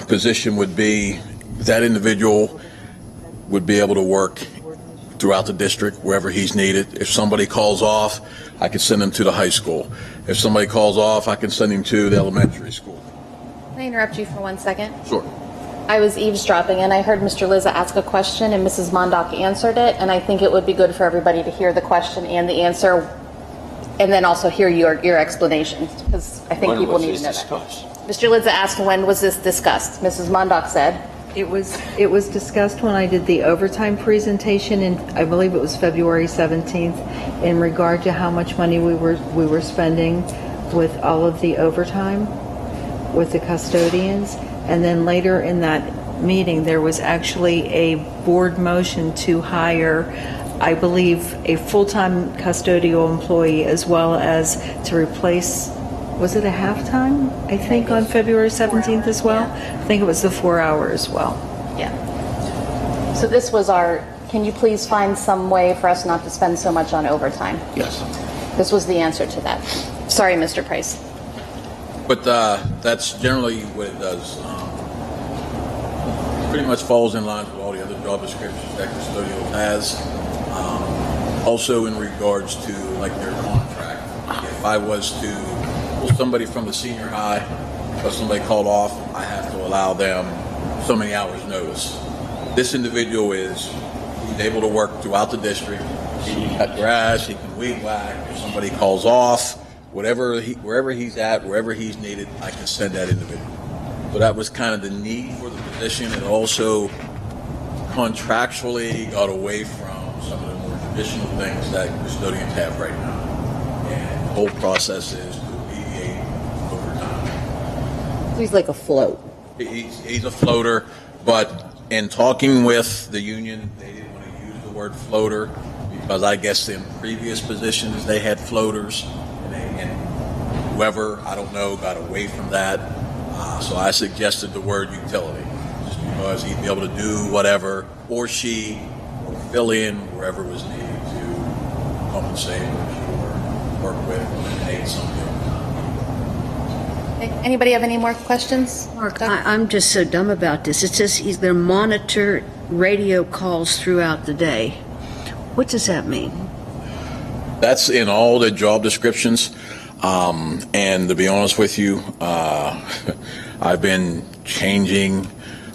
position would be that individual would be able to work throughout the district wherever he's needed. If somebody calls off, I can send him to the high school. If somebody calls off, I can send him to the elementary school. Can I interrupt you for 1 second? Sure. I was eavesdropping and I heard Mr. Liza ask a question and Mrs. Mondock answered it, and I think it would be good for everybody to hear the question and the answer and then also hear your explanations, because I think When people was need this to know discussed? that. Mr. Lidza asked, when was this discussed? Mrs. Mondock said, It was discussed when I did the overtime presentation, and I believe it was February 17th, in regard to how much money we were spending with all of the overtime with the custodians. And then later in that meeting, there was actually a board motion to hire, I believe, a full-time custodial employee, as well as to replace, was it a half-time? I think on February 17th as well. I think it was the 4 hour as well. yeah. So this was can you please find some way for us not to spend so much on overtime? Yes. This was the answer to that. Sorry, Mr. Price. But that's generally what it does. Pretty much falls in line with all the other job descriptions that custodial has. Also in regards to like their contract. If I was to pull somebody from the senior high, or somebody called off, I have to allow them so many hours notice. This individual he's able to work throughout the district. He can cut grass, he can weed whack. If somebody calls off, wherever he's at, wherever he's needed, I can send that individual. So that was kind of the need for the position. It also contractually got away from some of the more traditional things that custodians have right now. And the whole process is to alleviate overtime. So he's like a float. He's a floater, but in talking with the union, they didn't want to use the word floater because I guess in previous positions they had floaters, and whoever, I don't know, got away from that. So I suggested the word utility, just because he'd be able to do whatever, or she, or fill in wherever was needed to compensate or work with, eliminate something. Anybody have any more questions? Mark, I'm just so dumb about this. It says they monitor radio calls throughout the day. What does that mean? That's in all the job descriptions. And to be honest with you, I've been changing,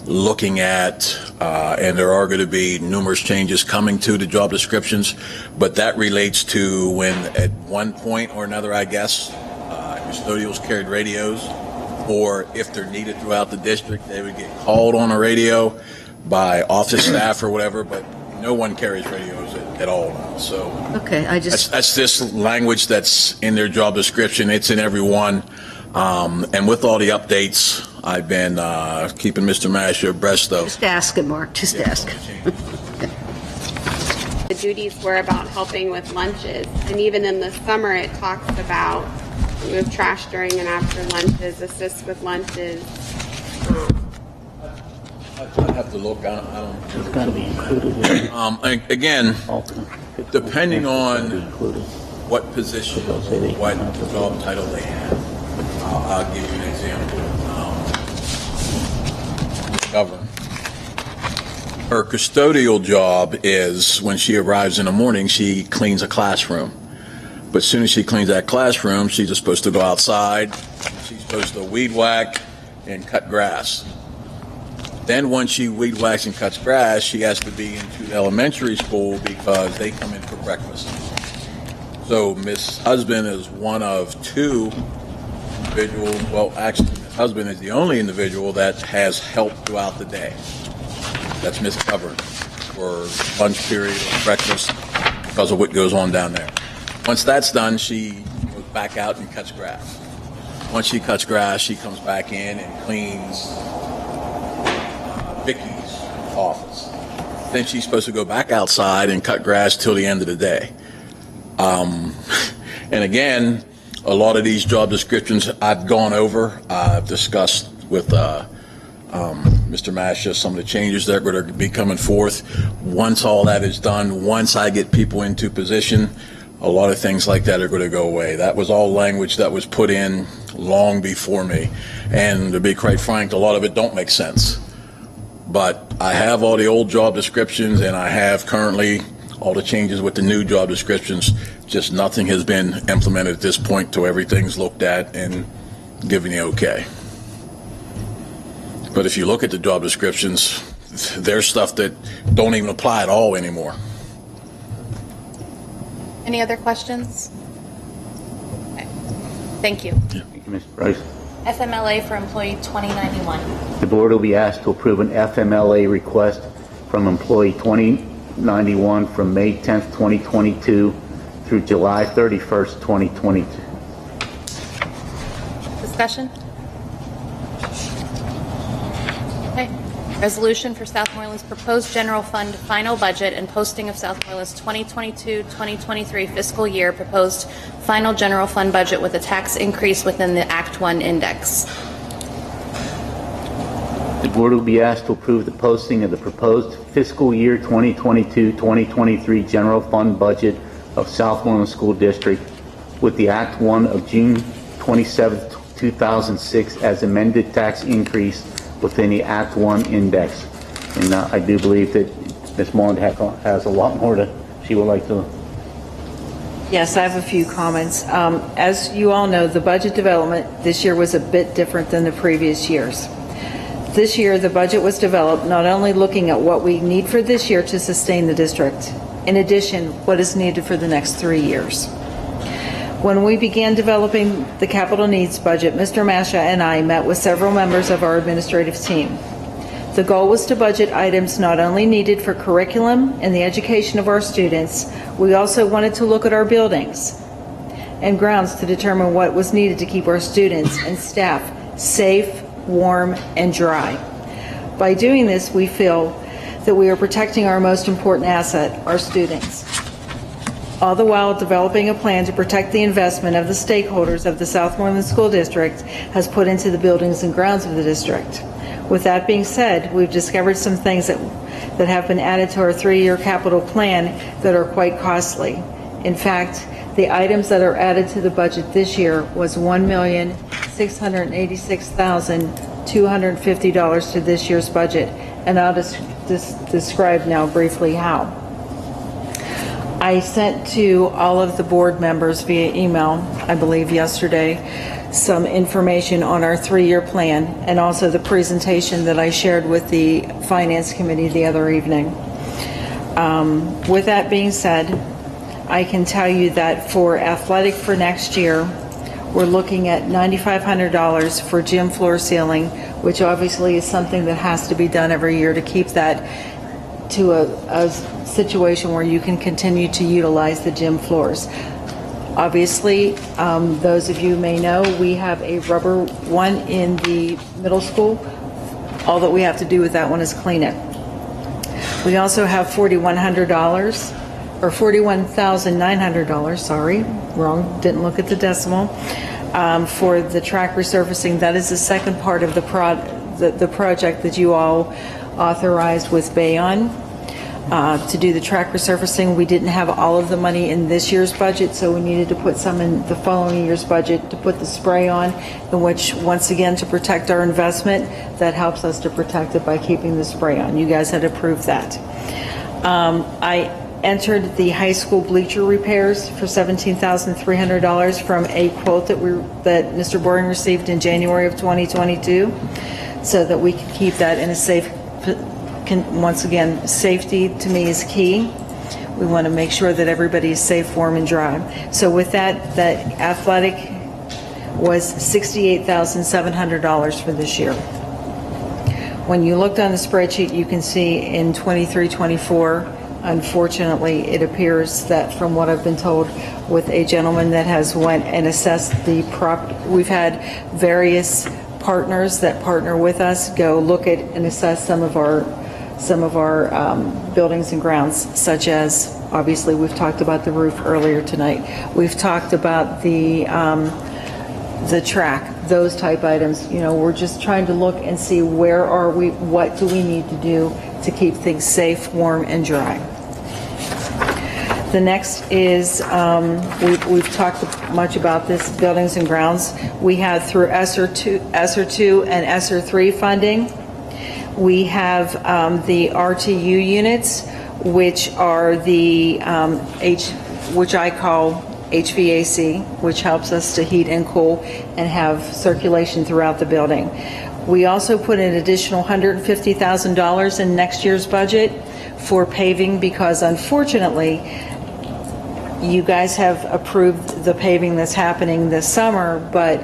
looking at, and there are going to be numerous changes coming to the job descriptions, but that relates to when at one point or another, I guess, custodials carried radios, or if they're needed throughout the district, they would get called on a radio by office staff or whatever, but no one carries radios at all now. So okay, that's this language that's in their job description. It's in every one. And with all the updates, I've been keeping Mr. Masher abreast of. Just ask it, Mark. Just ask. The duties were about helping with lunches, and even in the summer it talks about move trash during and after lunches, assist with lunches. I have to look. I don't. It's got to be included. Again, depending on what position, what job title they have, I'll give you an example. Governor. Her custodial job is when she arrives in the morning, she cleans a classroom. But as soon as she cleans that classroom, she's supposed to go outside. She's supposed to weed whack and cut grass. Then once she weed whacks and cuts grass, she has to be into the elementary school because they come in for breakfast. So Miss Husband is one of two individuals. Well, actually, Miss Husband is the only individual that has help throughout the day. That's Miss Cover for lunch period or breakfast because of what goes on down there. Once that's done, she goes back out and cuts grass. Once she cuts grass, she comes back in and cleans Vicky's office. Then she's supposed to go back outside and cut grass till the end of the day. And again, a lot of these job descriptions I've gone over. I've discussed with Mr. Masha some of the changes that are going to be coming forth. Once all that is done, once I get people into position, a lot of things like that are going to go away. That was all language that was put in long before me. And to be quite frank, a lot of it don't make sense. But I have all the old job descriptions, and I have currently all the changes with the new job descriptions. Just nothing has been implemented at this point till everything's looked at and given the okay. But if you look at the job descriptions, there's stuff that don't even apply at all anymore. Any other questions? Thank you. Thank you, Ms. Price. FMLA for employee 2091. The board will be asked to approve an FMLA request from employee 2091 from May 10th, 2022 through July 31st, 2022. Discussion? Okay. Resolution for Southmoreland's proposed general fund final budget and posting of Southmoreland's 2022-2023 fiscal year proposed final general fund budget with a tax increase within the Act 1 index. The board will be asked to approve the posting of the proposed fiscal year 2022-2023 general fund budget of Southmoreland School District with the Act 1 of June 27, 2006 as amended tax increase within the Act 1 index. And I do believe that Ms. Moreland has a lot more that she would like to. Yes, I have a few comments. As you all know, the budget development this year was a bit different than the previous years. This year, the budget was developed not only looking at what we need for this year to sustain the district, in addition, what is needed for the next 3 years. When we began developing the capital needs budget, Mr. Masha and I met with several members of our administrative team. The goal was to budget items not only needed for curriculum and the education of our students, we also wanted to look at our buildings and grounds to determine what was needed to keep our students and staff safe, warm, and dry. By doing this, we feel that we are protecting our most important asset, our students, all the while developing a plan to protect the investment of the stakeholders of the Southmoreland School District has put into the buildings and grounds of the district. With that being said, we've discovered some things that have been added to our 3-year capital plan that are quite costly. In fact, the items that are added to the budget this year was $1,686,250 to this year's budget, and I'll just describe now briefly how. I sent to all of the board members via email, I believe yesterday, some information on our 3-year plan and also the presentation that I shared with the Finance Committee the other evening. With that being said, I can tell you that for athletic for next year, we're looking at $9,500 for gym floor ceiling, which obviously is something that has to be done every year to keep that to a situation where you can continue to utilize the gym floors. Obviously, those of you may know, we have a rubber one in the middle school. All that we have to do with that one is clean it. We also have $4,100, or $41,900, sorry, wrong, didn't look at the decimal, for the track resurfacing. That is the second part of the project that you all authorized with Bayon to do the track resurfacing. We didn't have all of the money in this year's budget, so we needed to put some in the following year's budget to put the spray on, in which, once again, to protect our investment, that helps us to protect it by keeping the spray on. You guys had approved that. I entered the high school bleacher repairs for $17,300 from a quote that Mr. Boring received in January of 2022, so that we can keep that in a safe. Once again, safety to me is key. We want to make sure that everybody is safe, warm, and dry. So with that, that athletic was $68,700 for this year. When you looked on the spreadsheet, you can see in 23-24, unfortunately, it appears that from what I've been told with a gentleman that has went and assessed the we've had various partners that partner with us go look at and assess some of our buildings and grounds, such as, obviously, we've talked about the roof earlier tonight. We've talked about the track, those type items. You know, we're just trying to look and see where are we, what do we need to do to keep things safe, warm, and dry. The next is, we've talked much about this, buildings and grounds. We have through ESSER 2 and ESSER 3 funding. We have the RTU units, which are the which I call HVAC, which helps us to heat and cool and have circulation throughout the building. We also put an additional $150,000 in next year's budget for paving, because unfortunately You guys have approved the paving that's happening this summer, but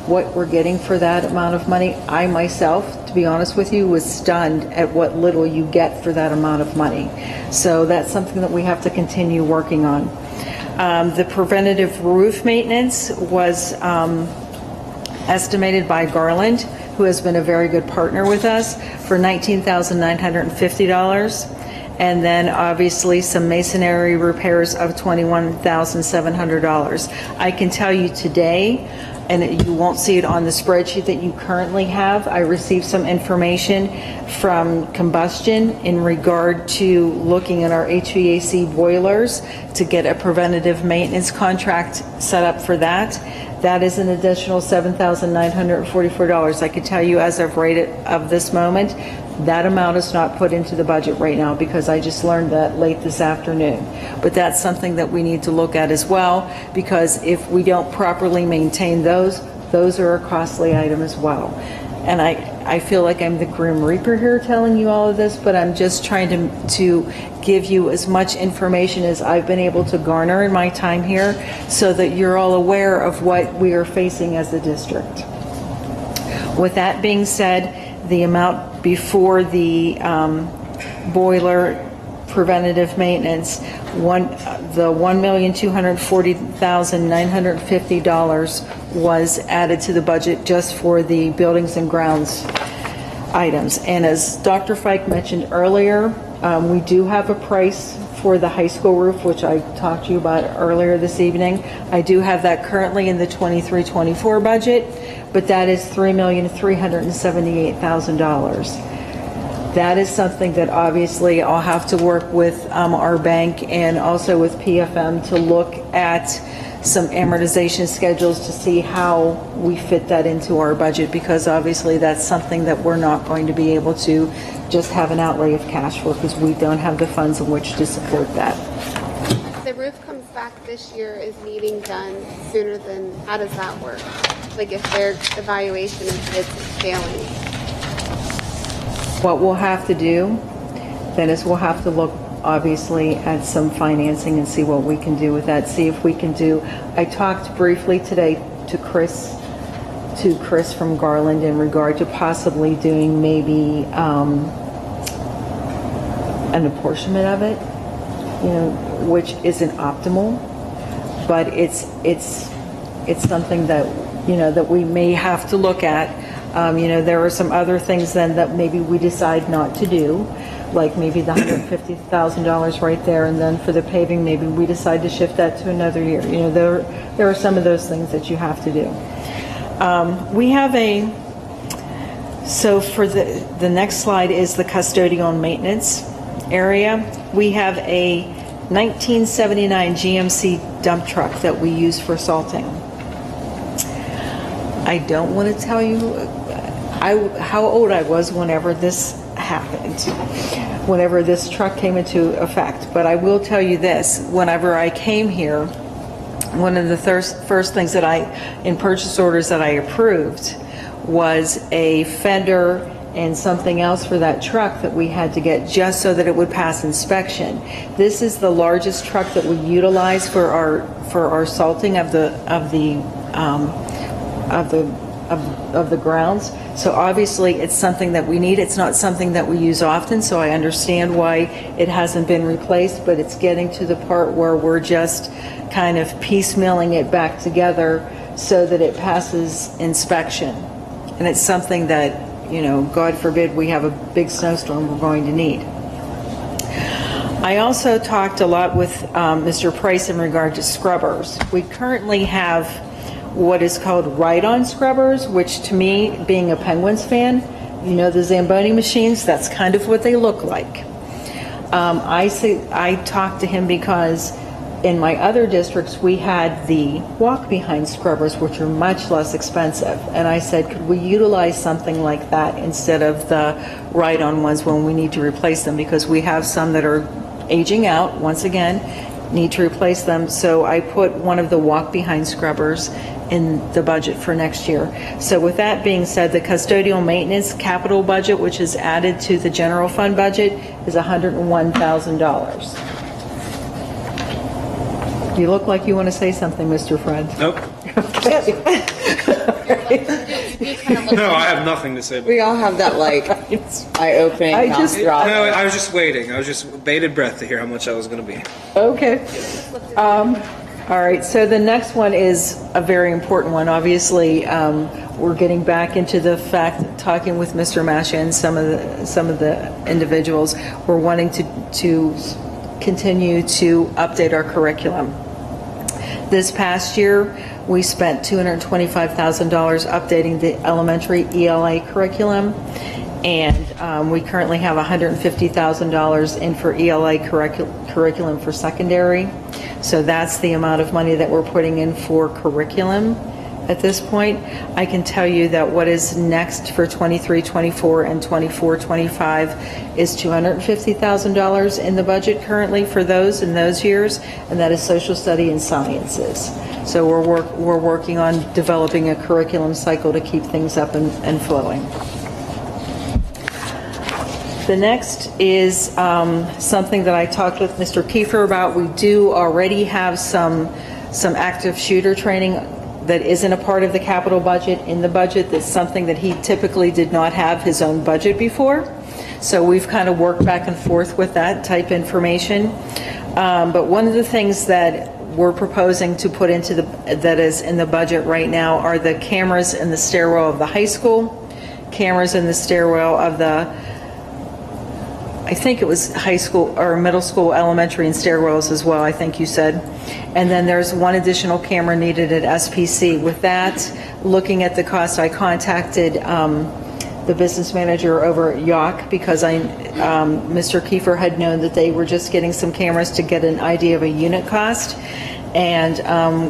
what we're getting for that amount of money, I myself, to be honest with you, was stunned at what little you get for that amount of money. So that's something that we have to continue working on. The preventative roof maintenance was estimated by Garland, who has been a very good partner with us, for $19,950. And then obviously some masonry repairs of $21,700. I can tell you today, and you won't see it on the spreadsheet that you currently have, I received some information from Combustion in regard to looking at our HVAC boilers to get a preventative maintenance contract set up for that. That is an additional $7,944. I can tell you as of this moment, that amount is not put into the budget right now because I just learned that late this afternoon. But that's something that we need to look at as well, because if we don't properly maintain those are a costly item as well. And I feel like I'm the Grim Reaper here telling you all of this, but I'm just trying to give you as much information as I've been able to garner in my time here so that you're all aware of what we are facing as a district. With that being said, the amount before the boiler preventative maintenance, the $1,240,950 was added to the budget just for the buildings and grounds items. And as Dr. Fike mentioned earlier, we do have a price for the high school roof, which I talked to you about earlier this evening. I do have that currently in the 23-24 budget, but that is $3,378,000. That is something that obviously I'll have to work with our bank and also with PFM to look at some amortization schedules to see how we fit that into our budget, because obviously that's something that we're not going to be able to just have an outlay of cash for, because we don't have the funds in which to support that. If the roof comes back this year, is needing done sooner than, how does that work? Like if their evaluation of bids is failing? What we'll have to do then is we'll have to look obviously at some financing and see what we can do with that. See if we can do, I talked briefly today to Chris from Garland in regard to possibly doing maybe an apportionment of it, which isn't optimal, but it's something that, that we may have to look at. There are some other things then that maybe we decide not to do, like maybe the $150,000 right there, and then for the paving, maybe we decide to shift that to another year. There are some of those things that you have to do. We have so for the next slide is the custodial and maintenance area. We have a 1979 GMC dump truck that we use for salting. I don't want to tell you how old I was whenever this happened, whenever this truck came into effect. But I will tell you this, whenever I came here, one of the first things that in purchase orders that I approved was a fender and something else for that truck that we had to get just so that it would pass inspection. This is the largest truck that we utilize for our salting of the grounds. So obviously it's something that we need. It's not something that we use often, so I understand why it hasn't been replaced, but it's getting to the part where we're just kind of piecemealing it back together so that it passes inspection. And it's something that, God forbid we have a big snowstorm, we're going to need. I also talked a lot with Mr. Price in regard to scrubbers. We currently have what is called ride-on scrubbers, which to me, being a Penguins fan, the Zamboni machines, that's kind of what they look like. I talked to him because in my other districts, we had the walk-behind scrubbers, which are much less expensive. And I said, could we utilize something like that instead of the ride-on ones when we need to replace them? Because we have some that are aging out, once again, need to replace them. So I put one of the walk-behind scrubbers in the budget for next year. So with that being said, the custodial maintenance capital budget, which is added to the general fund budget, is $101,000. You look like you want to say something, Mr. Friend. Nope. No, I have nothing to say. We all have that like eye-opening mouth drop. No, I was just waiting. I was just bated breath to hear how much I was going to be. Okay. All right, so the next one is a very important one. Obviously, we're getting back into the fact, talking with Mr. Masha and some of the individuals, we're wanting to continue to update our curriculum. This past year, we spent $225,000 updating the elementary ELA curriculum, and we currently have $150,000 in for ELA curriculum for secondary. So that's the amount of money that we're putting in for curriculum at this point. I can tell you that what is next for 23-24 and 24-25 is $250,000 in the budget currently for those in those years, and that is social study and sciences. So we're working on developing a curriculum cycle to keep things up and flowing. The next is something that I talked with Mr. Kiefer about. We do already have some active shooter training that isn't a part of the capital budget in the budget. That's something that he typically did not have his own budget before. So we've kind of worked back and forth with that type information. But one of the things that we're proposing to put into that is in the budget right now are the cameras in the stairwell of the high school, cameras in the stairwell of the, I think it was high school or middle school, elementary, and stairwells as well, I think you said. And then there's one additional camera needed at SPC. With that, looking at the cost, I contacted the business manager over at Yock because Mr. Kiefer had known that they were just getting some cameras to get an idea of a unit cost. And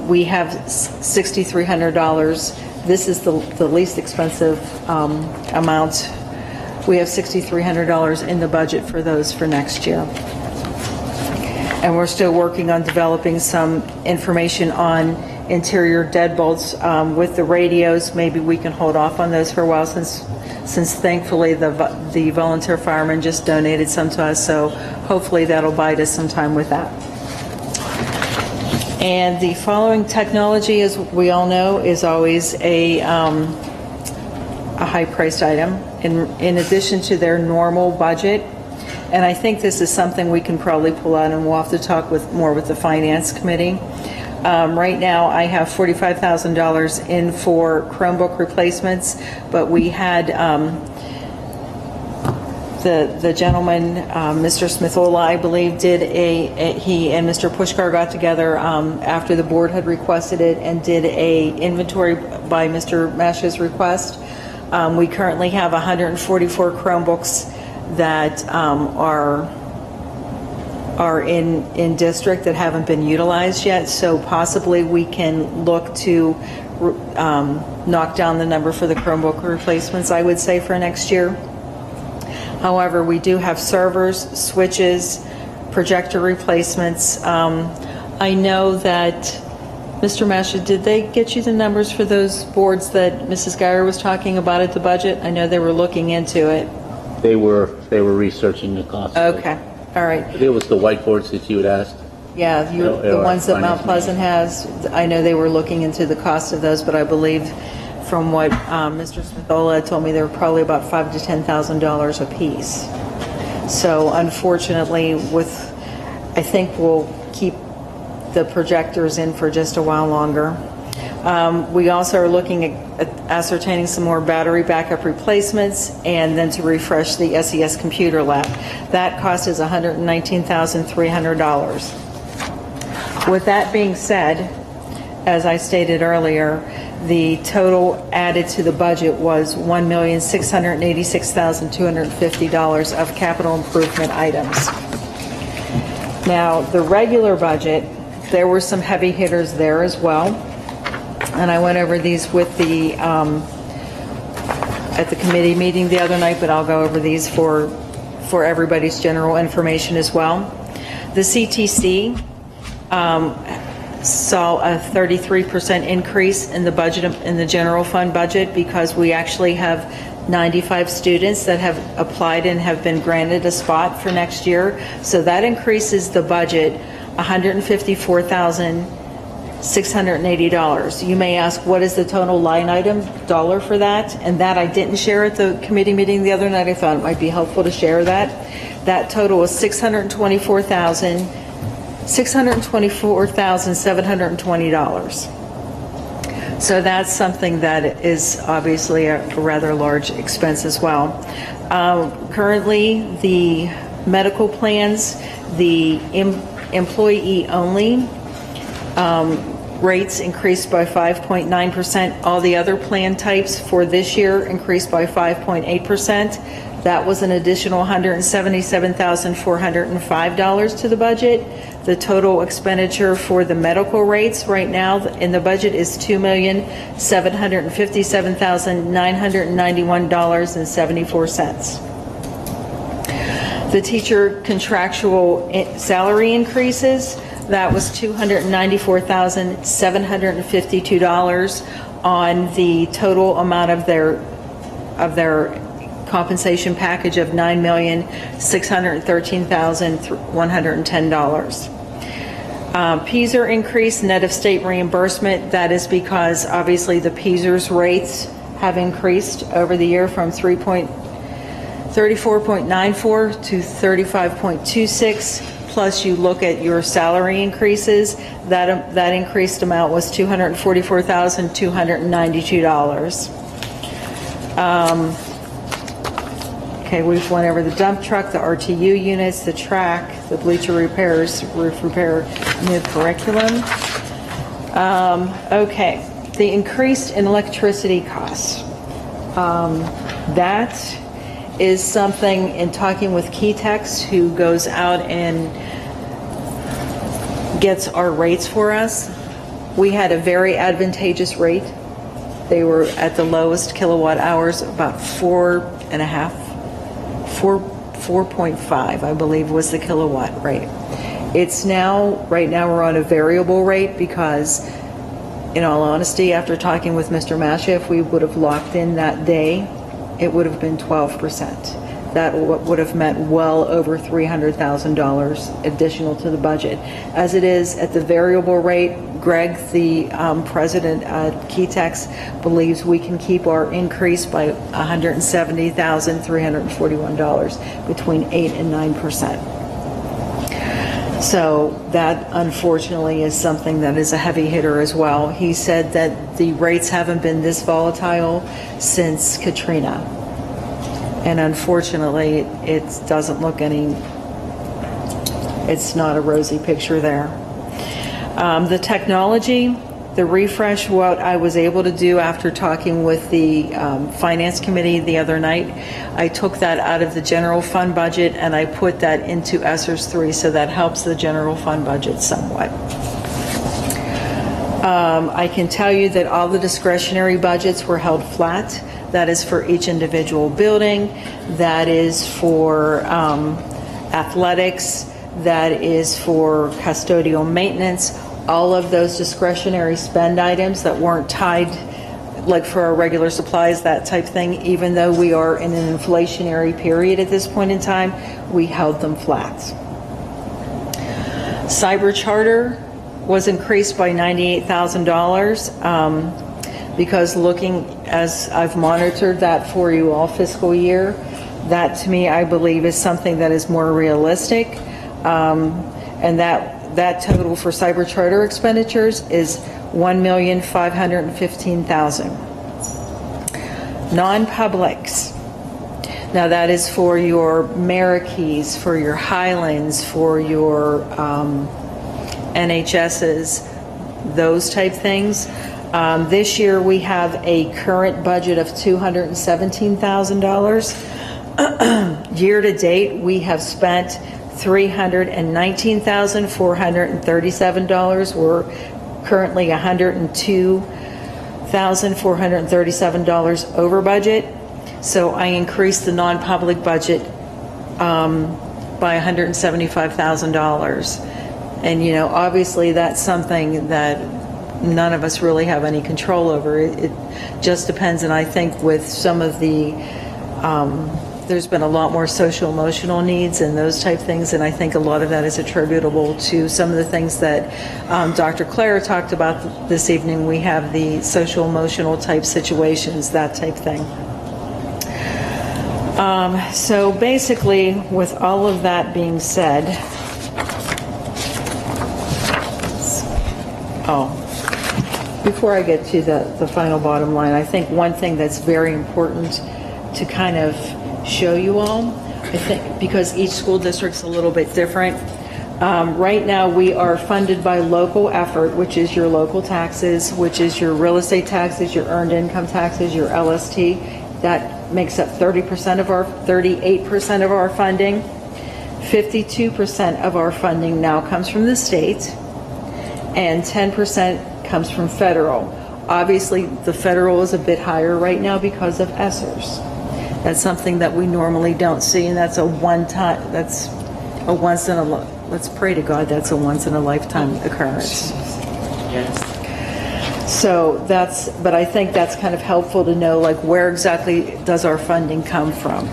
we have $6,300. This is the least expensive amount. We have $6,300 in the budget for those for next year. And we're still working on developing some information on interior deadbolts with the radios. Maybe we can hold off on those for a while since thankfully the volunteer firemen just donated some to us. So hopefully that'll bide us some time with that. And the following technology, as we all know, is always a high-priced item in addition to their normal budget. And I think this is something we can probably pull out, and we'll have to talk more with the Finance Committee. Right now, I have $45,000 in for Chromebook replacements, but we had the gentleman, Mr. Smithola, I believe, he and Mr. Pushkar got together after the board had requested it and did a inventory by Mr. Masha's request. We currently have 144 Chromebooks that are in district that haven't been utilized yet, so possibly we can look to knock down the number for the Chromebook replacements, I would say, for next year. However, we do have servers, switches, projector replacements. I know that Mr. Masha, did they get you the numbers for those boards that Mrs. Geyer was talking about at the budget? I know they were looking into it. They were researching the cost. Okay, all right. It was the whiteboards that you had asked. Yeah, the ones that Mount Pleasant has. I know they were looking into the cost of those, but I believe from what Mr. Smithola told me, they were probably about $5,000 to $10,000 a piece. So unfortunately, I think we'll keep the projectors in for just a while longer. We also are looking at ascertaining some more battery backup replacements and then to refresh the SES computer lab. That cost is $119,300. With that being said, as I stated earlier, the total added to the budget was $1,686,250 of capital improvement items. Now, the regular budget, there were some heavy hitters there as well, and I went over these with the at the committee meeting the other night, but I'll go over these for everybody's general information as well. The CTC saw a 33% increase in the budget, in the general fund budget, because we actually have 95 students that have applied and have been granted a spot for next year. So that increases the budget $154,680. You may ask, what is the total line item dollar for that? And that I didn't share at the committee meeting the other night. I thought it might be helpful to share that. That total was $624,720. So that's something that is obviously a rather large expense as well. Currently, the medical plans, the employee only rates increased by 5.9%. All the other plan types for this year increased by 5.8%. That was an additional $177,405 to the budget. The total expenditure for the medical rates right now in the budget is $2,757,991.74. The teacher contractual salary increases, that was $294,752 on the total amount of their compensation package of $9,613,110. PSER increase net of state reimbursement. That is because obviously the PSER's rates have increased over the year from 34.94 to 35.26. Plus you look at your salary increases. That increased amount was $244,292. Okay, we've went over the dump truck, the RTU units, the track, the bleacher repairs, roof repair, new curriculum. Okay, the increase in electricity costs. That is something, in talking with Keytex, who goes out and gets our rates for us, we had a very advantageous rate. They were at the lowest kilowatt hours, about 4.5, I believe, was the kilowatt rate. It's now, right now we're on a variable rate because, in all honesty, after talking with Mr. Masha, if we would have locked in that day, it would have been 12%. That would have meant well over $300,000 additional to the budget. As it is at the variable rate, Greg, the president at Keytex, believes we can keep our increase by $170,341 between 8 and 9%. So that, unfortunately, is something that is a heavy hitter as well. He said that the rates haven't been this volatile since Katrina. And unfortunately, it doesn't look it's not a rosy picture there. The technology, the refresh, what I was able to do after talking with the Finance Committee the other night, I took that out of the general fund budget and I put that into ESSERS 3, so that helps the general fund budget somewhat. I can tell you that all the discretionary budgets were held flat. That is for each individual building. That is for athletics. That is for custodial maintenance. All of those discretionary spend items that weren't tied, like for our regular supplies, that type thing, even though we are in an inflationary period at this point in time, we held them flat. Cyber charter was increased by $98,000 because looking, as I've monitored that for you all fiscal year, that to me I believe is something that is more realistic, and that total for cyber charter expenditures is $1,515,000. Non-publics. Now that is for your Marikeys, for your Highlands, for your NHSs, those type things. This year we have a current budget of $217,000. Year to date, we have spent $319,437. We're currently $102,437 over budget. So I increased the non-public budget by $175,000. And, you know, obviously that's something that none of us really have any control over. It just depends, and I think with some of the there's been a lot more social emotional needs and those type things, and I think a lot of that is attributable to some of the things that Dr. Claire talked about this evening. We have the social emotional type situations, that type thing. So basically, with all of that being said, before I get to the final bottom line, I think one thing that's very important to kind of show you all, I think, because each school district's a little bit different. Right now, we are funded by local effort, which is your local taxes, which is your real estate taxes, your earned income taxes, your LST. That makes up 38% of our funding. 52% of our funding now comes from the state, and 10% comes from federal. Obviously, the federal is a bit higher right now because of ESSERS. That's something that we normally don't see, and that's a one-time, that's a once in a, let's pray to God, that's a once in a lifetime occurrence. Yes. So that's, but I think that's kind of helpful to know, like, where exactly does our funding come from?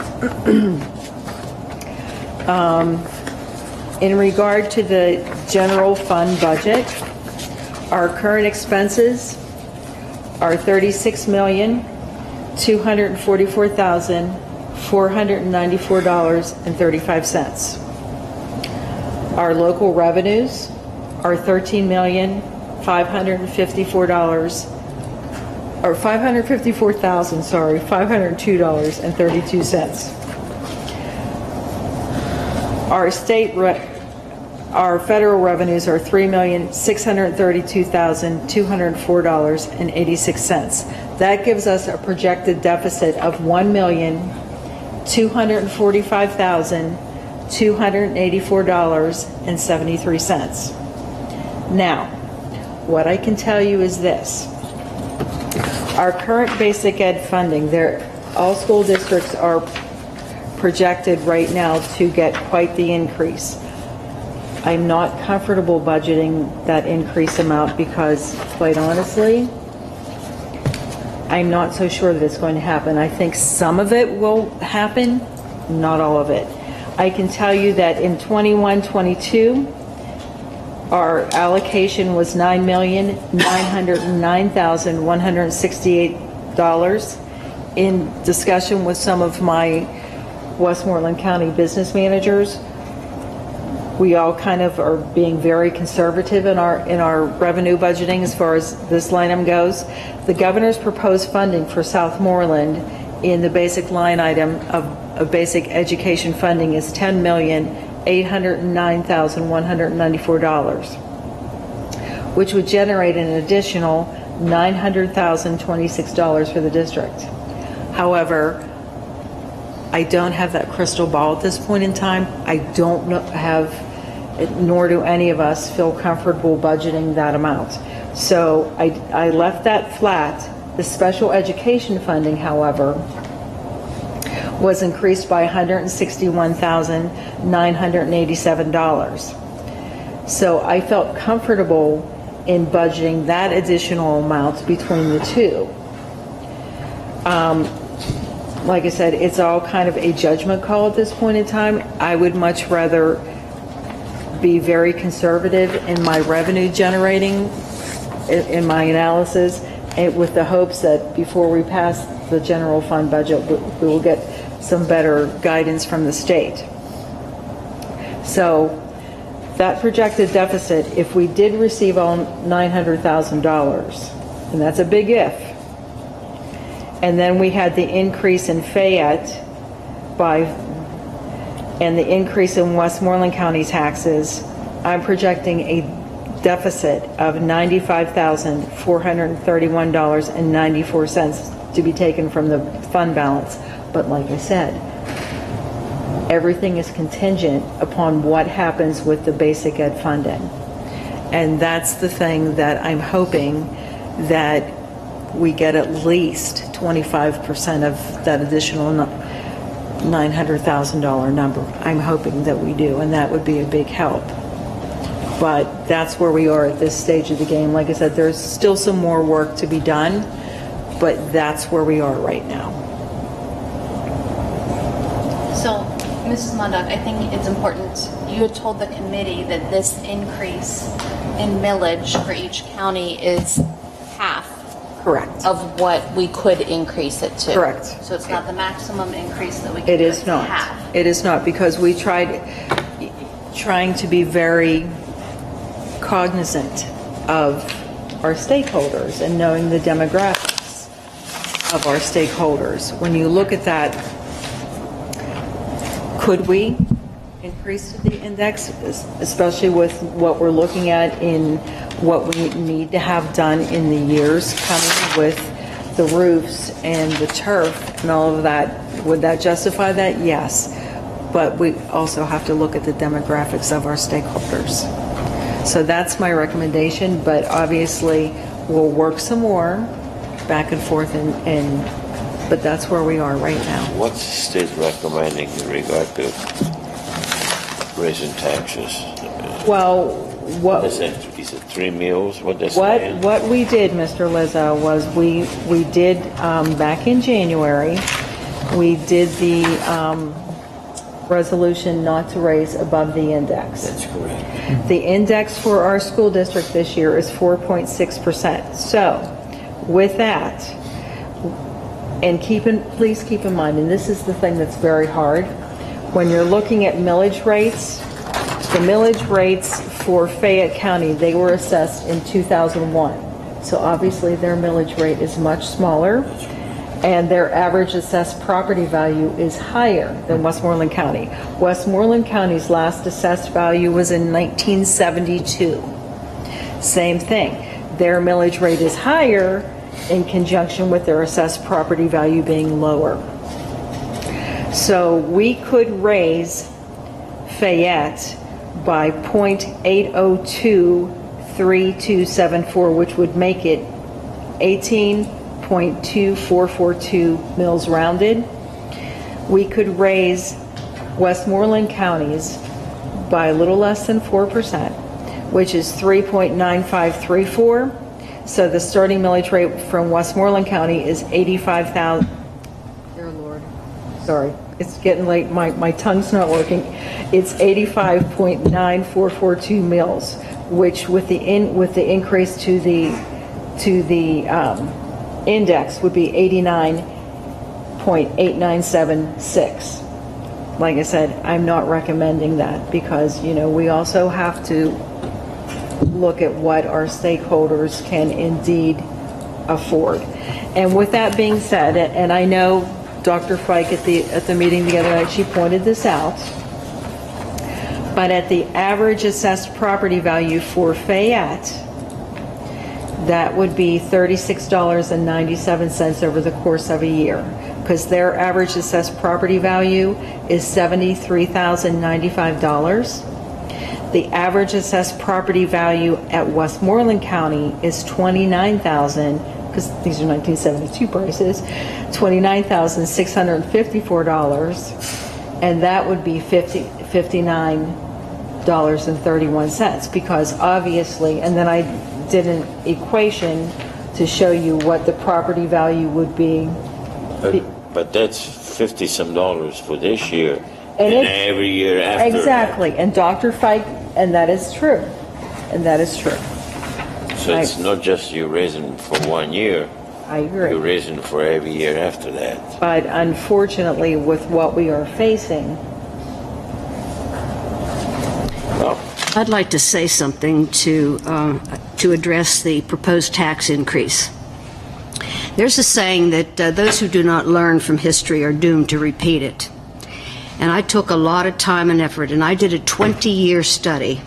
In regard to the general fund budget, our current expenses are $36,244,494.35. Our local revenues are $502,32. Our federal revenues are $3,632,204.86. That gives us a projected deficit of $1,245,284.73. Now, what I can tell you is this. Our current basic ed funding, all school districts are projected right now to get quite the increase. I'm not comfortable budgeting that increase amount because, quite honestly, I'm not so sure that it's going to happen. I think some of it will happen, not all of it. I can tell you that in 21-22, our allocation was $9,909,168. In discussion with some of my Westmoreland County business managers, we all kind of are being very conservative in our revenue budgeting as far as this line item goes. The governor's proposed funding for Southmoreland in the basic line item of basic education funding is $10,809,194, which would generate an additional $900,026 for the district. However, I don't have that crystal ball at this point in time. I don't nor do any of us feel comfortable budgeting that amount. So I left that flat. The special education funding, however, was increased by $161,987. So I felt comfortable in budgeting that additional amount between the two. Like I said, it's all kind of a judgment call at this point in time. I would much rather be very conservative in my revenue generating, in my analysis, with the hopes that before we pass the general fund budget, we will get some better guidance from the state. So that projected deficit, if we did receive all $900,000, and that's a big if, and then we had the increase in Fayette and the increase in Westmoreland County taxes, I'm projecting a deficit of $95,431.94 to be taken from the fund balance. But like I said, everything is contingent upon what happens with the basic ed funding. And that's the thing that I'm hoping that we get at least 25% of that additional $900,000 number. I'm hoping that we do, and that would be a big help. But that's where we are at this stage of the game. Like I said, there's still some more work to be done, but that's where we are right now. Mrs. Mondock, I think it's important. You had told the committee that this increase in millage for each county is half. Correct. Of what we could increase it to. Correct. So it's not the maximum increase that we can It do, is it's not. half. It is not, because we trying to be very cognizant of our stakeholders and knowing the demographics of our stakeholders. When you look at that, could we increase the index, especially with what we're looking at in what we need to have done in the years coming with the roofs and the turf and all of that? Would that justify that? Yes. But we also have to look at the demographics of our stakeholders. So that's my recommendation, but obviously we'll work some more back and forth, but that's where we are right now. What's the state recommending in regard to raising taxes? Well, what is it? Is it 3 meals? What does that mean? What we did, Mr. Lizzo, was we did back in January, we did the resolution not to raise above the index. That's correct. The index for our school district this year is 4.6%. So with that, and please keep in mind, and this is the thing that's very hard, when you're looking at millage rates, the millage rates for Fayette County, they were assessed in 2001. So obviously their millage rate is much smaller, and their average assessed property value is higher than Westmoreland County. Westmoreland County's last assessed value was in 1972. Same thing. Their millage rate is higher in conjunction with their assessed property value being lower. So we could raise Fayette by 0.8023274, which would make it 18.2442 mills rounded. We could raise Westmoreland counties by a little less than 4%, which is 3.9534. So the starting millage rate from Westmoreland County is 85,000. Dear Lord, sorry, it's getting late. My tongue's not working. It's 85.9442 mills, which with the increase to the index would be 89.8976. Like I said, I'm not recommending that because, we also have to look at what our stakeholders can indeed afford. And with that being said, and I know Dr. Fike at the meeting the other night, she pointed this out, but at the average assessed property value for Fayette, that would be $36.97 over the course of a year, because their average assessed property value is $73,095. The average assessed property value at Westmoreland County is $29,000, because these are 1972 prices, $29,654, and that would be $59.31, because obviously, and then I did an equation to show you what the property value would be. But that's $50-some for this year, and every year after. Exactly, and Dr. Fike, and that is true, and that is true. So it's not just you raising for 1 year. I agree. You're raising for every year after that. But unfortunately, with what we are facing, I'd like to say something to address the proposed tax increase. There's a saying that those who do not learn from history are doomed to repeat it. And I took a lot of time and effort, and I did a 20-year study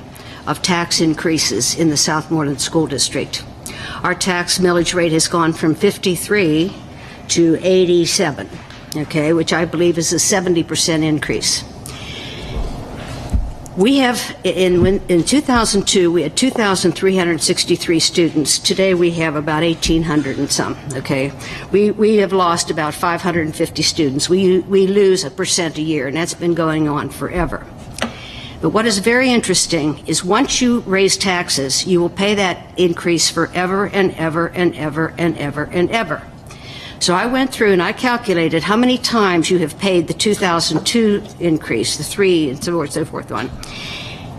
of tax increases in the Southmoreland School District. Our tax millage rate has gone from 53 to 87, okay, which I believe is a 70% increase. We have, in 2002, we had 2,363 students. Today we have about 1,800 and some, okay? We have lost about 550 students. We lose 1% a year, and that's been going on forever. But what is very interesting is once you raise taxes, you will pay that increase forever and ever and ever and ever and ever. So I went through and I calculated how many times you have paid the 2002 increase, the 3 and so forth one.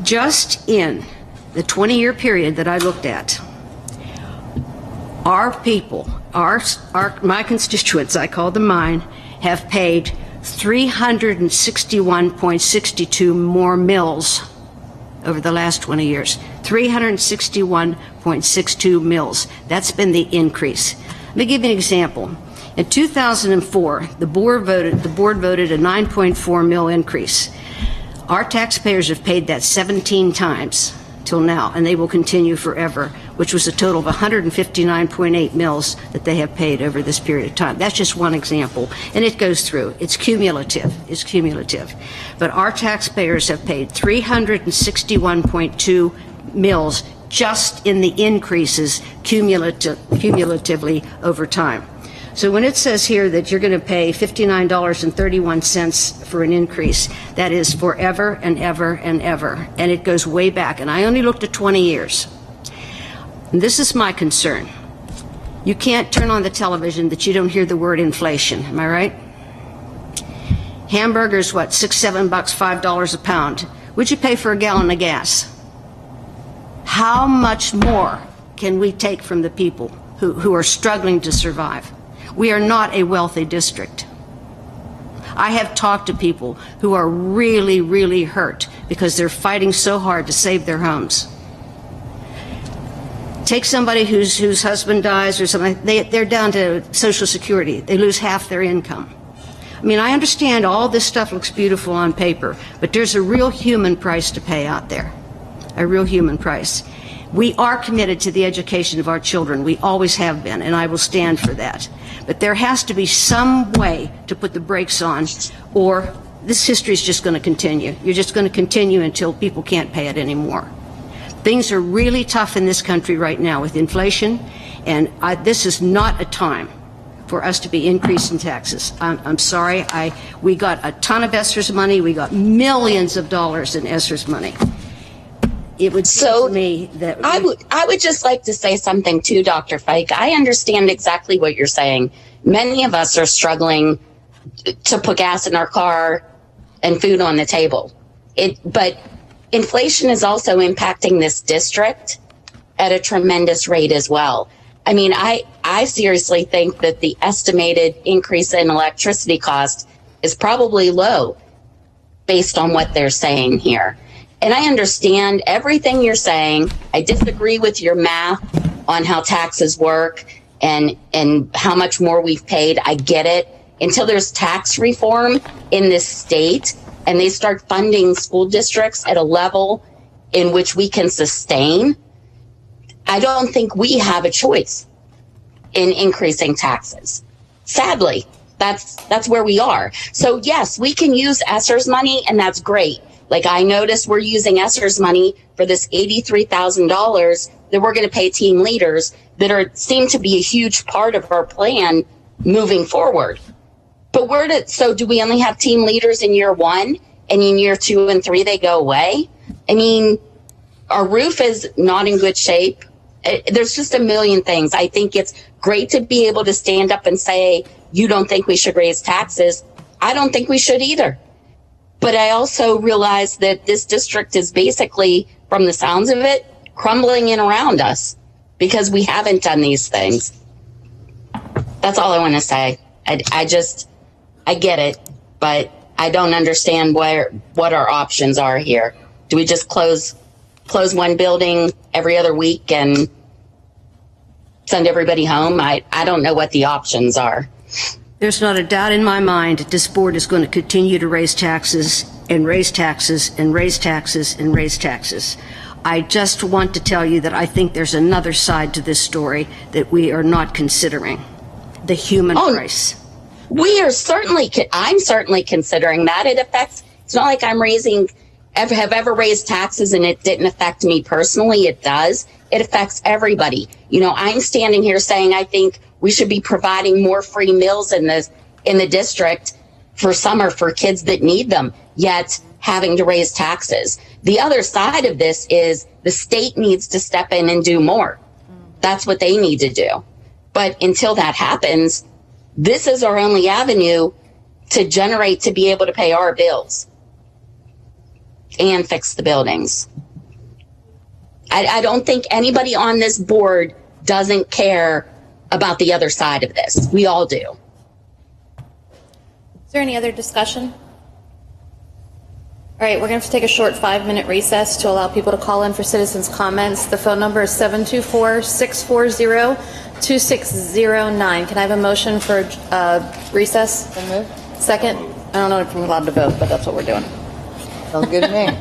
Just in the 20-year period that I looked at, our people, my constituents, I call them mine, have paid 361.62 more mills over the last 20 years. 361.62 mills. That's been the increase. Let me give you an example. In 2004, the board voted a 9.4 mil increase. Our taxpayers have paid that 17 times till now, and they will continue forever, which was a total of 159.8 mils that they have paid over this period of time. That's just one example, and it goes through. It's cumulative. It's cumulative. But our taxpayers have paid 361.2 mils just in the increases cumulatively over time. So when it says here that you're going to pay $59.31 for an increase, that is forever and ever and ever, and it goes way back. And I only looked at 20 years. And this is my concern. You can't turn on the television that you don't hear the word inflation. Am I right? Hamburgers, what, $6, $7, $5 a pound. What'd you pay for a gallon of gas? How much more can we take from the people who are struggling to survive? We are not a wealthy district. I have talked to people who are really, really hurt because they're fighting so hard to save their homes. Take somebody whose husband dies or something, they're down to Social Security. They lose half their income. I mean, I understand all this stuff looks beautiful on paper, but there's a real human price to pay out there, a real human price. We are committed to the education of our children. We always have been, and I will stand for that. But there has to be some way to put the brakes on, or this history is just going to continue. You're just going to continue until people can't pay it anymore. Things are really tough in this country right now with inflation, and this is not a time for us to be increasing taxes. I'm sorry. We got a ton of ESSER's money. We got millions of dollars in ESSER's money. It would seem to me that I would just like to say something too, Dr. Fike. I understand exactly what you're saying. Many of us are struggling to put gas in our car and food on the table. But inflation is also impacting this district at a tremendous rate as well. I mean, I seriously think that the estimated increase in electricity cost is probably low based on what they're saying here. And I understand everything you're saying. I disagree with your math on how taxes work and how much more we've paid. I get it. Until there's tax reform in this state and they start funding school districts at a level in which we can sustain, I don't think we have a choice in increasing taxes. Sadly, that's where we are. So yes, we can use ESSER's money, and that's great. Like, I noticed we're using ESSER's money for this $83,000 that we're going to pay team leaders that seem to be a huge part of our plan moving forward. But so do we only have team leaders in year 1, and in year 2 and 3 they go away? I mean, our roof is not in good shape. There's just a million things. I think it's great to be able to stand up and say, you don't think we should raise taxes. I don't think we should either. But I also realize that this district is basically, from the sounds of it, crumbling in around us because we haven't done these things. That's all I want to say. I get it, but I don't understand what our options are here. Do we just close one building every other week and send everybody home? I don't know what the options are. There's not a doubt in my mind that this board is going to continue to raise taxes and raise taxes and raise taxes and raise taxes. I just want to tell you that I think there's another side to this story that we are not considering, the human price. I'm certainly considering that. It's not like have ever raised taxes and it didn't affect me personally. It does. It affects everybody. You know, I'm standing here saying I think we should be providing more free meals in the district for summer for kids that need them, yet having to raise taxes. The other side of this is the state needs to step in and do more. That's what they need to do. But until that happens, this is our only avenue to generate to be able to pay our bills and fix the buildings. I don't think anybody on this board doesn't care about the other side of this. We all do. Is there any other discussion? All right, we're going to have to take a short 5-minute recess to allow people to call in for citizens' comments. The phone number is 724-640-2609. Can I have a motion for recess? Second? I don't know if I'm allowed to vote, but that's what we're doing. Sounds good to me.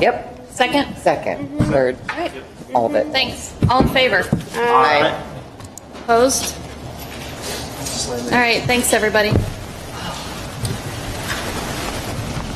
Yep. Second? Second, third, All right. all of it. Thanks. All in favor? Aye. Opposed? All right, thanks, everybody.